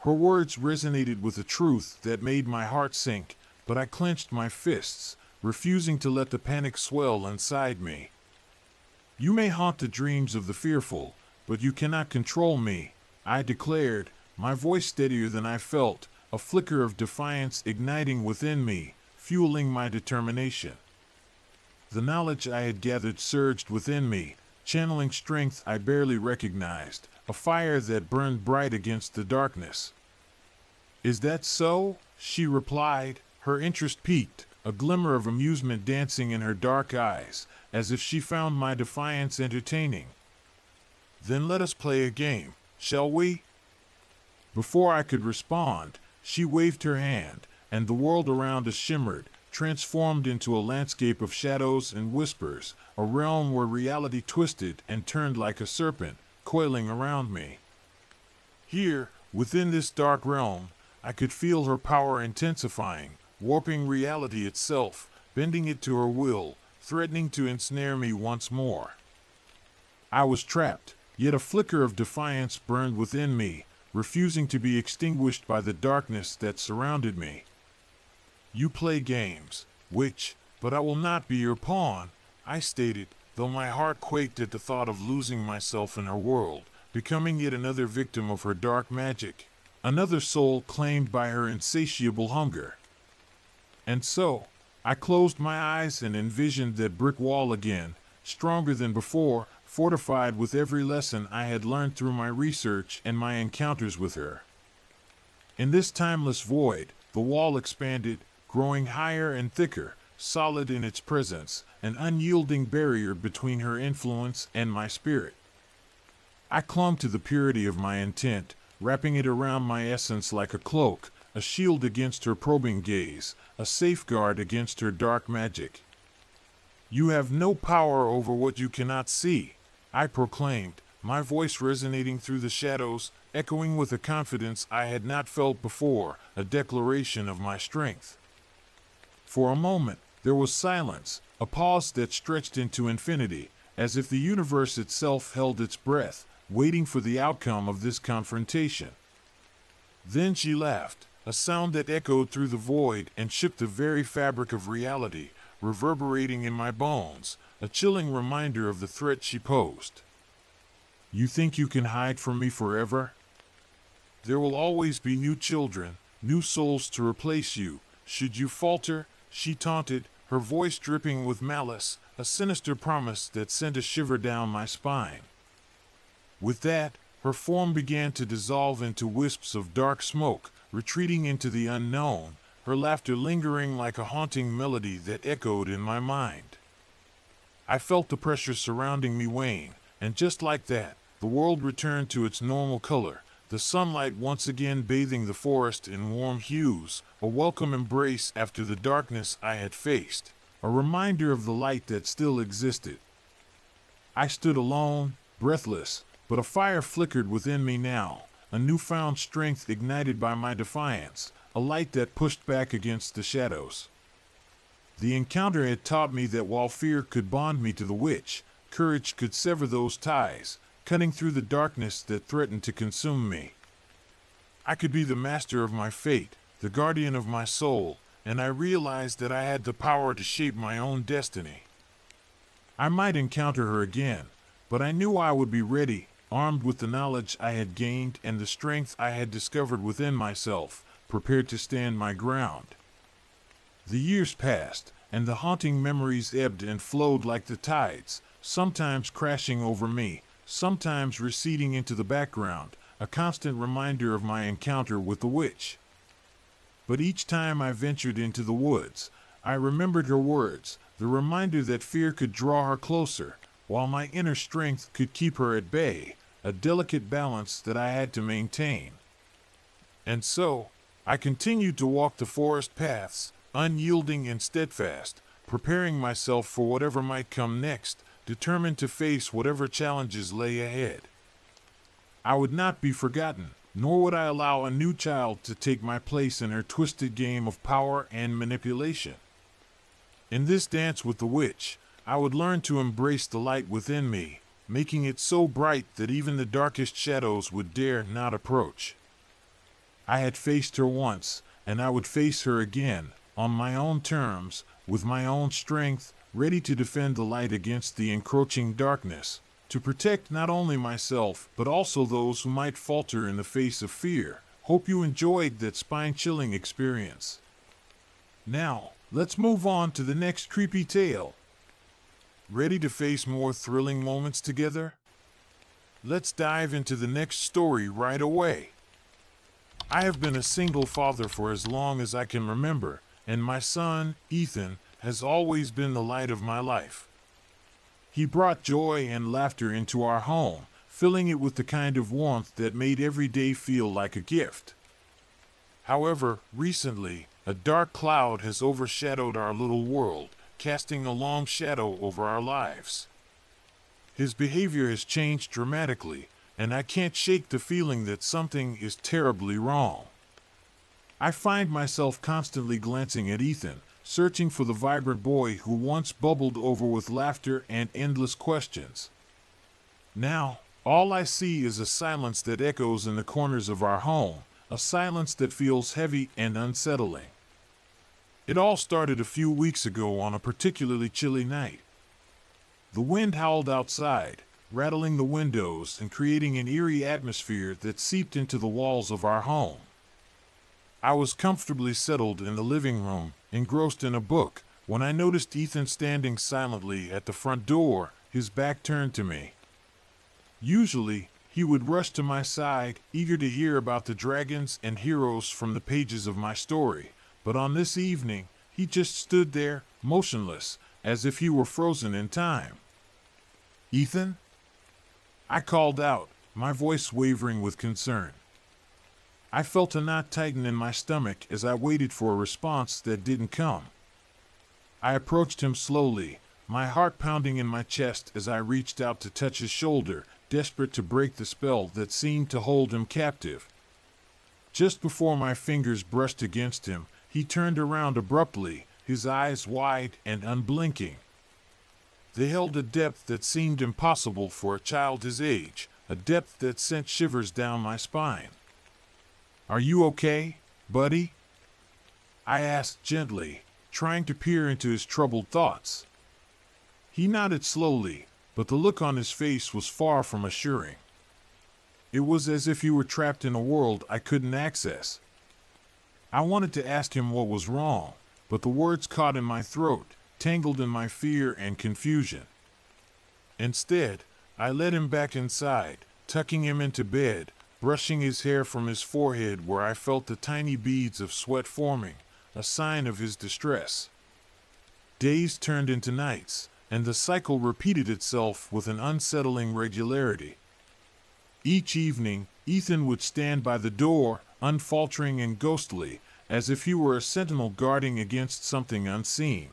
Her words resonated with a truth that made my heart sink, but I clenched my fists, refusing to let the panic swell inside me. "You may haunt the dreams of the fearful, but you cannot control me," I declared, my voice steadier than I felt, a flicker of defiance igniting within me, fueling my determination. The knowledge I had gathered surged within me, channeling strength I barely recognized, a fire that burned bright against the darkness. "Is that so?" she replied, her interest piqued, a glimmer of amusement dancing in her dark eyes, as if she found my defiance entertaining. "Then let us play a game, shall we?" Before I could respond, she waved her hand, and the world around us shimmered, transformed into a landscape of shadows and whispers, a realm where reality twisted and turned like a serpent, coiling around me. Here, within this dark realm, I could feel her power intensifying, warping reality itself, bending it to her will, threatening to ensnare me once more. I was trapped, yet a flicker of defiance burned within me, refusing to be extinguished by the darkness that surrounded me. "You play games, witch, but I will not be your pawn," I stated, though my heart quaked at the thought of losing myself in her world, becoming yet another victim of her dark magic, another soul claimed by her insatiable hunger. And so, I closed my eyes and envisioned that brick wall again, stronger than before, fortified with every lesson I had learned through my research and my encounters with her. In this timeless void, the wall expanded, growing higher and thicker, solid in its presence, an unyielding barrier between her influence and my spirit. I clung to the purity of my intent, wrapping it around my essence like a cloak, a shield against her probing gaze, a safeguard against her dark magic. "You have no power over what you cannot see," I proclaimed, my voice resonating through the shadows, echoing with a confidence I had not felt before, a declaration of my strength. For a moment, there was silence, a pause that stretched into infinity, as if the universe itself held its breath, waiting for the outcome of this confrontation. Then she laughed, a sound that echoed through the void and shook the very fabric of reality, reverberating in my bones, a chilling reminder of the threat she posed. "You think you can hide from me forever? There will always be new children, new souls to replace you, should you falter," she taunted, her voice dripping with malice, a sinister promise that sent a shiver down my spine. With that, her form began to dissolve into wisps of dark smoke, retreating into the unknown, her laughter lingering like a haunting melody that echoed in my mind. I felt the pressure surrounding me wane, and just like that, the world returned to its normal color, the sunlight once again bathing the forest in warm hues, a welcome embrace after the darkness I had faced, a reminder of the light that still existed. I stood alone, breathless, but a fire flickered within me now, a newfound strength ignited by my defiance, a light that pushed back against the shadows. The encounter had taught me that while fear could bond me to the witch, courage could sever those ties, cutting through the darkness that threatened to consume me. I could be the master of my fate, the guardian of my soul, and I realized that I had the power to shape my own destiny. I might encounter her again, but I knew I would be ready, armed with the knowledge I had gained and the strength I had discovered within myself, prepared to stand my ground. The years passed, and the haunting memories ebbed and flowed like the tides, sometimes crashing over me, sometimes receding into the background, a constant reminder of my encounter with the witch. But each time I ventured into the woods, I remembered her words, the reminder that fear could draw her closer, while my inner strength could keep her at bay, a delicate balance that I had to maintain. And so, I continued to walk the forest paths, unyielding and steadfast, preparing myself for whatever might come next, determined to face whatever challenges lay ahead. I would not be forgotten, nor would I allow a new child to take my place in her twisted game of power and manipulation. In this dance with the witch, I would learn to embrace the light within me, making it so bright that even the darkest shadows would dare not approach. I had faced her once, and I would face her again, on my own terms, with my own strength, ready to defend the light against the encroaching darkness, to protect not only myself, but also those who might falter in the face of fear. Hope you enjoyed that spine-chilling experience. Now, let's move on to the next creepy tale. Ready to face more thrilling moments together? Let's dive into the next story right away. I have been a single father for as long as I can remember, and my son, Ethan, has always been the light of my life. He brought joy and laughter into our home, filling it with the kind of warmth that made every day feel like a gift. However, recently, a dark cloud has overshadowed our little world, casting a long shadow over our lives. His behavior has changed dramatically, and I can't shake the feeling that something is terribly wrong. I find myself constantly glancing at Ethan, searching for the vibrant boy who once bubbled over with laughter and endless questions. Now, all I see is a silence that echoes in the corners of our home, a silence that feels heavy and unsettling. It all started a few weeks ago on a particularly chilly night. The wind howled outside, rattling the windows and creating an eerie atmosphere that seeped into the walls of our home. I was comfortably settled in the living room, engrossed in a book, when I noticed Ethan standing silently at the front door, his back turned to me. Usually, he would rush to my side, eager to hear about the dragons and heroes from the pages of my story, but on this evening, he just stood there, motionless, as if he were frozen in time. "Ethan?" I called out, my voice wavering with concern. I felt a knot tighten in my stomach as I waited for a response that didn't come. I approached him slowly, my heart pounding in my chest as I reached out to touch his shoulder, desperate to break the spell that seemed to hold him captive. Just before my fingers brushed against him, he turned around abruptly, his eyes wide and unblinking. They held a depth that seemed impossible for a child his age, a depth that sent shivers down my spine. "Are you okay, buddy?" I asked gently, trying to peer into his troubled thoughts. He nodded slowly, but the look on his face was far from assuring. It was as if he were trapped in a world I couldn't access. I wanted to ask him what was wrong, but the words caught in my throat, tangled in my fear and confusion. Instead, I led him back inside, tucking him into bed, brushing his hair from his forehead where I felt the tiny beads of sweat forming, a sign of his distress. Days turned into nights, and the cycle repeated itself with an unsettling regularity. Each evening, Ethan would stand by the door, unfaltering and ghostly, as if he were a sentinel guarding against something unseen.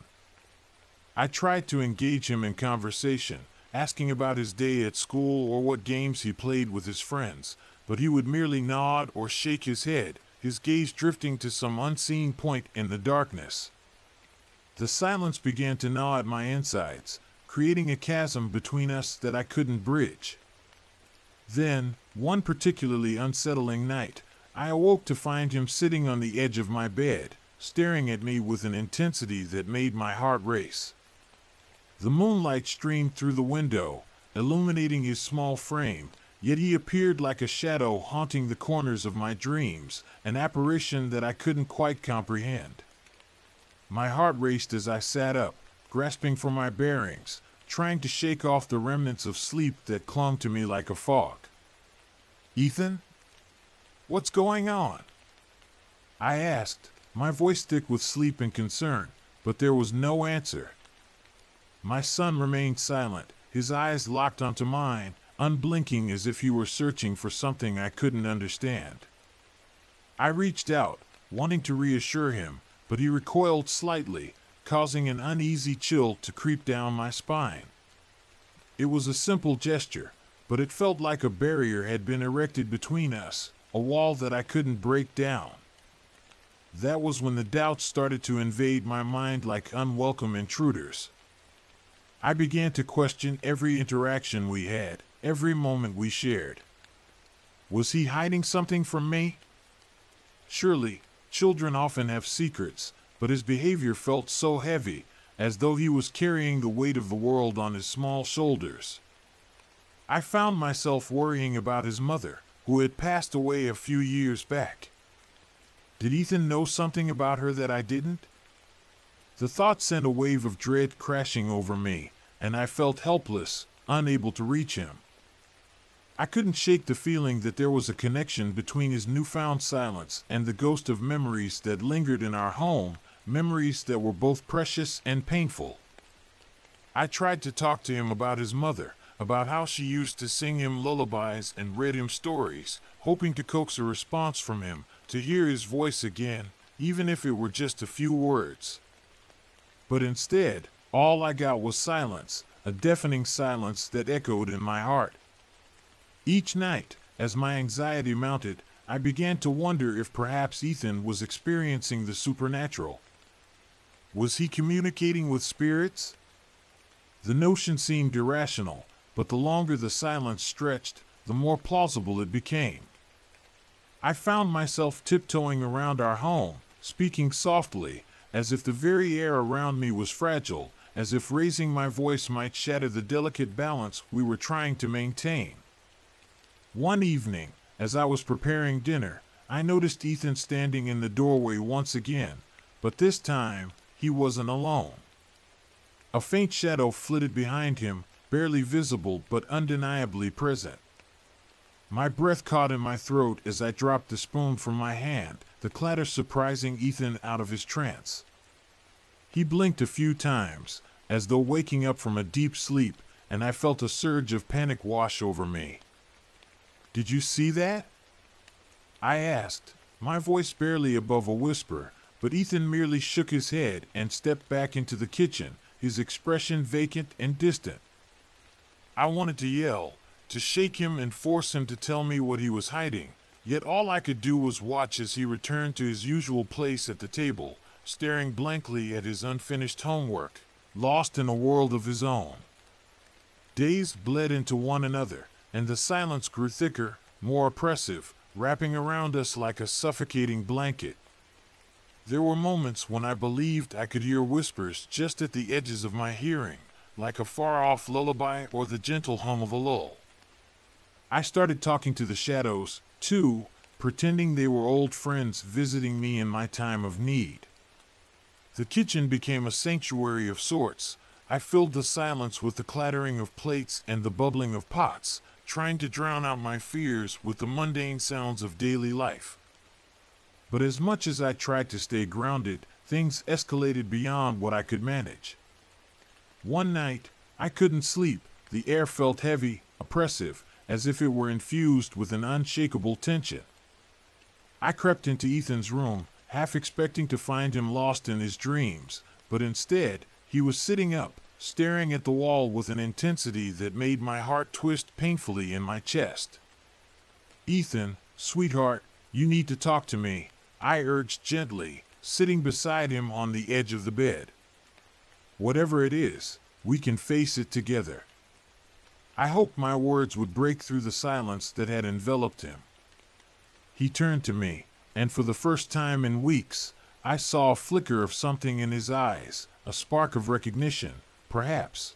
I tried to engage him in conversation, asking about his day at school or what games he played with his friends, but he would merely nod or shake his head, his gaze drifting to some unseen point in the darkness. The silence began to gnaw at my insides, creating a chasm between us that I couldn't bridge. Then, one particularly unsettling night, I awoke to find him sitting on the edge of my bed, staring at me with an intensity that made my heart race. The moonlight streamed through the window, illuminating his small frame, yet he appeared like a shadow haunting the corners of my dreams, an apparition that I couldn't quite comprehend. My heart raced as I sat up, grasping for my bearings, trying to shake off the remnants of sleep that clung to me like a fog. "Ethan? What's going on?" I asked, my voice thick with sleep and concern, but there was no answer. My son remained silent, his eyes locked onto mine, unblinking as if he were searching for something I couldn't understand. I reached out, wanting to reassure him, but he recoiled slightly, causing an uneasy chill to creep down my spine. It was a simple gesture, but it felt like a barrier had been erected between us, a wall that I couldn't break down. That was when the doubts started to invade my mind like unwelcome intruders. I began to question every interaction we had, every moment we shared. Was he hiding something from me? Surely, children often have secrets, but his behavior felt so heavy, as though he was carrying the weight of the world on his small shoulders. I found myself worrying about his mother, who had passed away a few years back. Did Ethan know something about her that I didn't? The thought sent a wave of dread crashing over me, and I felt helpless, unable to reach him. I couldn't shake the feeling that there was a connection between his newfound silence and the ghost of memories that lingered in our home, memories that were both precious and painful. I tried to talk to him about his mother, about how she used to sing him lullabies and read him stories, hoping to coax a response from him, to hear his voice again, even if it were just a few words. But instead, all I got was silence, a deafening silence that echoed in my heart. Each night, as my anxiety mounted, I began to wonder if perhaps Ethan was experiencing the supernatural. Was he communicating with spirits? The notion seemed irrational, but the longer the silence stretched, the more plausible it became. I found myself tiptoeing around our home, speaking softly, as if the very air around me was fragile, as if raising my voice might shatter the delicate balance we were trying to maintain. One evening, as I was preparing dinner, I noticed Ethan standing in the doorway once again, but this time he wasn't alone. A faint shadow flitted behind him, barely visible but undeniably present. My breath caught in my throat as I dropped the spoon from my hand, the clatter surprising Ethan out of his trance. He blinked a few times, as though waking up from a deep sleep, and I felt a surge of panic wash over me. "Did you see that?" I asked, my voice barely above a whisper, but Ethan merely shook his head and stepped back into the kitchen, his expression vacant and distant. I wanted to yell, to shake him and force him to tell me what he was hiding, yet all I could do was watch as he returned to his usual place at the table, staring blankly at his unfinished homework, lost in a world of his own. Days bled into one another, and the silence grew thicker, more oppressive, wrapping around us like a suffocating blanket. There were moments when I believed I could hear whispers just at the edges of my hearing, like a far-off lullaby or the gentle hum of a lull. I started talking to the shadows, too, pretending they were old friends visiting me in my time of need. The kitchen became a sanctuary of sorts. I filled the silence with the clattering of plates and the bubbling of pots, trying to drown out my fears with the mundane sounds of daily life. But as much as I tried to stay grounded, things escalated beyond what I could manage. One night, I couldn't sleep. The air felt heavy, oppressive, as if it were infused with an unshakable tension. I crept into Ethan's room, half expecting to find him lost in his dreams, but instead, he was sitting up, staring at the wall with an intensity that made my heart twist painfully in my chest. "Ethan, sweetheart, you need to talk to me," I urged gently, sitting beside him on the edge of the bed. "Whatever it is, we can face it together." I hoped my words would break through the silence that had enveloped him. He turned to me, and for the first time in weeks, I saw a flicker of something in his eyes, a spark of recognition, perhaps.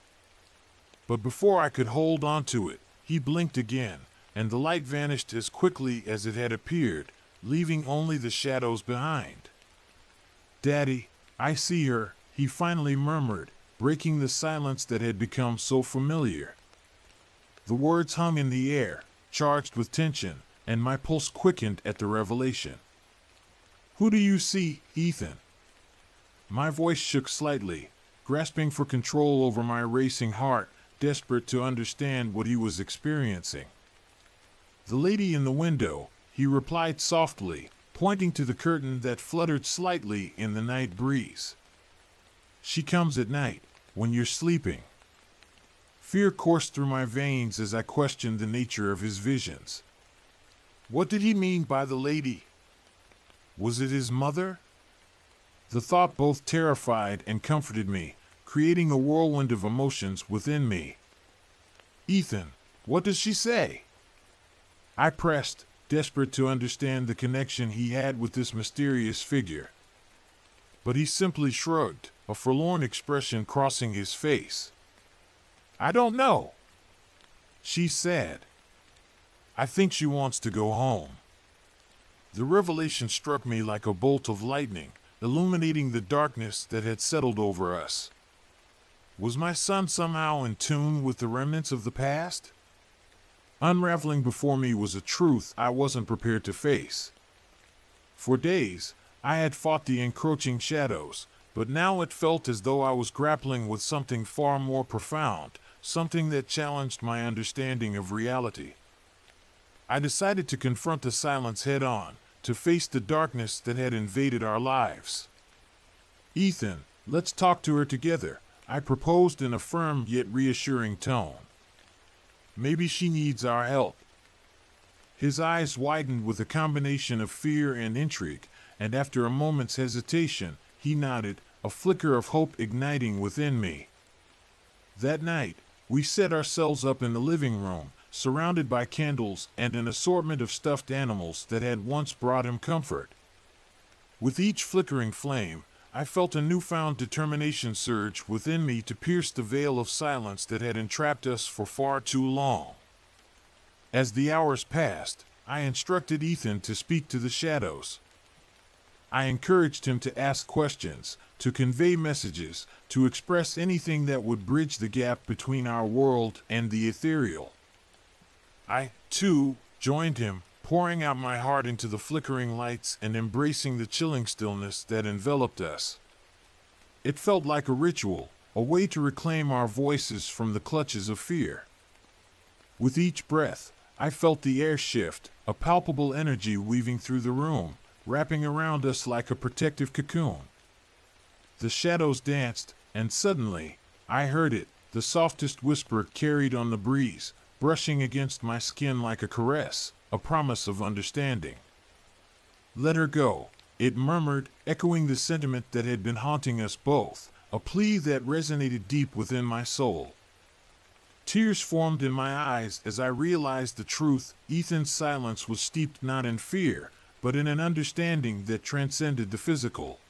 But before I could hold on to it, he blinked again, and the light vanished as quickly as it had appeared, leaving only the shadows behind. "Daddy, I see her," he finally murmured, breaking the silence that had become so familiar. The words hung in the air, charged with tension, and my pulse quickened at the revelation. "Who do you see, Ethan?" My voice shook slightly, grasping for control over my racing heart, desperate to understand what he was experiencing. "The lady in the window," he replied softly, pointing to the curtain that fluttered slightly in the night breeze. "She comes at night, when you're sleeping." Fear coursed through my veins as I questioned the nature of his visions. What did he mean by the lady? Was it his mother? The thought both terrified and comforted me, creating a whirlwind of emotions within me. "Ethan, what does she say?" I pressed, desperate to understand the connection he had with this mysterious figure. but he simply shrugged, a forlorn expression crossing his face. "I don't know," she said. "I think she wants to go home." The revelation struck me like a bolt of lightning, illuminating the darkness that had settled over us. Was my son somehow in tune with the remnants of the past? Unraveling before me was a truth I wasn't prepared to face. For days, I had fought the encroaching shadows, but now it felt as though I was grappling with something far more profound, something that challenged my understanding of reality. I decided to confront the silence head-on, to face the darkness that had invaded our lives. "Ethan, let's talk to her together," I proposed in a firm yet reassuring tone. "Maybe she needs our help." His eyes widened with a combination of fear and intrigue, and after a moment's hesitation, he nodded, a flicker of hope igniting within me. That night, we set ourselves up in the living room, surrounded by candles and an assortment of stuffed animals that had once brought him comfort. With each flickering flame, I felt a newfound determination surge within me to pierce the veil of silence that had entrapped us for far too long. As the hours passed, I instructed Ethan to speak to the shadows. I encouraged him to ask questions, to convey messages, to express anything that would bridge the gap between our world and the ethereal. I, too, joined him, pouring out my heart into the flickering lights and embracing the chilling stillness that enveloped us. It felt like a ritual, a way to reclaim our voices from the clutches of fear. With each breath, I felt the air shift, a palpable energy weaving through the room, wrapping around us like a protective cocoon. The shadows danced, and suddenly, I heard it, the softest whisper carried on the breeze, brushing against my skin like a caress, a promise of understanding. "Let her go," it murmured, echoing the sentiment that had been haunting us both, a plea that resonated deep within my soul. Tears formed in my eyes as I realized the truth. Ethan's silence was steeped not in fear, but in an understanding that transcended the physical.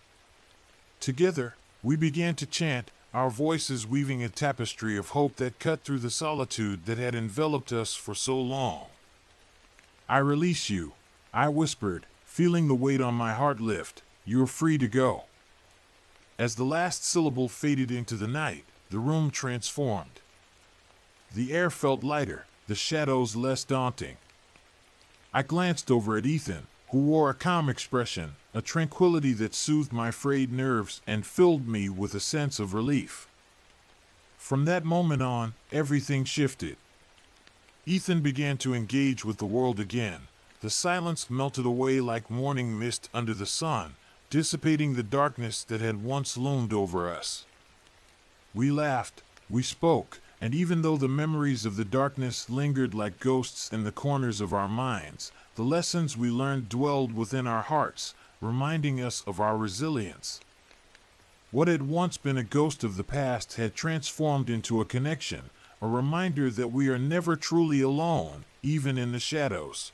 Together, we began to chant, our voices weaving a tapestry of hope that cut through the solitude that had enveloped us for so long. "I release you," I whispered, feeling the weight on my heart lift. "You're free to go." As the last syllable faded into the night, the room transformed. The air felt lighter, the shadows less daunting. I glanced over at Ethan, who wore a calm expression, a tranquility that soothed my frayed nerves and filled me with a sense of relief. From that moment on, everything shifted. Ethan began to engage with the world again. The silence melted away like morning mist under the sun, dissipating the darkness that had once loomed over us. We laughed, we spoke, and even though the memories of the darkness lingered like ghosts in the corners of our minds, the lessons we learned dwelled within our hearts, reminding us of our resilience. What had once been a ghost of the past had transformed into a connection, a reminder that we are never truly alone, even in the shadows.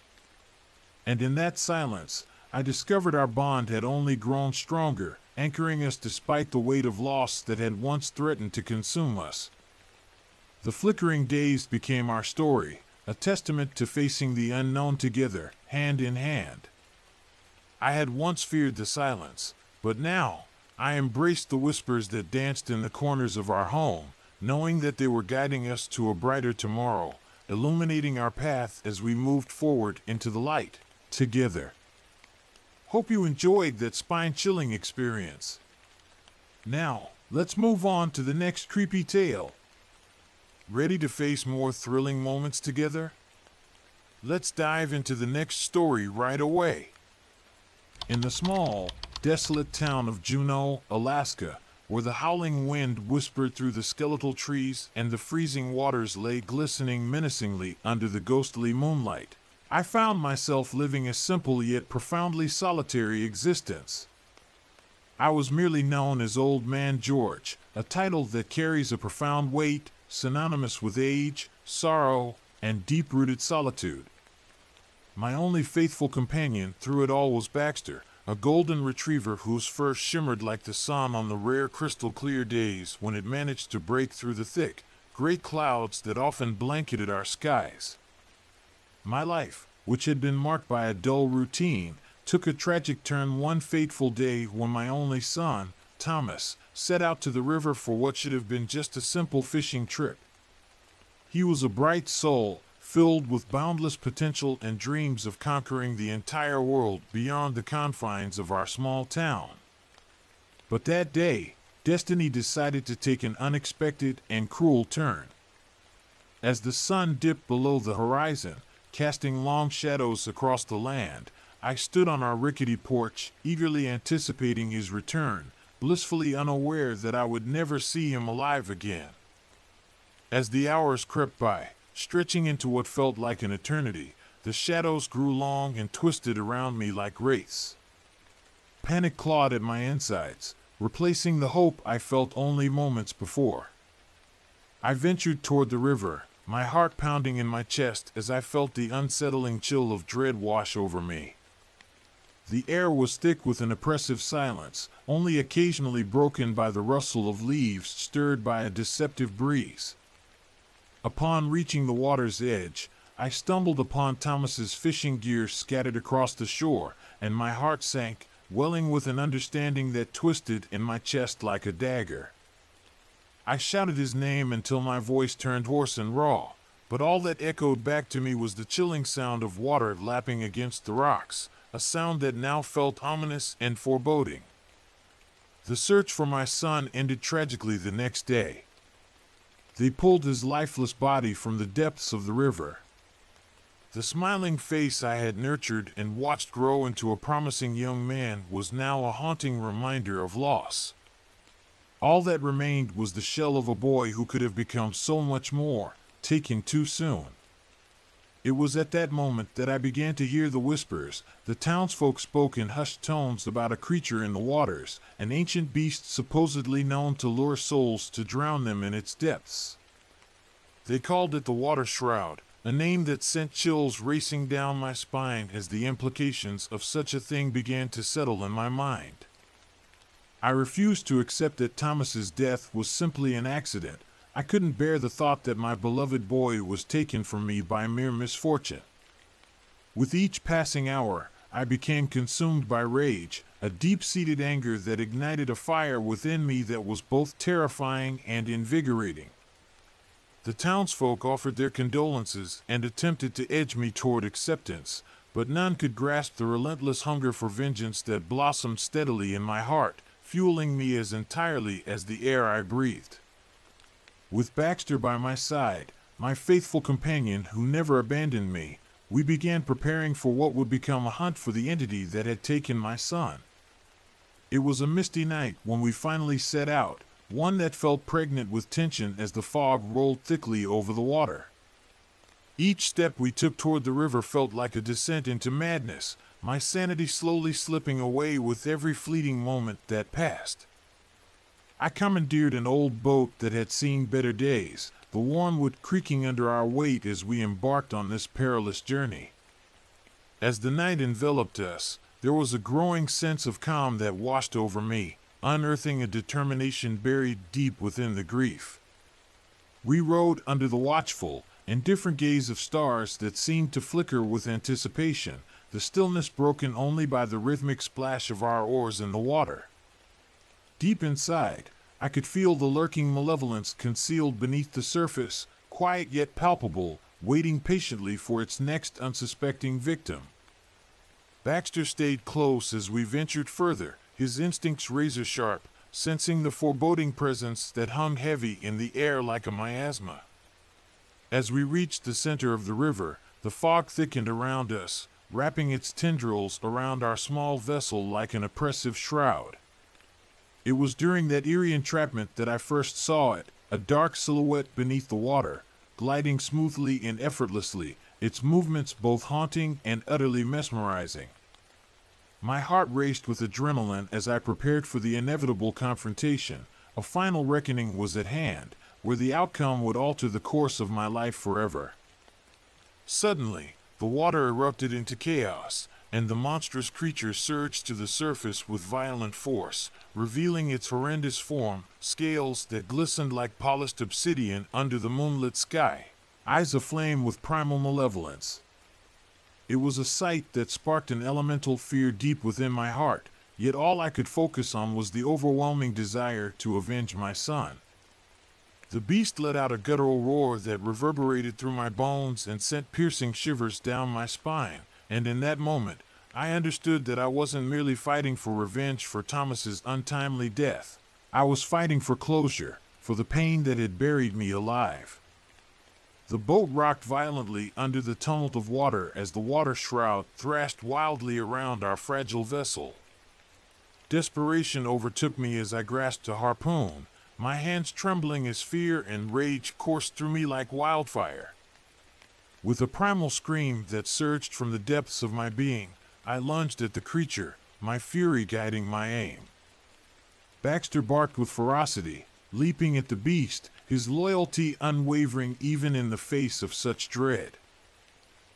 And in that silence, I discovered our bond had only grown stronger, anchoring us despite the weight of loss that had once threatened to consume us. The flickering days became our story, a testament to facing the unknown together, hand in hand. I had once feared the silence, but now I embraced the whispers that danced in the corners of our home, knowing that they were guiding us to a brighter tomorrow, illuminating our path as we moved forward into the light, together. Hope you enjoyed that spine-chilling experience. Now, let's move on to the next creepy tale. Ready to face more thrilling moments together? Let's dive into the next story right away. In the small, desolate town of Juneau, Alaska, where the howling wind whispered through the skeletal trees and the freezing waters lay glistening menacingly under the ghostly moonlight, I found myself living a simple yet profoundly solitary existence. I was merely known as Old Man George, a title that carries a profound weight, synonymous with age, sorrow, and deep-rooted solitude. My only faithful companion through it all was Baxter, a golden retriever whose fur shimmered like the sun on the rare crystal clear days when it managed to break through the thick, gray clouds that often blanketed our skies. My life, which had been marked by a dull routine, took a tragic turn one fateful day when my only son, Thomas, set out to the river for what should have been just a simple fishing trip. He was a bright soul, filled with boundless potential and dreams of conquering the entire world beyond the confines of our small town. But that day, destiny decided to take an unexpected and cruel turn. As the sun dipped below the horizon, casting long shadows across the land, I stood on our rickety porch, eagerly anticipating his return, blissfully unaware that I would never see him alive again. As the hours crept by, stretching into what felt like an eternity, the shadows grew long and twisted around me like wraiths. Panic clawed at my insides, replacing the hope I felt only moments before. I ventured toward the river, my heart pounding in my chest as I felt the unsettling chill of dread wash over me. The air was thick with an oppressive silence, only occasionally broken by the rustle of leaves stirred by a deceptive breeze. Upon reaching the water's edge, I stumbled upon Thomas's fishing gear scattered across the shore, and my heart sank, welling with an understanding that twisted in my chest like a dagger. I shouted his name until my voice turned hoarse and raw, but all that echoed back to me was the chilling sound of water lapping against the rocks, a sound that now felt ominous and foreboding. The search for my son ended tragically the next day. They pulled his lifeless body from the depths of the river. The smiling face I had nurtured and watched grow into a promising young man was now a haunting reminder of loss. All that remained was the shell of a boy who could have become so much more, taken too soon. It was at that moment that I began to hear the whispers. The townsfolk spoke in hushed tones about a creature in the waters, an ancient beast supposedly known to lure souls to drown them in its depths. They called it the Water Shroud, a name that sent chills racing down my spine as the implications of such a thing began to settle in my mind. I refused to accept that Thomas's death was simply an accident. I couldn't bear the thought that my beloved boy was taken from me by mere misfortune. With each passing hour, I became consumed by rage, a deep-seated anger that ignited a fire within me that was both terrifying and invigorating. The townsfolk offered their condolences and attempted to edge me toward acceptance, but none could grasp the relentless hunger for vengeance that blossomed steadily in my heart, fueling me as entirely as the air I breathed. With Baxter by my side, my faithful companion who never abandoned me, we began preparing for what would become a hunt for the entity that had taken my son. It was a misty night when we finally set out, one that felt pregnant with tension as the fog rolled thickly over the water. Each step we took toward the river felt like a descent into madness, my sanity slowly slipping away with every fleeting moment that passed. I commandeered an old boat that had seen better days, the warm wood creaking under our weight as we embarked on this perilous journey. As the night enveloped us, there was a growing sense of calm that washed over me, unearthing a determination buried deep within the grief. We rode under the watchful, indifferent gaze of stars that seemed to flicker with anticipation, the stillness broken only by the rhythmic splash of our oars in the water. Deep inside, I could feel the lurking malevolence concealed beneath the surface, quiet yet palpable, waiting patiently for its next unsuspecting victim. Baxter stayed close as we ventured further, his instincts razor-sharp, sensing the foreboding presence that hung heavy in the air like a miasma. As we reached the center of the river, the fog thickened around us, wrapping its tendrils around our small vessel like an oppressive shroud. It was during that eerie entrapment that I first saw it, a dark silhouette beneath the water, gliding smoothly and effortlessly, its movements both haunting and utterly mesmerizing. My heart raced with adrenaline as I prepared for the inevitable confrontation. A final reckoning was at hand, where the outcome would alter the course of my life forever. Suddenly, the water erupted into chaos. and the monstrous creature surged to the surface with violent force, revealing its horrendous form, scales that glistened like polished obsidian under the moonlit sky, eyes aflame with primal malevolence. It was a sight that sparked an elemental fear deep within my heart, yet all I could focus on was the overwhelming desire to avenge my son. The beast let out a guttural roar that reverberated through my bones and sent piercing shivers down my spine, and in that moment, I understood that I wasn't merely fighting for revenge for Thomas's untimely death. I was fighting for closure, for the pain that had buried me alive. The boat rocked violently under the tumult of water as the water shroud thrashed wildly around our fragile vessel. Desperation overtook me as I grasped a harpoon, my hands trembling as fear and rage coursed through me like wildfire. With a primal scream that surged from the depths of my being, I lunged at the creature, my fury guiding my aim. Baxter barked with ferocity, leaping at the beast, his loyalty unwavering even in the face of such dread.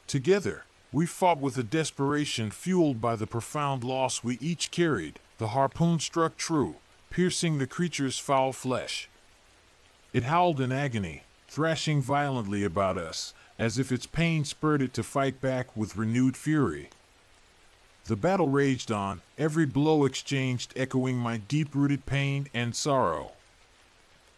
Together, we fought with a desperation fueled by the profound loss we each carried. The harpoon struck true, piercing the creature's foul flesh. It howled in agony, thrashing violently about us, as if its pain spurred it to fight back with renewed fury. The battle raged on, every blow exchanged echoing my deep-rooted pain and sorrow.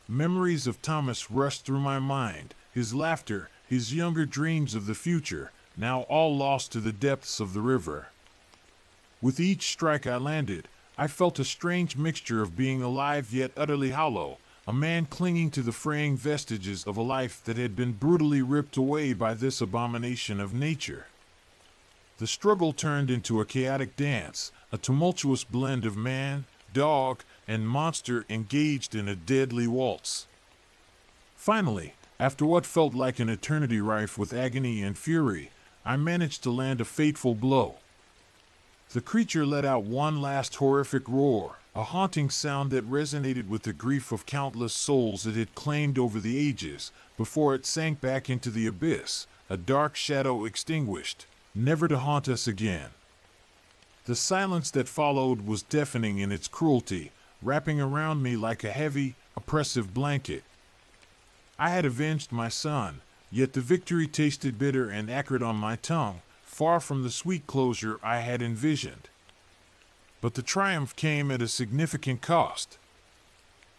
Memories of Thomas rushed through my mind, his laughter, his younger dreams of the future, now all lost to the depths of the river. With each strike I landed, I felt a strange mixture of being alive yet utterly hollow, a man clinging to the fraying vestiges of a life that had been brutally ripped away by this abomination of nature. The struggle turned into a chaotic dance, a tumultuous blend of man, dog, and monster engaged in a deadly waltz. Finally, after what felt like an eternity rife with agony and fury, I managed to land a fateful blow. The creature let out one last horrific roar, a haunting sound that resonated with the grief of countless souls it had claimed over the ages, before it sank back into the abyss, a dark shadow extinguished, never to haunt us again. The silence that followed was deafening in its cruelty, wrapping around me like a heavy, oppressive blanket. I had avenged my son, yet the victory tasted bitter and acrid on my tongue, far from the sweet closure I had envisioned. But the triumph came at a significant cost.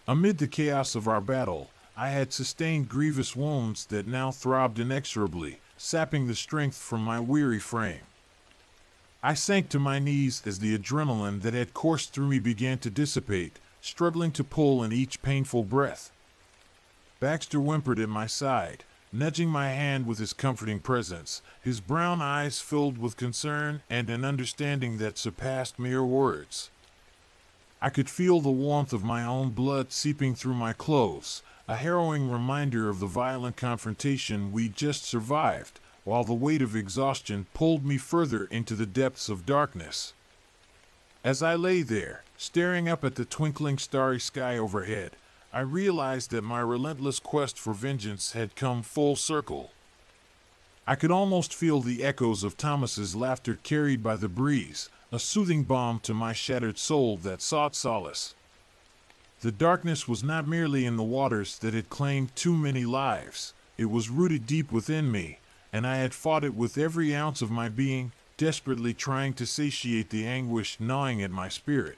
Amid the chaos of our battle, I had sustained grievous wounds that now throbbed inexorably, sapping the strength from my weary frame. I sank to my knees as the adrenaline that had coursed through me began to dissipate, struggling to pull in each painful breath. Baxter whimpered at my side, nudging my hand with his comforting presence, his brown eyes filled with concern and an understanding that surpassed mere words. I could feel the warmth of my own blood seeping through my clothes, a harrowing reminder of the violent confrontation we'd just survived, while the weight of exhaustion pulled me further into the depths of darkness. As I lay there, staring up at the twinkling starry sky overhead, I realized that my relentless quest for vengeance had come full circle. I could almost feel the echoes of Thomas's laughter carried by the breeze, a soothing balm to my shattered soul that sought solace. The darkness was not merely in the waters that had claimed too many lives, it was rooted deep within me, and I had fought it with every ounce of my being, desperately trying to satiate the anguish gnawing at my spirit.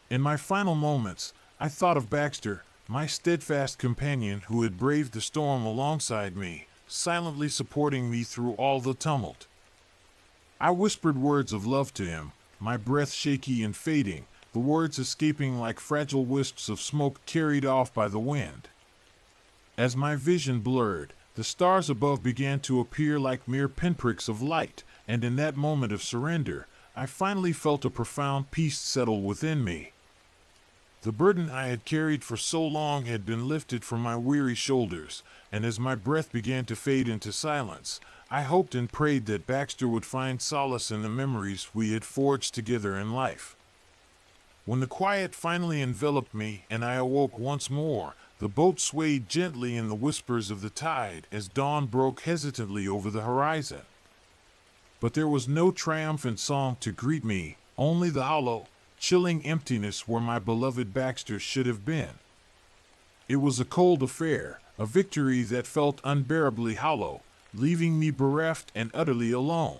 In my final moments, I thought of Baxter, my steadfast companion who had braved the storm alongside me, silently supporting me through all the tumult. I whispered words of love to him, my breath shaky and fading, the words escaping like fragile wisps of smoke carried off by the wind. As my vision blurred, the stars above began to appear like mere pinpricks of light, and in that moment of surrender, I finally felt a profound peace settle within me. The burden I had carried for so long had been lifted from my weary shoulders, and as my breath began to fade into silence, I hoped and prayed that Baxter would find solace in the memories we had forged together in life. When the quiet finally enveloped me and I awoke once more, the boat swayed gently in the whispers of the tide as dawn broke hesitantly over the horizon. but there was no triumphant song to greet me, only the hollow, chilling emptiness where my beloved Baxter should have been. It was a cold affair, a victory that felt unbearably hollow, leaving me bereft and utterly alone.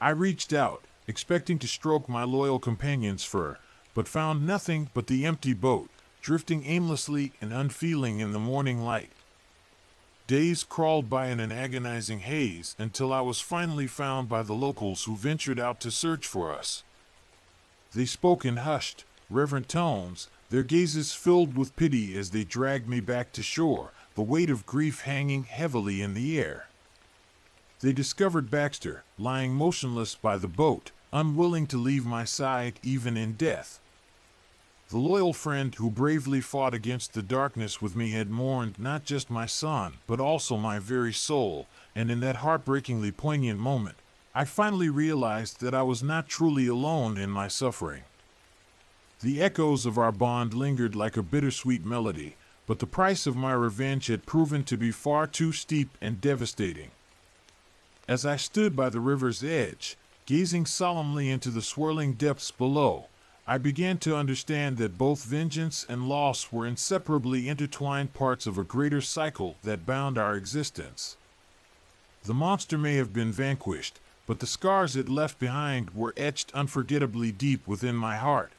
I reached out, expecting to stroke my loyal companion's fur, but found nothing but the empty boat, drifting aimlessly and unfeeling in the morning light. Days crawled by in an agonizing haze until I was finally found by the locals who ventured out to search for us. They spoke in hushed, reverent tones, their gazes filled with pity as they dragged me back to shore, the weight of grief hanging heavily in the air. They discovered Baxter, lying motionless by the boat, unwilling to leave my side even in death. The loyal friend who bravely fought against the darkness with me had mourned not just my son, but also my very soul, and in that heartbreakingly poignant moment, I finally realized that I was not truly alone in my suffering. The echoes of our bond lingered like a bittersweet melody, but the price of my revenge had proven to be far too steep and devastating. As I stood by the river's edge, gazing solemnly into the swirling depths below, I began to understand that both vengeance and loss were inseparably intertwined parts of a greater cycle that bound our existence. The monster may have been vanquished, but the scars it left behind were etched unforgettably deep within my heart.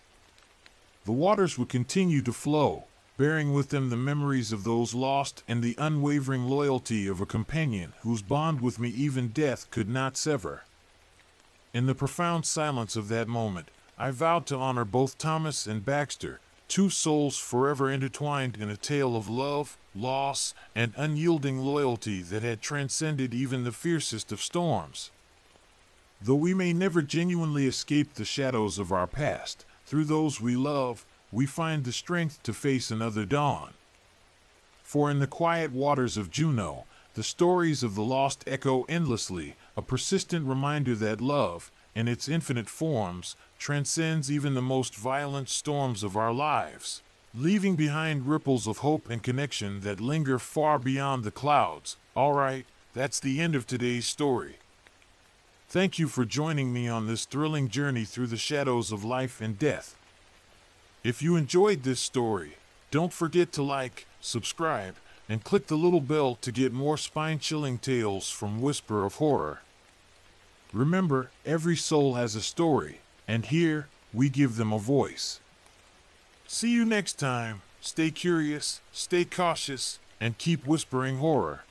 The waters would continue to flow, bearing with them the memories of those lost and the unwavering loyalty of a companion whose bond with me even death could not sever. In the profound silence of that moment, I vowed to honor both Thomas and Baxter, two souls forever intertwined in a tale of love, loss, and unyielding loyalty that had transcended even the fiercest of storms. Though we may never genuinely escape the shadows of our past, through those we love, we find the strength to face another dawn. For in the quiet waters of Juneau, the stories of the lost echo endlessly, a persistent reminder that love, in its infinite forms, transcends even the most violent storms of our lives, leaving behind ripples of hope and connection that linger far beyond the clouds. All right, that's the end of today's story. Thank you for joining me on this thrilling journey through the shadows of life and death. If you enjoyed this story, don't forget to like, subscribe, and click the little bell to get more spine-chilling tales from Whisper of Horror. Remember, every soul has a story, and here, we give them a voice. See you next time. Stay curious, stay cautious, and keep whispering horror.